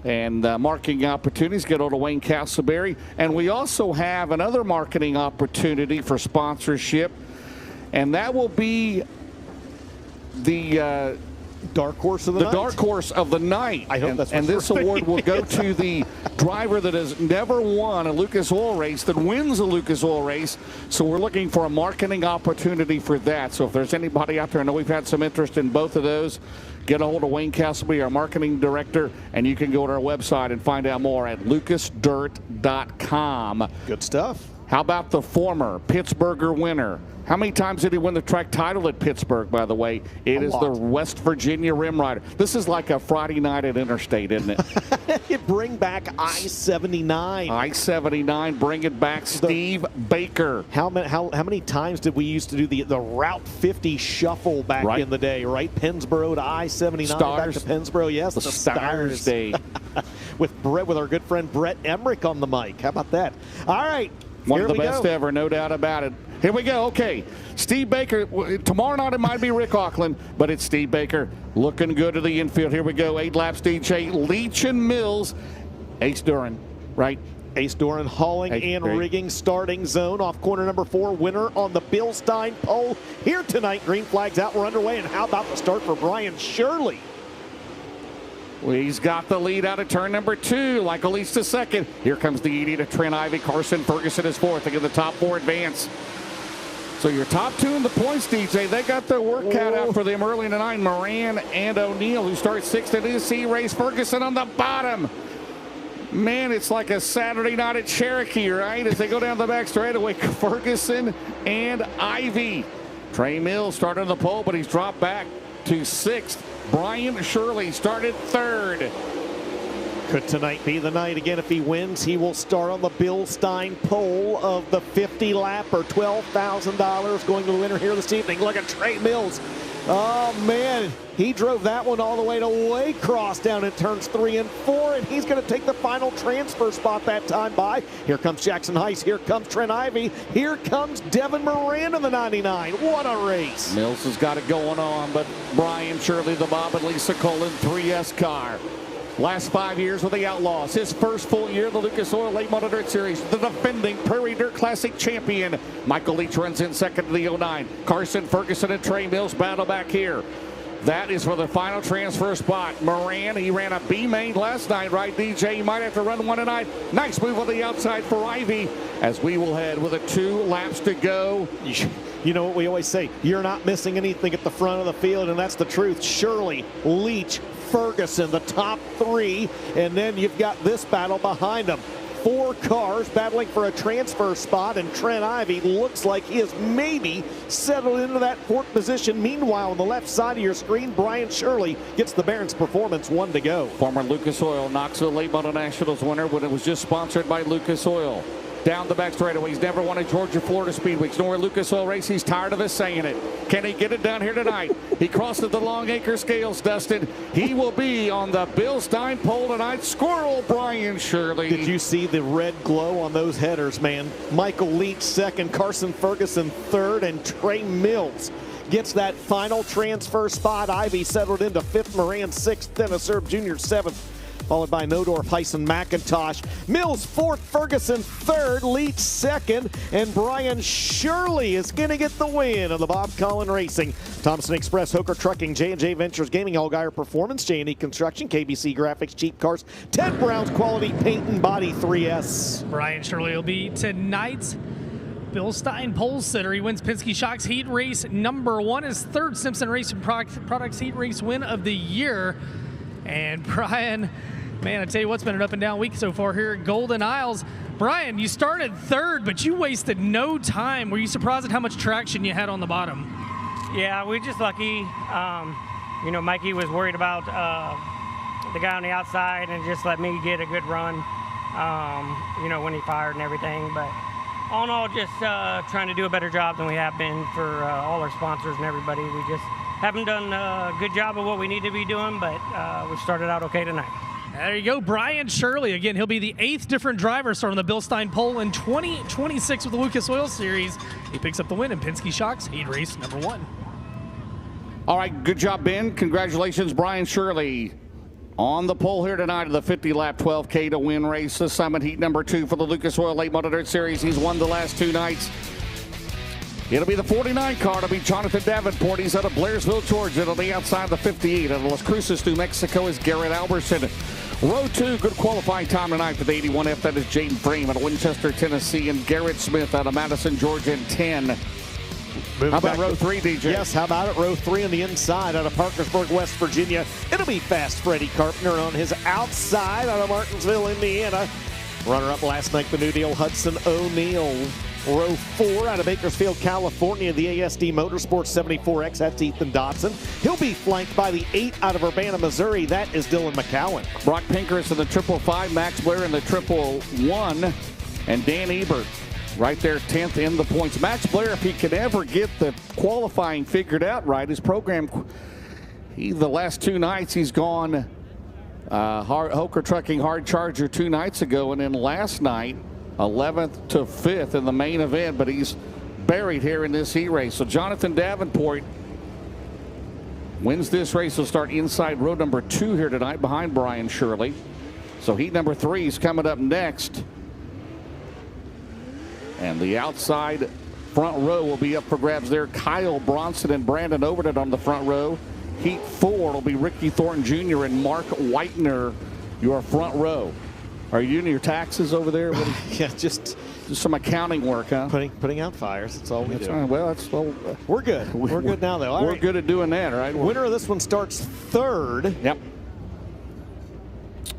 And marketing opportunities, get on to Wayne Castleberry. And we also have another marketing opportunity for sponsorship, and that will be the Dark Horse of the Night. The Dark Horse of the Night. I hope that's and this award will go to the driver that has never won a Lucas Oil race, that wins a Lucas Oil race. So we're looking for a marketing opportunity for that. So if there's anybody out there, I know we've had some interest in both of those, get a hold of Wayne Castleby, our marketing director, and you can go to our website and find out more at lucasdirt.com. Good stuff. How about the former Pittsburgher winner? How many times did he win the track title at Pittsburgh, by the way? It is the West Virginia Rim Rider. This is like a Friday night at Interstate, isn't it? You bring back I-79. I-79, bring it back. Steve Baker. How many times did we used to do the Route 50 shuffle back in the day, right? Pennsboro to I-79, back to Pennsboro. Yes, the Stars Day. with our good friend Brett Emmerich on the mic. How about that? All right. One of the best ever, no doubt about it. Here we go. Okay, Steve Baker. Tomorrow night it might be Rick Auckland, but it's Steve Baker looking good to the infield. Here we go. 8 laps DJ. Leach and Mills. Ace Duran, right? Ace Duran hauling and rigging starting zone off corner number 4. Winner on the Bill Stein pole here tonight. Green flags out. We're underway. And how about the start for Brian Shirley? Well, he's got the lead out of turn number 2. Like at least a second. Here comes the 80 to Trent Ivey. Carson Ferguson is 4th. They get the top 4 advance. So your top 2 in the points, DJ, they got their work cut out for them early in the night. Moran and O'Neill, who start 6th in the C race. Ferguson on the bottom. Man, it's like a Saturday night at Cherokee, right? As they go down the back straightaway, Ferguson and Ivy. Trey Mills started on the pole, but he's dropped back to 6th. Brian Shirley started 3rd. Could tonight be the night again? If he wins, he will start on the Bill Stein pole of the 50 lap or $12,000 going to the winner here this evening. Look at Trey Mills. Oh man, he drove that one all the way to Waycross down in turns 3 and 4, and he's going to take the final transfer spot that time by. Here comes Jackson Heiss. Here comes Trent Ivey. Here comes Devin Moran in the 99. What a race. Mills has got it going on, but Brian Shirley, the Bob and Lisa Cullen 3S car. Last 5 years with the Outlaws. His first full year, the Lucas Oil Late Model Dirt Series. The defending Prairie Dirt Classic champion. Michael Leach runs in second to the 09. Carson Ferguson and Trey Mills battle back here. That is for the final transfer spot. Moran, he ran a B main last night, right, DJ? He might have to run one tonight. Nice move on the outside for Ivy as we will head with 2 laps to go. You know what we always say, you're not missing anything at the front of the field, and that's the truth. Shirley, Leach, Ferguson, the top 3, and then you've got this battle behind them. 4 cars battling for a transfer spot, and Trent Ivy looks like he has maybe settled into that 4th position. Meanwhile, on the left side of your screen, Brian Shirley gets the Barron's Performance 1 to go. Former Lucas Oil Knoxville Late Model Nationals winner when it was just sponsored by Lucas Oil. Down the back straightaway. He's never won a Georgia, Florida Speedweeks, nor a Lucas Oil race. He's tired of us saying it. Can he get it down here tonight? He crosses the Long Acre scales, Dustin. He will be on the Bill Stein pole tonight. Squirrel Brian Shirley. Did you see the red glow on those headers, man? Michael Leach 2nd, Carson Ferguson 3rd, and Trey Mills gets that final transfer spot. Ivy settled into 5th, Moran 6th, Dennis Erb Jr. 7th. Followed by Nodorf, Heisen, McIntosh. Mills 4th, Ferguson 3rd, Leach 2nd, and Brian Shirley is going to get the win of the Bob Collin Racing. Thompson Express, Hoker Trucking, J&J Ventures, Gaming, Allgaier Performance, J&E Construction, KBC Graphics, Cheap Cars, Ted Brown's Quality Paint and Body 3S. Brian Shirley will be tonight's Bill Stein pole sitter. He wins Penske Shocks Heat Race number 1, his 3rd Simpson Racing Products Heat Race win of the year. And Brian, man, I tell you what's been an up and down week so far here at Golden Isles. Brian, you started 3rd, but you wasted no time. Were you surprised at how much traction you had on the bottom? Yeah, we're just lucky. You know, Mikey was worried about the guy on the outside and just let me get a good run, you know, when he fired and everything. But all in all, just trying to do a better job than we have been for all our sponsors and everybody. We just haven't done a good job of what we need to be doing, but we started out okay tonight. There you go, Brian Shirley. Again, he'll be the 8th different driver starting on the Bill Stein pole in 2026 with the Lucas Oil Series. He picks up the win in Penske Shocks Heat Race number 1. All right, good job, Ben. Congratulations, Brian Shirley. On the pole here tonight of the 50-lap 12K to win race, the Summit Heat number 2 for the Lucas Oil Late Model Dirt Series. He's won the last 2 nights. It'll be the 49 car. It'll be Jonathan Davenport. He's out of Blairsville, Georgia. It'll be outside the 58. Out of Las Cruces, New Mexico is Garrett Albertson. Row 2, good qualifying time tonight for the 81F. That is Jaden Frame out of Winchester, Tennessee, and Garrett Smith out of Madison, Georgia in 10. How about row 3, DJ? Yes, how about it? Row 3 on the inside out of Parkersburg, West Virginia. It'll be Fast Freddie Carpenter on his outside out of Martinsville, Indiana. Runner-up last night, the New Deal, Hudson O'Neill. Row 4 out of Bakersfield, California, the ASD Motorsports 74X. That's Ethan Dodson. He'll be flanked by the 8 out of Urbana, Missouri. That is Dylan McCowan. Brock Pinker's in the 555, Max Blair in the 111, and Dan Ebert right there 10th in the points. Max Blair, if he can ever get the qualifying figured out right, his program, the last 2 nights he's gone Hoker Trucking Hard Charger 2 nights ago, and then last night 11th to 5th in the main event, but he's buried here in this heat race. So Jonathan Davenport wins this race. He'll start inside row number 2 here tonight behind Brian Shirley. So heat number 3 is coming up next. And the outside front row will be up for grabs there. Kyle Bronson and Brandon Overton on the front row. Heat 4 will be Ricky Thornton Jr. and Mark Whitener, your front row. Are you doing your taxes over there? Yeah, just some accounting work, huh? Putting out fires. That's all we do. Right. Well, we're good. We're good now, though. We're good at doing that, right? Winner of this one starts 3rd. Yep.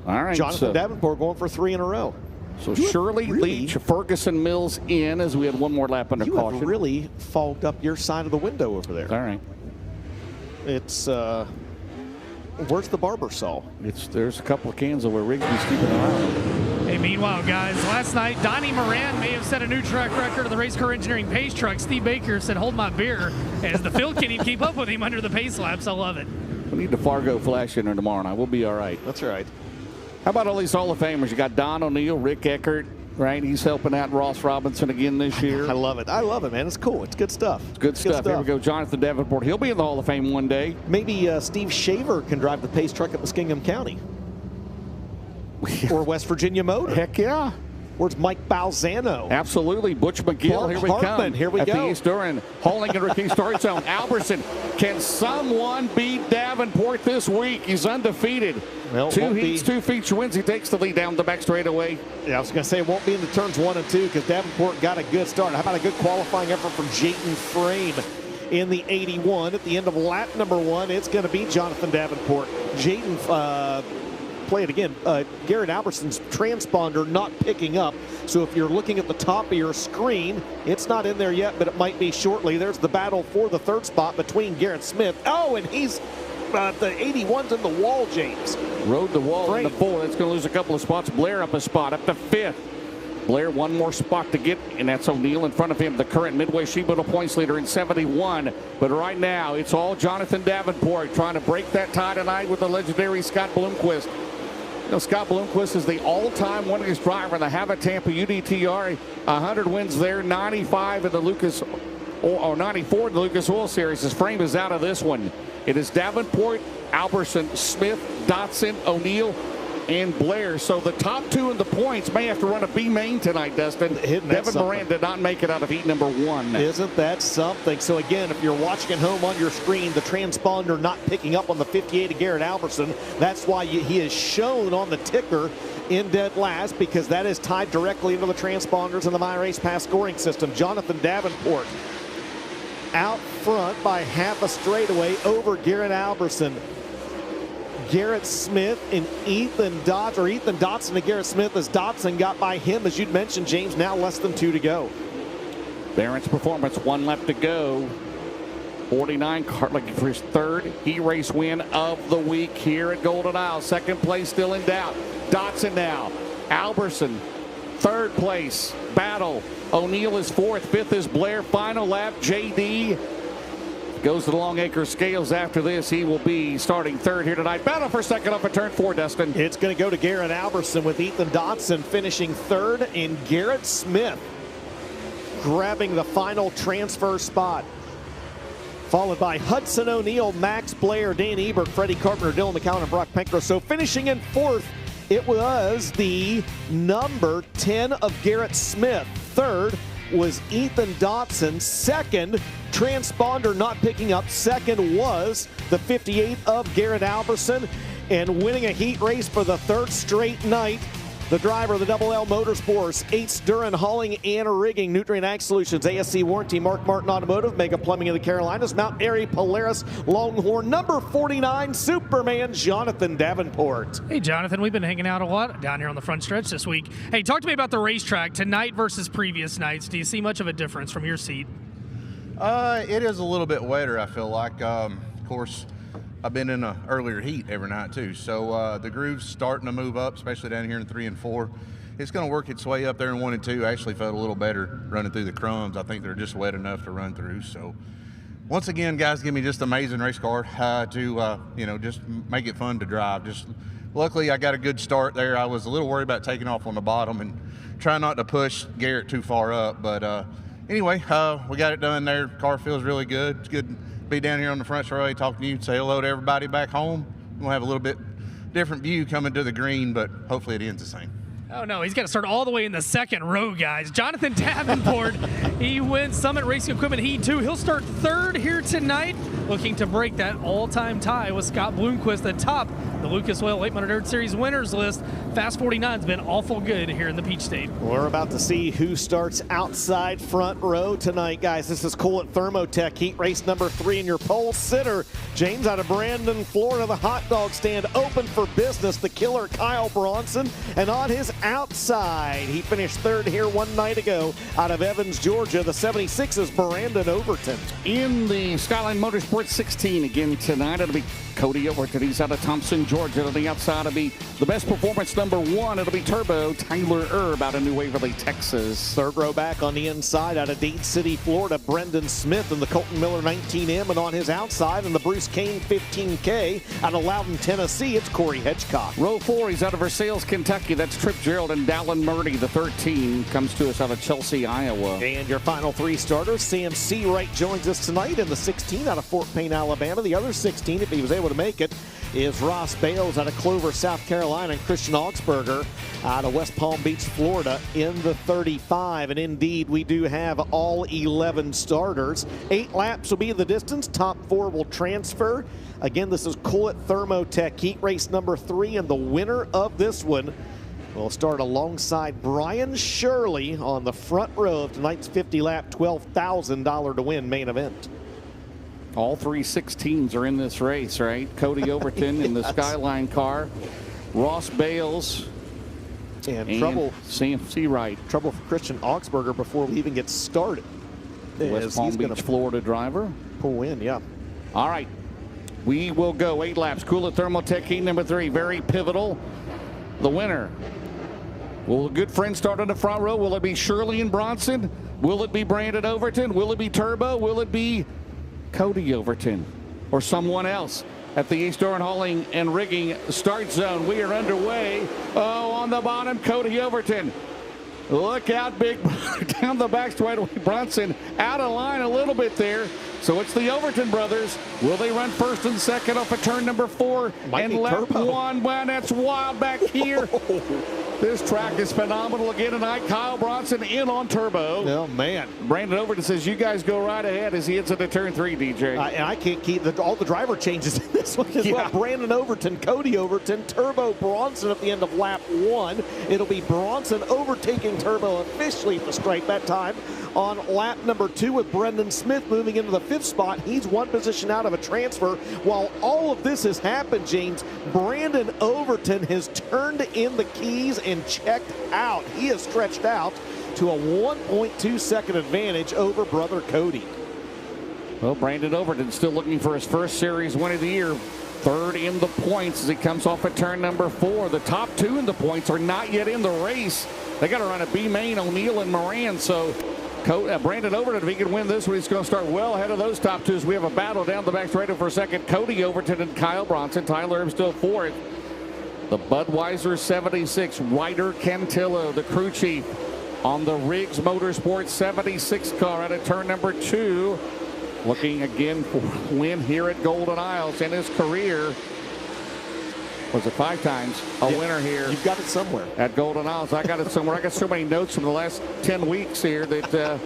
All right. Jonathan Davenport going for 3 in a row. So Shirley, Leach, Ferguson, Mills in as we had one more lap under caution. You have really fogged up your side of the window over there. All right. It's where's the barber saw? There's a couple of cans over Rigby's keeping an eye on. Hey, meanwhile, guys, last night, Donnie Moran may have set a new track record of the Race Car Engineering pace truck. Steve Baker said, hold my beer, as the field can't even keep up with him under the pace laps. I love it. We need the Fargo Flash in there tomorrow night. We'll be all right. That's right. How about all these Hall of Famers? You got Don O'Neill, Rick Eckert, right? He's helping out Ross Robinson again this year. I love it. I love it, man. It's cool. It's good stuff. It's good stuff. Here we go. Jonathan Davenport. He'll be in the Hall of Fame one day. Maybe Steve Shaver can drive the pace truck at Muskingum County. or West Virginia Motor. Heck yeah. Where's Mike Balzano? Absolutely. Butch McGill, here we Hartman, come. here we at go. the East Durham, Holding and Ricky Start Zone. Alberson, can someone beat Davenport this week? He's undefeated. Well, 2 heats, 2 feature wins. He takes the lead down the back straightaway. Yeah, I was going to say it won't be in the turns 1 and 2 because Davenport got a good start. How about a good qualifying effort from Jayton Frame in the 81? At the end of lap number 1, it's going to be Jonathan Davenport. Jayton, play it again. Garrett Alberson's transponder not picking up. So if you're looking at the top of your screen, it's not in there yet, but it might be shortly. There's the battle for the 3rd spot between Garrett Smith. Oh, and he's the 81's in the wall, James. Rode the wall in the 4. That's going to lose a couple of spots. Blair up a spot, up to 5th. Blair one more spot to get, and that's O'Neill in front of him, the current Midway Sheet Metal points leader in 71. But right now, it's all Jonathan Davenport trying to break that tie tonight with the legendary Scott Bloomquist. You know, Scott Bloomquist is the all-time winningest driver in the Havoc Tampa UDTR. 100 wins there, 95 in the Lucas, or 94 in the Lucas Oil Series. His frame is out of this one. It is Davenport, Alberson, Smith, Dotson, O'Neill, and Blair. So the top 2 in the points may have to run a B main tonight, Dustin. Devin Moran did not make it out of heat number 1. Isn't that something? So again, if you're watching at home on your screen, the transponder not picking up on the 58 of Garrett Alberson, that's why he is shown on the ticker in dead last, because that is tied directly into the transponders in the MyRacePass scoring system. Jonathan Davenport out front by half a straightaway over Garrett Alberson. Garrett Smith and Ethan Dotson to Garrett Smith as Dotson got by him, as you'd mentioned, James. Now less than 2 to go. Barron's performance, 1 left to go. 49, looking for his 3rd heat race win of the week here at Golden Isle. 2nd place still in doubt. Dotson now. Alberson, 3rd place. Battle. O'Neill is 4th. 5th is Blair. Final lap, JD goes to the Longacre Scales. After this, he will be starting 3rd here tonight. Battle for 2nd off of turn 4, Dustin. It's going to go to Garrett Alberson with Ethan Dotson finishing 3rd and Garrett Smith grabbing the final transfer spot. Followed by Hudson O'Neill, Max Blair, Dan Ebert, Freddie Carpenter, Dylan McCown, and Brock Penkro. So finishing in 4th, it was the number 10 of Garrett Smith. 3rd was Ethan Dotson. 2nd, transponder not picking up. 2nd was the 58 of Garrett Alberson. And winning a heat race for the 3rd straight night, the driver of the Double L Motorsports, Ace Duran Hauling and Rigging, Nutrient Ag Solutions, ASC Warranty, Mark Martin Automotive, Mega Plumbing of the Carolinas, Mount Airy, Polaris, Longhorn, number 49, Superman, Jonathan Davenport. Hey, Jonathan, we've been hanging out a lot down here on the front stretch this week. Hey, talk to me about the racetrack tonight versus previous nights. Do you see much of a difference from your seat? It is a little bit wetter, I feel like. Of course, I've been in an earlier heat every night too, so the groove's starting to move up, especially down here in 3 and 4. It's going to work its way up there in 1 and 2. I actually felt a little better running through the crumbs. I think they're just wet enough to run through. So once again, guys, give me just an amazing race car to just make it fun to drive. Just luckily, I got a good start there. I was a little worried about taking off on the bottom and try not to push Garrett too far up, but anyway, we got it done there. Car feels really good. It's good to be down here on the front straightaway talking to you, say hello to everybody back home. We'll have a little bit different view coming to the green, but hopefully it ends the same. Oh, no, he's got to start all the way in the 2nd row, guys. Jonathan Davenport, he wins Summit Racing Equipment Heat 2. He'll start 3rd here tonight, looking to break that all-time tie with Scott Bloomquist atop the Lucas Oil 800 Dirt Series winners list. Fast 49's been awful good here in the Peach State. We're about to see who starts outside front row tonight, guys. This is Cole at Thermotech, heat race number 3, and your pole sitter, James out of Brandon, Florida. The hot dog stand open for business. The killer Kyle Bronson, and on his outside, he finished 3rd here 1 night ago out of Evans, Georgia. The 76 is Brandon Overton. In the Skyline Motorsports 16 again tonight, it'll be Cody Overton. He's out of Thompson, Georgia. On the outside, it'll be the best performance number 1. It'll be Turbo Tyler Erb out of New Waverly, Texas. 3rd row back on the inside out of Dade City, Florida, Brendan Smith in the Colton Miller 19M, and on his outside in the Bruce Kane 15K out of Loudon, Tennessee, it's Corey Hedgecock. Row 4, he's out of Versailles, Kentucky. That's Trip Gerald and Dallin Murdy. The 13 comes to us out of Chelsea, Iowa. And your final 3 starters, Sam Seawright joins us tonight in the 16 out of Fort Payne, Alabama. The other 16, if he was able to make it, is Ross Bales out of Clover, South Carolina, and Christian Augsburger out of West Palm Beach, Florida in the 35. And indeed, we do have all 11 starters. 8 laps will be the distance. Top 4 will transfer. Again, this is Coolett Thermotech Heat Race number 3, and the winner of this one will start alongside Brian Shirley on the front row of tonight's 50-lap, $12,000 to win main event. All 3 6 teams are in this race, right? Cody Overton in the Skyline car, Ross Bales, and trouble CMC Wright. Trouble for Christian Augsburger before we even get started. West Palm Beach, Florida driver. Pull in, yeah. All right, we will go 8 laps. Coolett Thermotech Heat number 3, very pivotal. The winner. Will a good friend start on the front row? Will it be Shirley and Bronson? Will it be Brandon Overton? Will it be Turbo? Will it be Cody Overton or someone else? At the East Orange Hauling and Rigging start zone, we are underway. Oh, on the bottom, Cody Overton. Look out, big down the back straightaway. Bronson out of line a little bit there. So it's the Overton brothers. Will they run first and second off of turn number 4 and lap 1? Well, that's wild back here. This track is phenomenal again tonight. Kyle Bronson in on Turbo. Oh, man. Brandon Overton says, you guys go right ahead as he hits into turn 3, DJ. And I can't keep all the driver changes in this one as well. Brandon Overton, Cody Overton, Turbo Bronson at the end of lap 1. It'll be Bronson overtaking Turbo officially at the stripe that time on lap number 2 with Brendan Smith moving into the 5th spot. He's 1 position out of a transfer. While all of this has happened, James, Brandon Overton has turned in the keys and checked out. He has stretched out to a 1.2 second advantage over brother Cody. Well, Brandon Overton still looking for his first series win of the year. 3rd in the points as he comes off at turn number 4. The top 2 in the points are not yet in the race. They got to run a B main, O'Neill and Moran. So Brandon Overton, if he can win this one, he's going to start well ahead of those top 2s. We have a battle down the back straight for a second. Cody Overton and Kyle Bronson. Tyler Erb still 4th. The Budweiser 76, Ryder Cantillo, the crew chief on the Riggs Motorsports 76 car out of turn number 2. Looking again for a win here at Golden Isles in his career. Was it 5 times a winner here? You've got it somewhere. At Golden Isles. I got it somewhere. I got so many notes from the last 10 weeks here that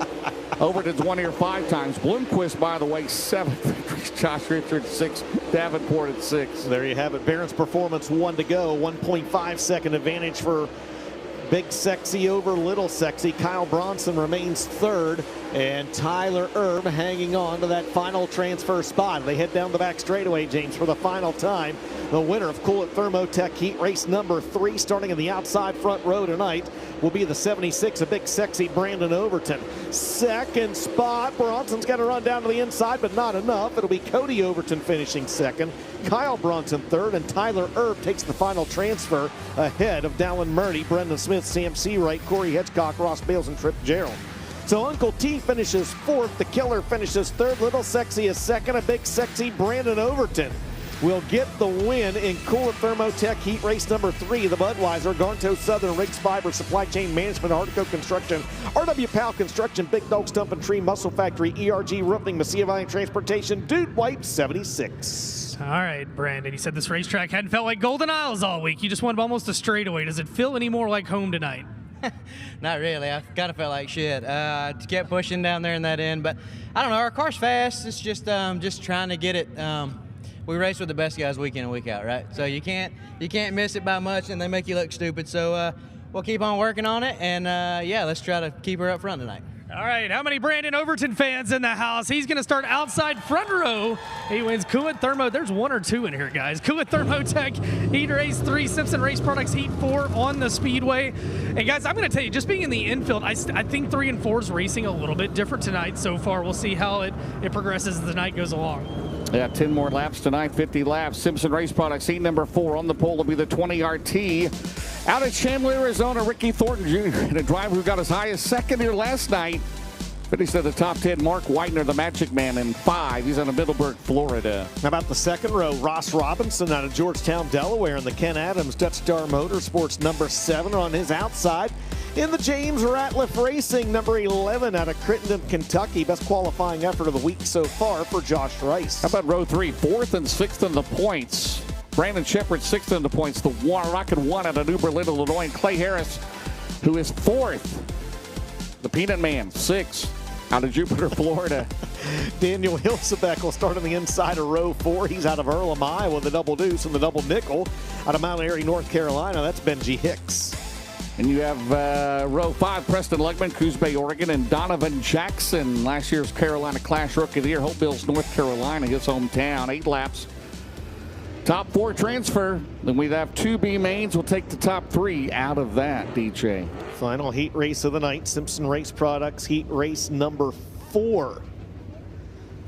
Overton's won here 5 times. Bloomquist, by the way, 7 victories. Josh Richards 6. Davenport at 6. There you have it. Barron's Performance 1 to go. 1.5 second advantage for Big Sexy over Little Sexy. Kyle Bronson remains 3rd, and Tyler Erb hanging on to that final transfer spot. They head down the back straightaway, James, for the final time. The winner of Coolett Thermotech Heat Race number 3, starting in the outside front row tonight, will be the 76 of Big Sexy Brandon Overton. 2nd spot, Bronson's got to run down to the inside, but not enough. It'll be Cody Overton finishing 2nd, Kyle Bronson 3rd, and Tyler Erb takes the final transfer ahead of Dallin Murdy, Brendan Smith, CMC Wright, Corey Hitchcock, Ross Bales, and Trip Gerald. So Uncle T finishes 4th, the Killer finishes 3rd, Little Sexy is 2nd, a Big Sexy Brandon Overton will get the win in Coolett Thermotech Heat Race number 3. The Budweiser, Garnto Southern, Riggs Fiber, Supply Chain Management, Artico Construction, RW Powell Construction, Big Dog Stump and Tree, Muscle Factory, ERG Roofing, Messia Valley Transportation, Dude White 76. All right, Brandon, you said this racetrack hadn't felt like Golden Isles all week. You just won almost a straightaway. Does it feel any more like home tonight? Not really. I kind of felt like shit. I kept pushing down there in that end, but I don't know. Our car's fast. It's just trying to get it. We race with the best guys week in and week out, right? So you can't miss it by much, and they make you look stupid. So we'll keep on working on it, and yeah, let's try to keep her up front tonight. All right, how many Brandon Overton fans in the house? He's going to start outside front row. He wins Coolett Thermo. There's 1 or 2 in here, guys. Coolett Thermotech Heat Race 3, Simpson Race Products Heat 4 on the Speedway. And guys, I'm going to tell you, just being in the infield, I think 3 and 4 is racing a little bit different tonight so far. We'll see how it progresses as the night goes along. Yeah, 10 more laps tonight, 50 laps. Simpson Race Products, Heat number 4 on the pole will be the 20RT. Out of Chandler, Arizona, Ricky Thornton Jr., and a driver who got as high as 2nd here last night. Finished at the top 10, Mark Whitener, the Magic Man, in 5. He's out of Middleburg, Florida. How about the 2nd row? Ross Robinson out of Georgetown, Delaware, and the Ken Adams Dutch Star Motorsports number 7 on his outside. In the James Ratliff Racing, number 11 out of Crittenden, Kentucky. Best qualifying effort of the week so far for Josh Rice. How about row 3? 4th and 6th in the points. Brandon Shepard 6th in the points. The Rocket 1 out of New Berlin, Illinois. And Clay Harris, who is 4th. The Peanut Man, 6th out of Jupiter, Florida. Daniel Hilsebeck will start on the inside of row 4. He's out of Earlham, Iowa, the double deuce and the double nickel. Out of Mount Airy, North Carolina, that's Benji Hicks. And you have row 5, Preston Luckman, Coos Bay, Oregon, and Donovan Jackson, last year's Carolina Clash Rookie of the Year. Hope Mills, North Carolina, his hometown. 8 laps. Top 4 transfer. Then we have 2 B mains. We'll take the top 3 out of that, DJ. Final heat race of the night, Simpson Race Products heat race number 4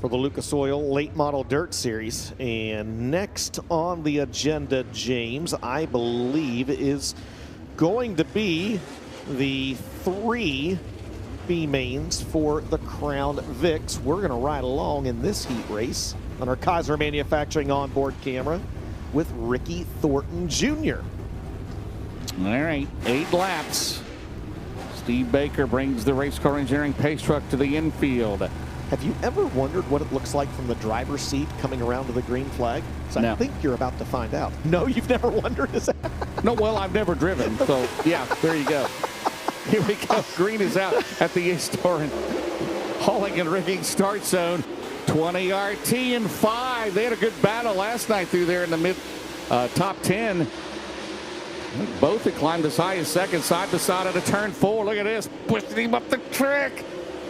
for the Lucas Oil Late Model Dirt Series. And next on the agenda, James, I believe is going to be the 3 B mains for the Crown Vics. We're going to ride along in this heat race on our Kaiser Manufacturing onboard camera with Ricky Thornton Jr. All right, 8 laps. Steve Baker brings the race car engineering pace truck to the infield. Have you ever wondered what it looks like from the driver's seat coming around to the green flag? So No. I think you're about to find out. No, you've never wondered? Is that? No, well, I've never driven, so yeah, there you go. Here we go. Green is out at the A-Star and hauling and rigging start zone. 20 RT and 5. They had a good battle last night through there in the mid top 10. Both had climbed as high as second, side to side at a turn 4. Look at this, pushing him up the track.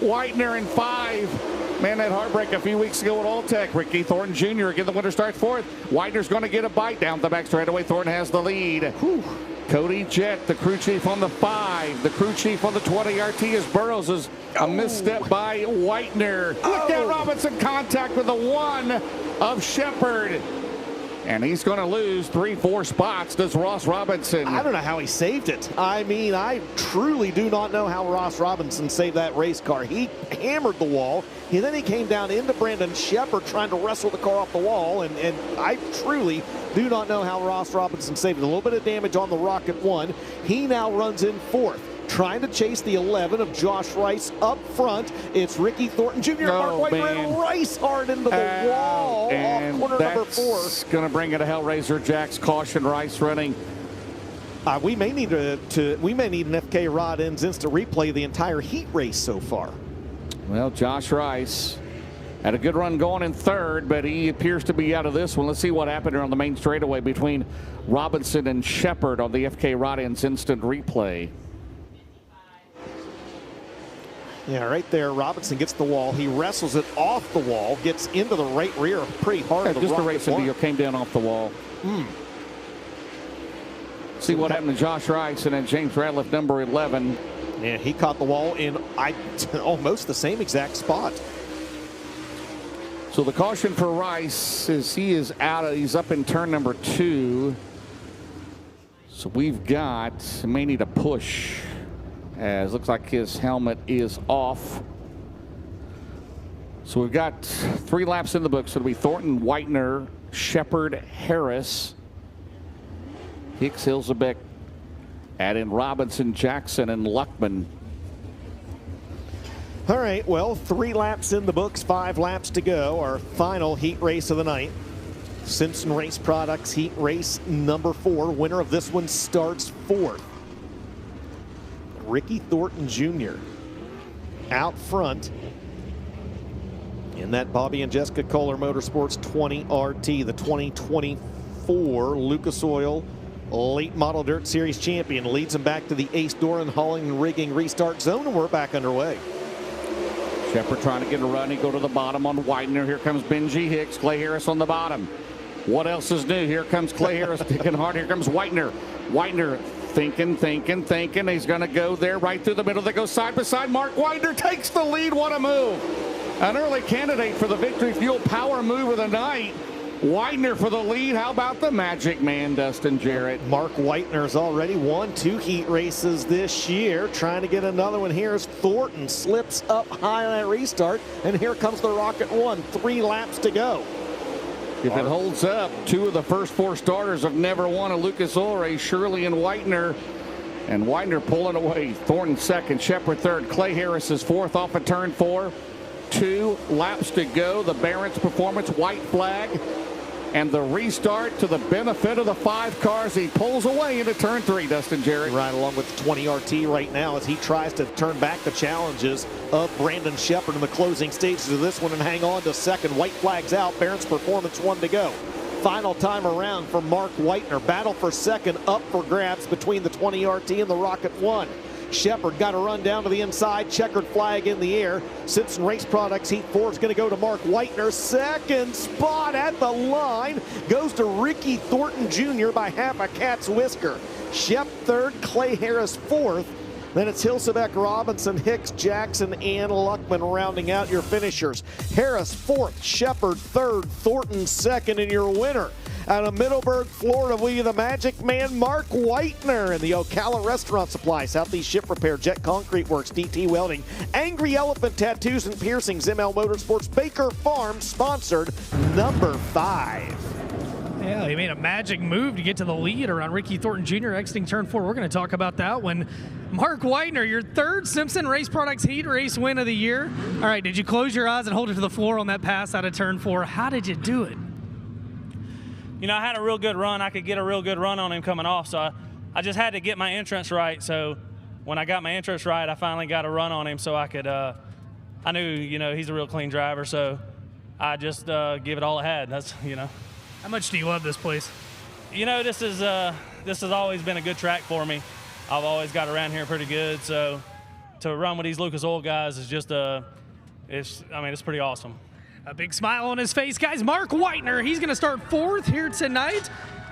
Whitener in 5. Man, that heartbreak a few weeks ago at Alltech. Ricky Thornton Jr. again, the winner starts 4th. Whitener's going to get a bite down the back straightaway. Thornton has the lead. Whew. Cody Jett, the crew chief on the 5. The crew chief on the 20 RT is Burrows. Is a misstep by Whitener. Look at Robinson contact with the 1 of Shepard. And he's going to lose 3-4 spots. Does Ross Robinson? I don't know how he saved it. I mean, I truly do not know how Ross Robinson saved that race car. He hammered the wall, and then he came down into Brandon Shepard trying to wrestle the car off the wall, and I truly do not know how Ross Robinson saved it. A little bit of damage on the Rocket 1. He now runs in 4th. Trying to chase the 11 of Josh Rice up front. It's Ricky Thornton Jr. Mark Whitener and Rice hard into the wall off corner number 4. That's going to bring it a Hellraiser Jack's caution. Rice running. We may need an FK Rod Ends instant replay the entire heat race so far. Well, Josh Rice had a good run going in 3rd, but he appears to be out of this one. Let's see what happened here on the main straightaway between Robinson and Shepard on the FK Rod Ends instant replay. Yeah, right there, Robinson gets the wall. He wrestles it off the wall, gets into the right rear pretty hard. Yeah, just a racing deal, came down off the wall. See what happened to Josh Rice and then James Radcliffe, number 11. Yeah, he caught the wall in almost the same exact spot. So the caution for Rice is he is out. He's up in turn number 2. So we've got, may need a push, as looks like his helmet is off. So we've got 3 laps in the book. So it'll be Thornton, Whitener, Shepard, Harris, Hicks, Hilsebeck, add in Robinson, Jackson, and Luckman. All right, well, 3 laps in the books, 5 laps to go. Our final heat race of the night. Simpson Race Products heat race number 4. Winner of this one starts 4th. Ricky Thornton Jr. out front in that Bobby and Jessica Kohler Motorsports 20 RT, the 2024 Lucas Oil Late Model Dirt Series champion. Leads him back to the Ace Doran hauling and rigging restart zone, and we're back underway. Shepard trying to get a run. He go to the bottom on Whitener. Here comes Benji Hicks. Clay Harris on the bottom. What else is new? Here comes Clay Harris kicking hard. Here comes Whitener. Whitener thinking. He's going to go there right through the middle. They go side by side. Mark Whitener takes the lead. What a move. An early candidate for the Victory Fuel Power Move of the night. Whitener for the lead. How about the Magic Man, Dustin Jarrett? Mark Whitener's already won 2 heat races this year. Trying to get another one here as Thornton slips up high on that restart. And here comes the Rocket 1. 3 laps to go. If it holds up, 2 of the first 4 starters have never won a Lucas Oil race, Shirley and Whitener. And Whitener pulling away. Thornton 2nd, Shepard 3rd. Clay Harris is 4th off of turn 4. 2 laps to go. The Barron's Performance white flag. And the restart to the benefit of the 5 cars. He pulls away into turn 3, Dustin Jarrett. Right along with the 20 RT right now as he tries to turn back the challenges of Brandon Shepard in the closing stages of this one and hang on to second. White flags out. Barron's Performance 1 to go. Final time around for Mark Whitener. Battle for second up for grabs between the 20 RT and the Rocket 1. Shepard got a run down to the inside, checkered flag in the air. Simpson Race Products Heat 4 is going to go to Mark Whitener. Second spot at the line goes to Ricky Thornton Jr. by half a cat's whisker. Shep third, Clay Harris fourth. Then it's Hilsebeck, Robinson, Hicks, Jackson, and Luckman rounding out your finishers. Harris fourth, Shepard third, Thornton second, and your winner out of Middleburg, Florida, will you the Magic Man, Mark Whitener, in the Ocala Restaurant Supply, Southeast Ship Repair, Jet Concrete Works, DT Welding, Angry Elephant Tattoos and Piercings, ML Motorsports, Baker Farm, sponsored number 5. Yeah, he made a magic move to get to the lead around Ricky Thornton Jr. exiting turn 4. We're going to talk about that when Mark Whitener, your third Simpson Race Products Heat Race win of the year. All right, did you close your eyes and hold it to the floor on that pass out of turn 4? How did you do it? You know, I had a real good run. I could get a real good run on him coming off, so I just had to get my entrance right. So when I got my entrance right, I finally got a run on him so I could, I knew, you know, he's a real clean driver, so I just give it all I had. That's, you know. How much do you love this place? You know, this has always been a good track for me. I've always got around here pretty good, so to run with these Lucas Oil guys is just, it's pretty awesome. A big smile on his face, guys. Mark Whitener, he's going to start 4th here tonight.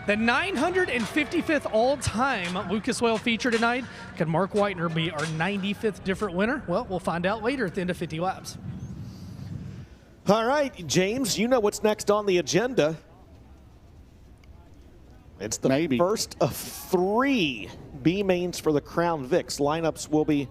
The 955th all-time Lucas Oil feature tonight. Can Mark Whitener be our 95th different winner? Well, we'll find out later at the end of 50 laps. All right, James, you know what's next on the agenda. It's the first of 3 B mains for the Crown Vics. Lineups will be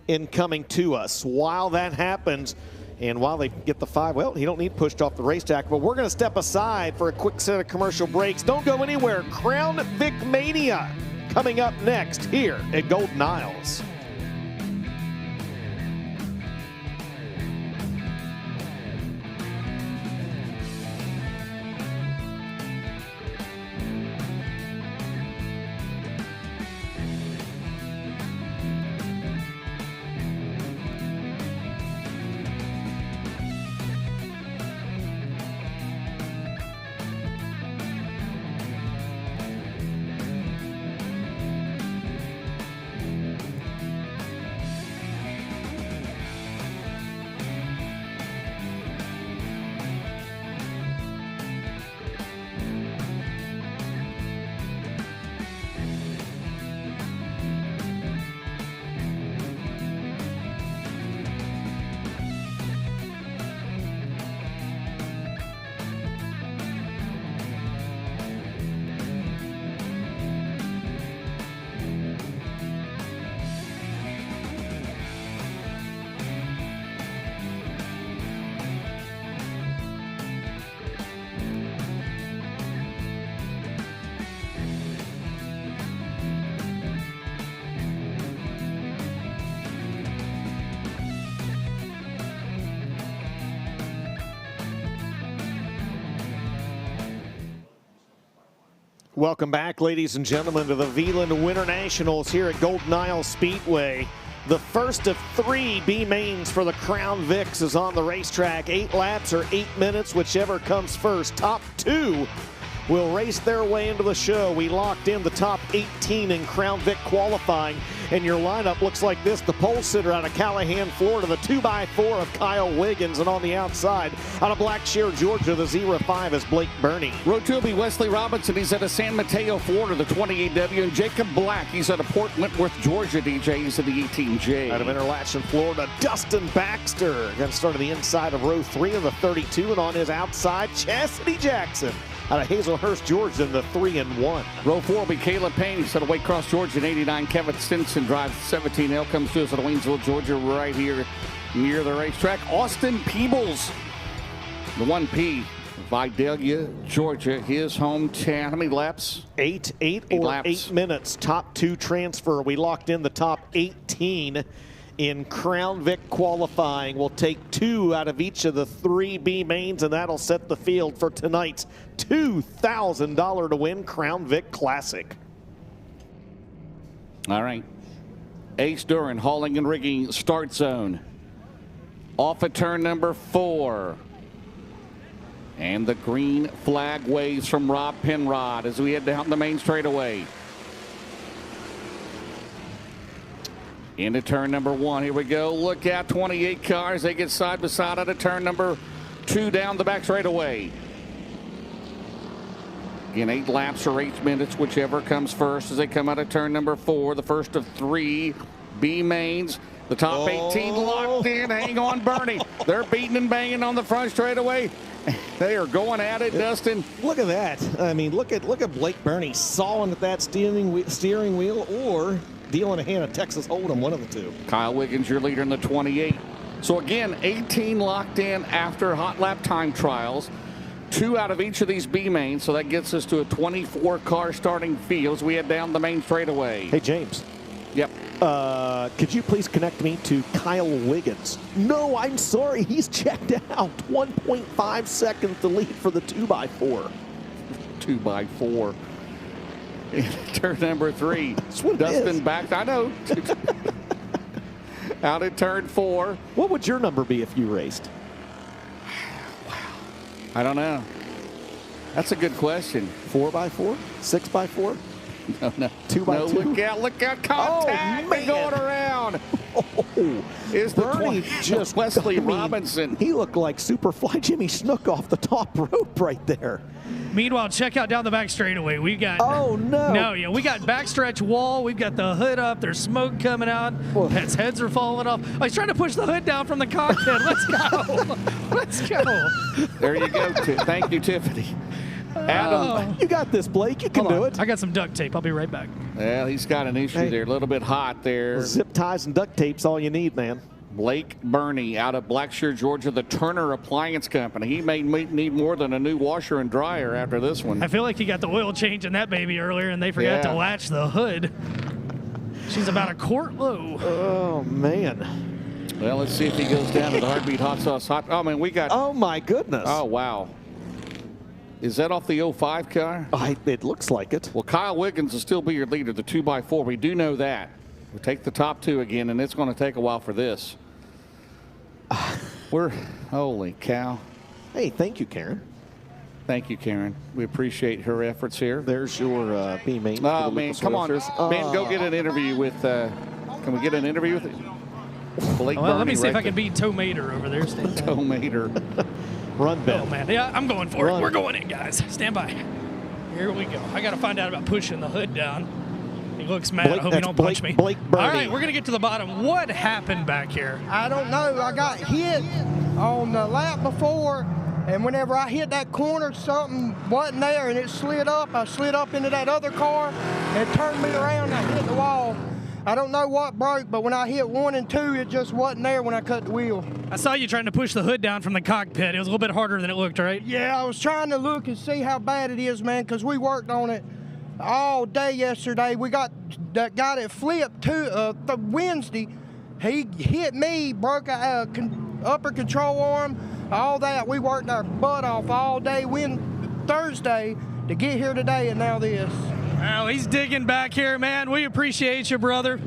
incoming to us. While that happens, and while they get the 5, well, he don't need pushed off the racetrack, but we're going to step aside for a quick set of commercial breaks. Don't go anywhere. Crown Vic Mania coming up next here at Golden Isles. Welcome back, ladies and gentlemen, to the Veland Winter Nationals here at Golden Isles Speedway. The first of 3 B mains for the Crown Vics is on the racetrack. 8 laps or 8 minutes, whichever comes first. Top 2 will race their way into the show. We locked in the top 18 in Crown Vic qualifying, and your lineup looks like this. The pole sitter out of Callahan, Florida, the 2x4 of Kyle Wiggins, and on the outside, out of Blackshear, Georgia, the 0-5 is Blake Burney. Row 2 will be Wesley Robinson. He's out of San Mateo, Florida, the 28W, and Jacob Black. He's out of Port Wentworth, Georgia, DJ. He's in the 18J. Out of Interlachen, Florida, Dustin Baxter. Going to start on the inside of row 3 of the 32, and on his outside, Chastity Jackson. Out of Hazelhurst, Georgia, in the 3-1. Row 4 will be Caleb Payne. He's out of Waycross, Georgia, in 89. Kevin Stinson drives 17L. Comes to us out of Waynesville, Georgia, right here near the racetrack. Austin Peebles, the 1P, Vidalia, Georgia, his hometown. How many laps? 8 laps. 8 minutes. Top 2 transfer. We locked in the top 18 in Crown Vic qualifying. We'll take 2 out of each of the 3 B mains, and that'll set the field for tonight's $2,000 to win Crown Vic Classic. All right. Ace Duran, hauling and rigging, start zone. Off at turn number 4. And the green flag waves from Rob Penrod as we head down the main straightaway. Into turn number 1. Here we go. Look out, 28 cars. They get side by side out of turn number 2 down the back straightaway. Again, 8 laps or 8 minutes, whichever comes first as they come out of turn number 4. The first of 3 B mains. The top 18 locked in. Hang on, Bernie. They're beating and banging on the front straightaway. They are going at it, Dustin. Look at that. I mean, look at Blake Burney sawing at that steering wheel or dealing a hand of Texas Hold'em, one of the two. Kyle Wiggins, your leader in the 28. So again, 18 locked in after hot lap time trials. 2 out of each of these B mains, so that gets us to a 24-car starting field as we head down the main straightaway. Hey, James. Yep. Could you please connect me to Kyle Wiggins? No, I'm sorry. He's checked out. 1.5 seconds to lead for the 2x4. 2x4. Turn number 3. Dustin back. I know. Out at turn 4. What would your number be if you raced? I don't know. That's a good question. 4x4? 6x4? No. 2x2? No, look out, contact. Oh, man. Going around. Is the Bernie just Wesley Robinson. He looked like Superfly Jimmy Snook off the top rope right there. Meanwhile, check out down the back straightaway. We've got we got backstretch wall. We've got the hood up. There's smoke coming out. Pets' heads are falling off. Oh, he's trying to push the hood down from the cockpit. Let's go. Let's go. There you go. Thank you, Tiffany. Adam, you got this, Blake. You can do it. I got some duct tape. I'll be right back. Well, he's got an issue there. A little bit hot there. Zip ties and duct tape's all you need, man. Blake Burney out of Blackshear, Georgia, the Turner Appliance Company. He may need more than a new washer and dryer after this one. I feel like he got the oil change in that baby earlier, and they forgot to latch the hood. She's about a quart low. Oh, man. Well, let's see if he goes down to the Heartbeat Hot Sauce Hot. Oh, man, we got. Oh, my goodness. Oh, wow. Is that off the 05 car? It looks like it. Well, Kyle Wiggins will still be your leader, the 2x4. We do know that. We'll take the top 2 again, and it's going to take a while for this. Holy cow. Hey, thank you, Karen. Thank you, Karen. We appreciate her efforts here. There's your B mate. Oh, man, come on. Man, go get an interview with, can we get an interview with Blake Burney? Let me see if I can beat Toe Mater over there. Toe Mater. Run, Ben. Oh, man. Yeah, I'm going for it. We're going in, guys. Stand by. Here we go. I got to find out about pushing the hood down. He looks mad. I hope he don't punch me. Blake Burney. All right, we're going to get to the bottom. What happened back here? I don't know. I got hit on the lap before, and whenever I hit that corner, something wasn't there, and it slid up. I slid up into that other car, and it turned me around, and I hit the wall. I don't know what broke, but when I hit 1 and 2, it just wasn't there when I cut the wheel. I saw you trying to push the hood down from the cockpit. It was a little bit harder than it looked, right? Yeah, I was trying to look and see how bad it is, man, because we worked on it all day yesterday. We got that guy that flipped Wednesday. He hit me, broke a upper control arm, all that. We worked our butt off all day Thursday to get here today, and now this. Oh, he's digging back here, man. We appreciate you, brother.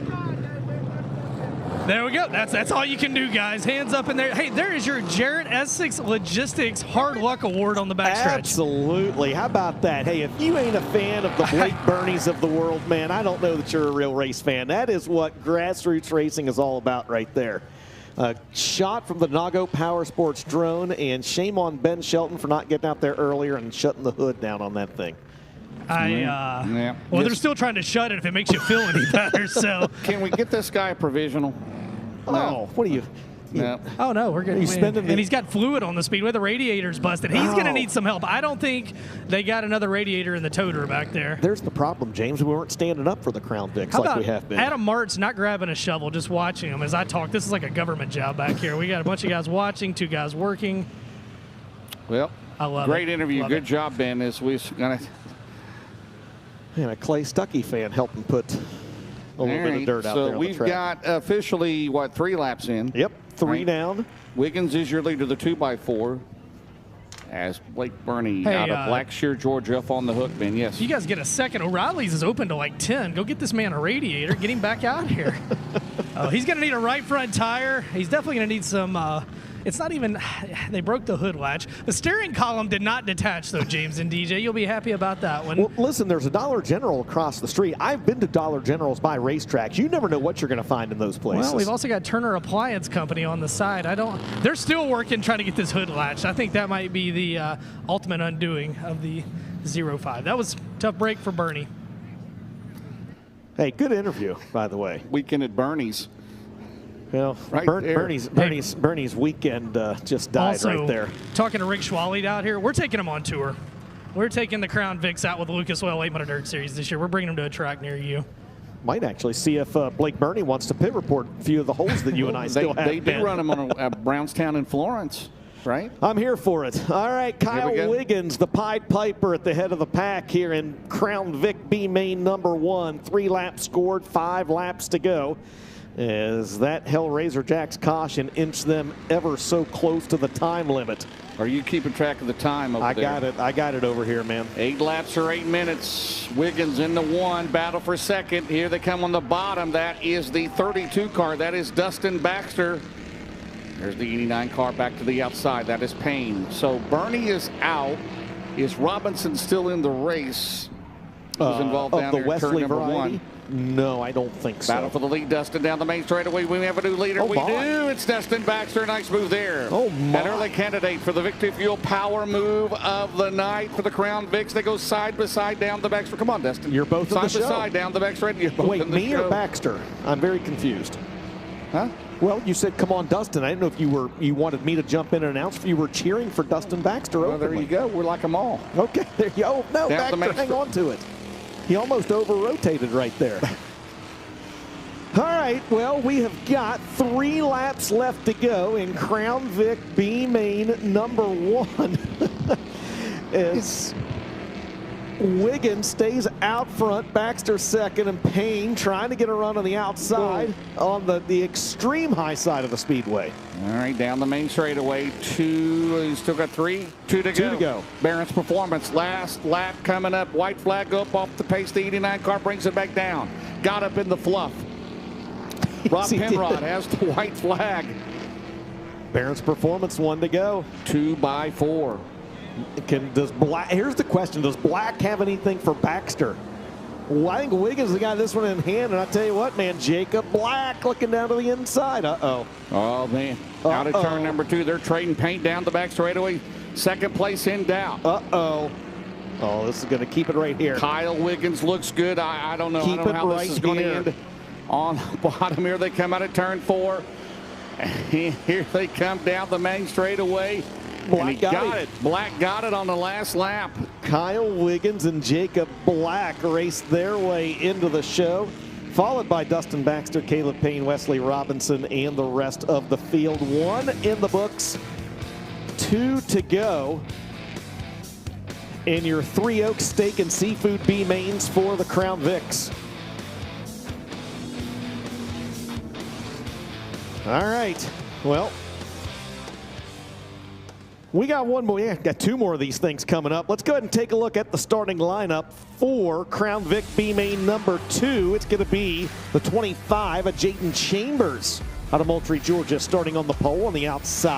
There we go. That's all you can do, guys. Hands up in there. Hey, there is your Jarrett Essex Logistics Hard Luck Award on the backstretch. Absolutely. How about that? Hey, if you ain't a fan of the Blake Burneys of the world, man, I don't know that you're a real race fan. That is what grassroots racing is all about right there. Shot from the Nago Power Sports drone, and shame on Ben Shelton for not getting out there earlier and shutting the hood down on that thing. Well, they're still trying to shut it if it makes you feel any better. So, can we get this guy a provisional? No. What are you? No. Oh no, we're going to. And he's got fluid on the Speedway. The radiator's busted. He's going to need some help. I don't think they got another radiator in the toter back there. There's the problem, James. We weren't standing up for the Crown Vics like we have been. Adam Mart's not grabbing a shovel, just watching him as I talk. This is like a government job back here. We got a bunch of guys watching, 2 guys working. Well, I love great it. interview. Good job, Ben. As we're going to. And a Clay Stuckey fan helping put a little bit of dirt out there on the we've got officially, 3 laps in? Yep, 3 down. Wiggins is your leader, the 2x4. As Blake Burney out of Blackshear, Georgia, up on the hook, man. Yes. If you guys get a second, O'Reilly's is open to like 10. Go get this man a radiator. Get him back out here. He's going to need a right front tire. He's definitely going to need some. It's not even. They broke the hood latch. The steering column did not detach, though, James and DJ. You'll be happy about that one. Well, listen, there's a Dollar General across the street. I've been to Dollar Generals by racetracks. You never know what you're going to find in those places. Well, we've also got Turner Appliance Company on the side. They're still working trying to get this hood latched. I think that might be the ultimate undoing of the 05. That was a tough break for Bernie. Hey, good interview, by the way. Weekend at Bernie's. Well, right Bernie's weekend just died also, right there. Talking to Rick Schwally out here, we're taking him on tour. We're taking the Crown Vics out with the Lucas Oil 800 Dirt Series this year. We're bringing them to a track near you. Might actually see if Blake Burney wants to pit report a few of the holes that you and I still have. They do run them on Brownstown and Florence, right? I'm here for it. All right, Kyle Wiggins, the Pied Piper at the head of the pack here in Crown Vic B main number 1. 3 laps scored, 5 laps to go. As that Hellraiser Jack's caution inched them ever so close to the time limit. Are you keeping track of the time over there? I got it over here, man. 8 laps or 8 minutes. Wiggins in the 1, battle for second. Here they come on the bottom. That is the 32 car. That is Dustin Baxter. There's the 89 car back to the outside. That is Payne. So Bernie is out. Is Robinson still in the race? Who's involved down there in turn number 1? No, I don't think so. Battle for the lead, Dustin down the main straightaway. We have a new leader. We do. It's Dustin Baxter. Nice move there. Oh, my. An early candidate for the Victory Fuel power move of the night for the Crown Vics. They go side by side down the Baxter. Come on, Dustin. You're both side in the show. Side by side down the Baxter. Wait, me or Baxter? I'm very confused. Huh? Well, you said, come on, Dustin. I didn't know if you wanted me to jump in and announce if you were cheering for Dustin Baxter. Well, there you go. We're like them all. Okay, there you go. No, Baxter, hang on to it. He almost over-rotated right there. All right, well, we have got 3 laps left to go in Crown Vic B main number 1. As Wiggins stays out front, Baxter second, and Payne trying to get a run on the outside on the extreme high side of the speedway. All right, down the main straightaway. 2, he's still got 3. 2 to go. Barron's Performance, last lap coming up. White flag go up off the pace. The 89 car brings it back down. Got up in the fluff. Rob Penrod has the white flag. Barron's Performance, 1 to go. 2 by 4. Here's the question: does Black have anything for Baxter? Well, I think Wiggins has got this one in hand, and I tell you what, man, Jacob Black looking down to the inside. Oh man! Out of turn number 2, they're trading paint down the back straightaway. Second place in doubt. Oh, this is going to keep it right here. Kyle Wiggins looks good. I don't know. I don't know how this is going to end. On the bottom here, they come out of turn 4. And here they come down the main straightaway. Black got it. Black got it on the last lap. Kyle Wiggins and Jacob Black raced their way into the show, followed by Dustin Baxter, Caleb Payne, Wesley Robinson, and the rest of the field. 1 in the books, 2 to go in your 3 Oaks Steak and Seafood B mains for the Crown Vics. All right, well, we got one more. Yeah, got 2 more of these things coming up. Let's go ahead and take a look at the starting lineup for Crown Vic B main number 2. It's going to be the 25 of Jayden Chambers out of Moultrie, Georgia, starting on the pole on the outside.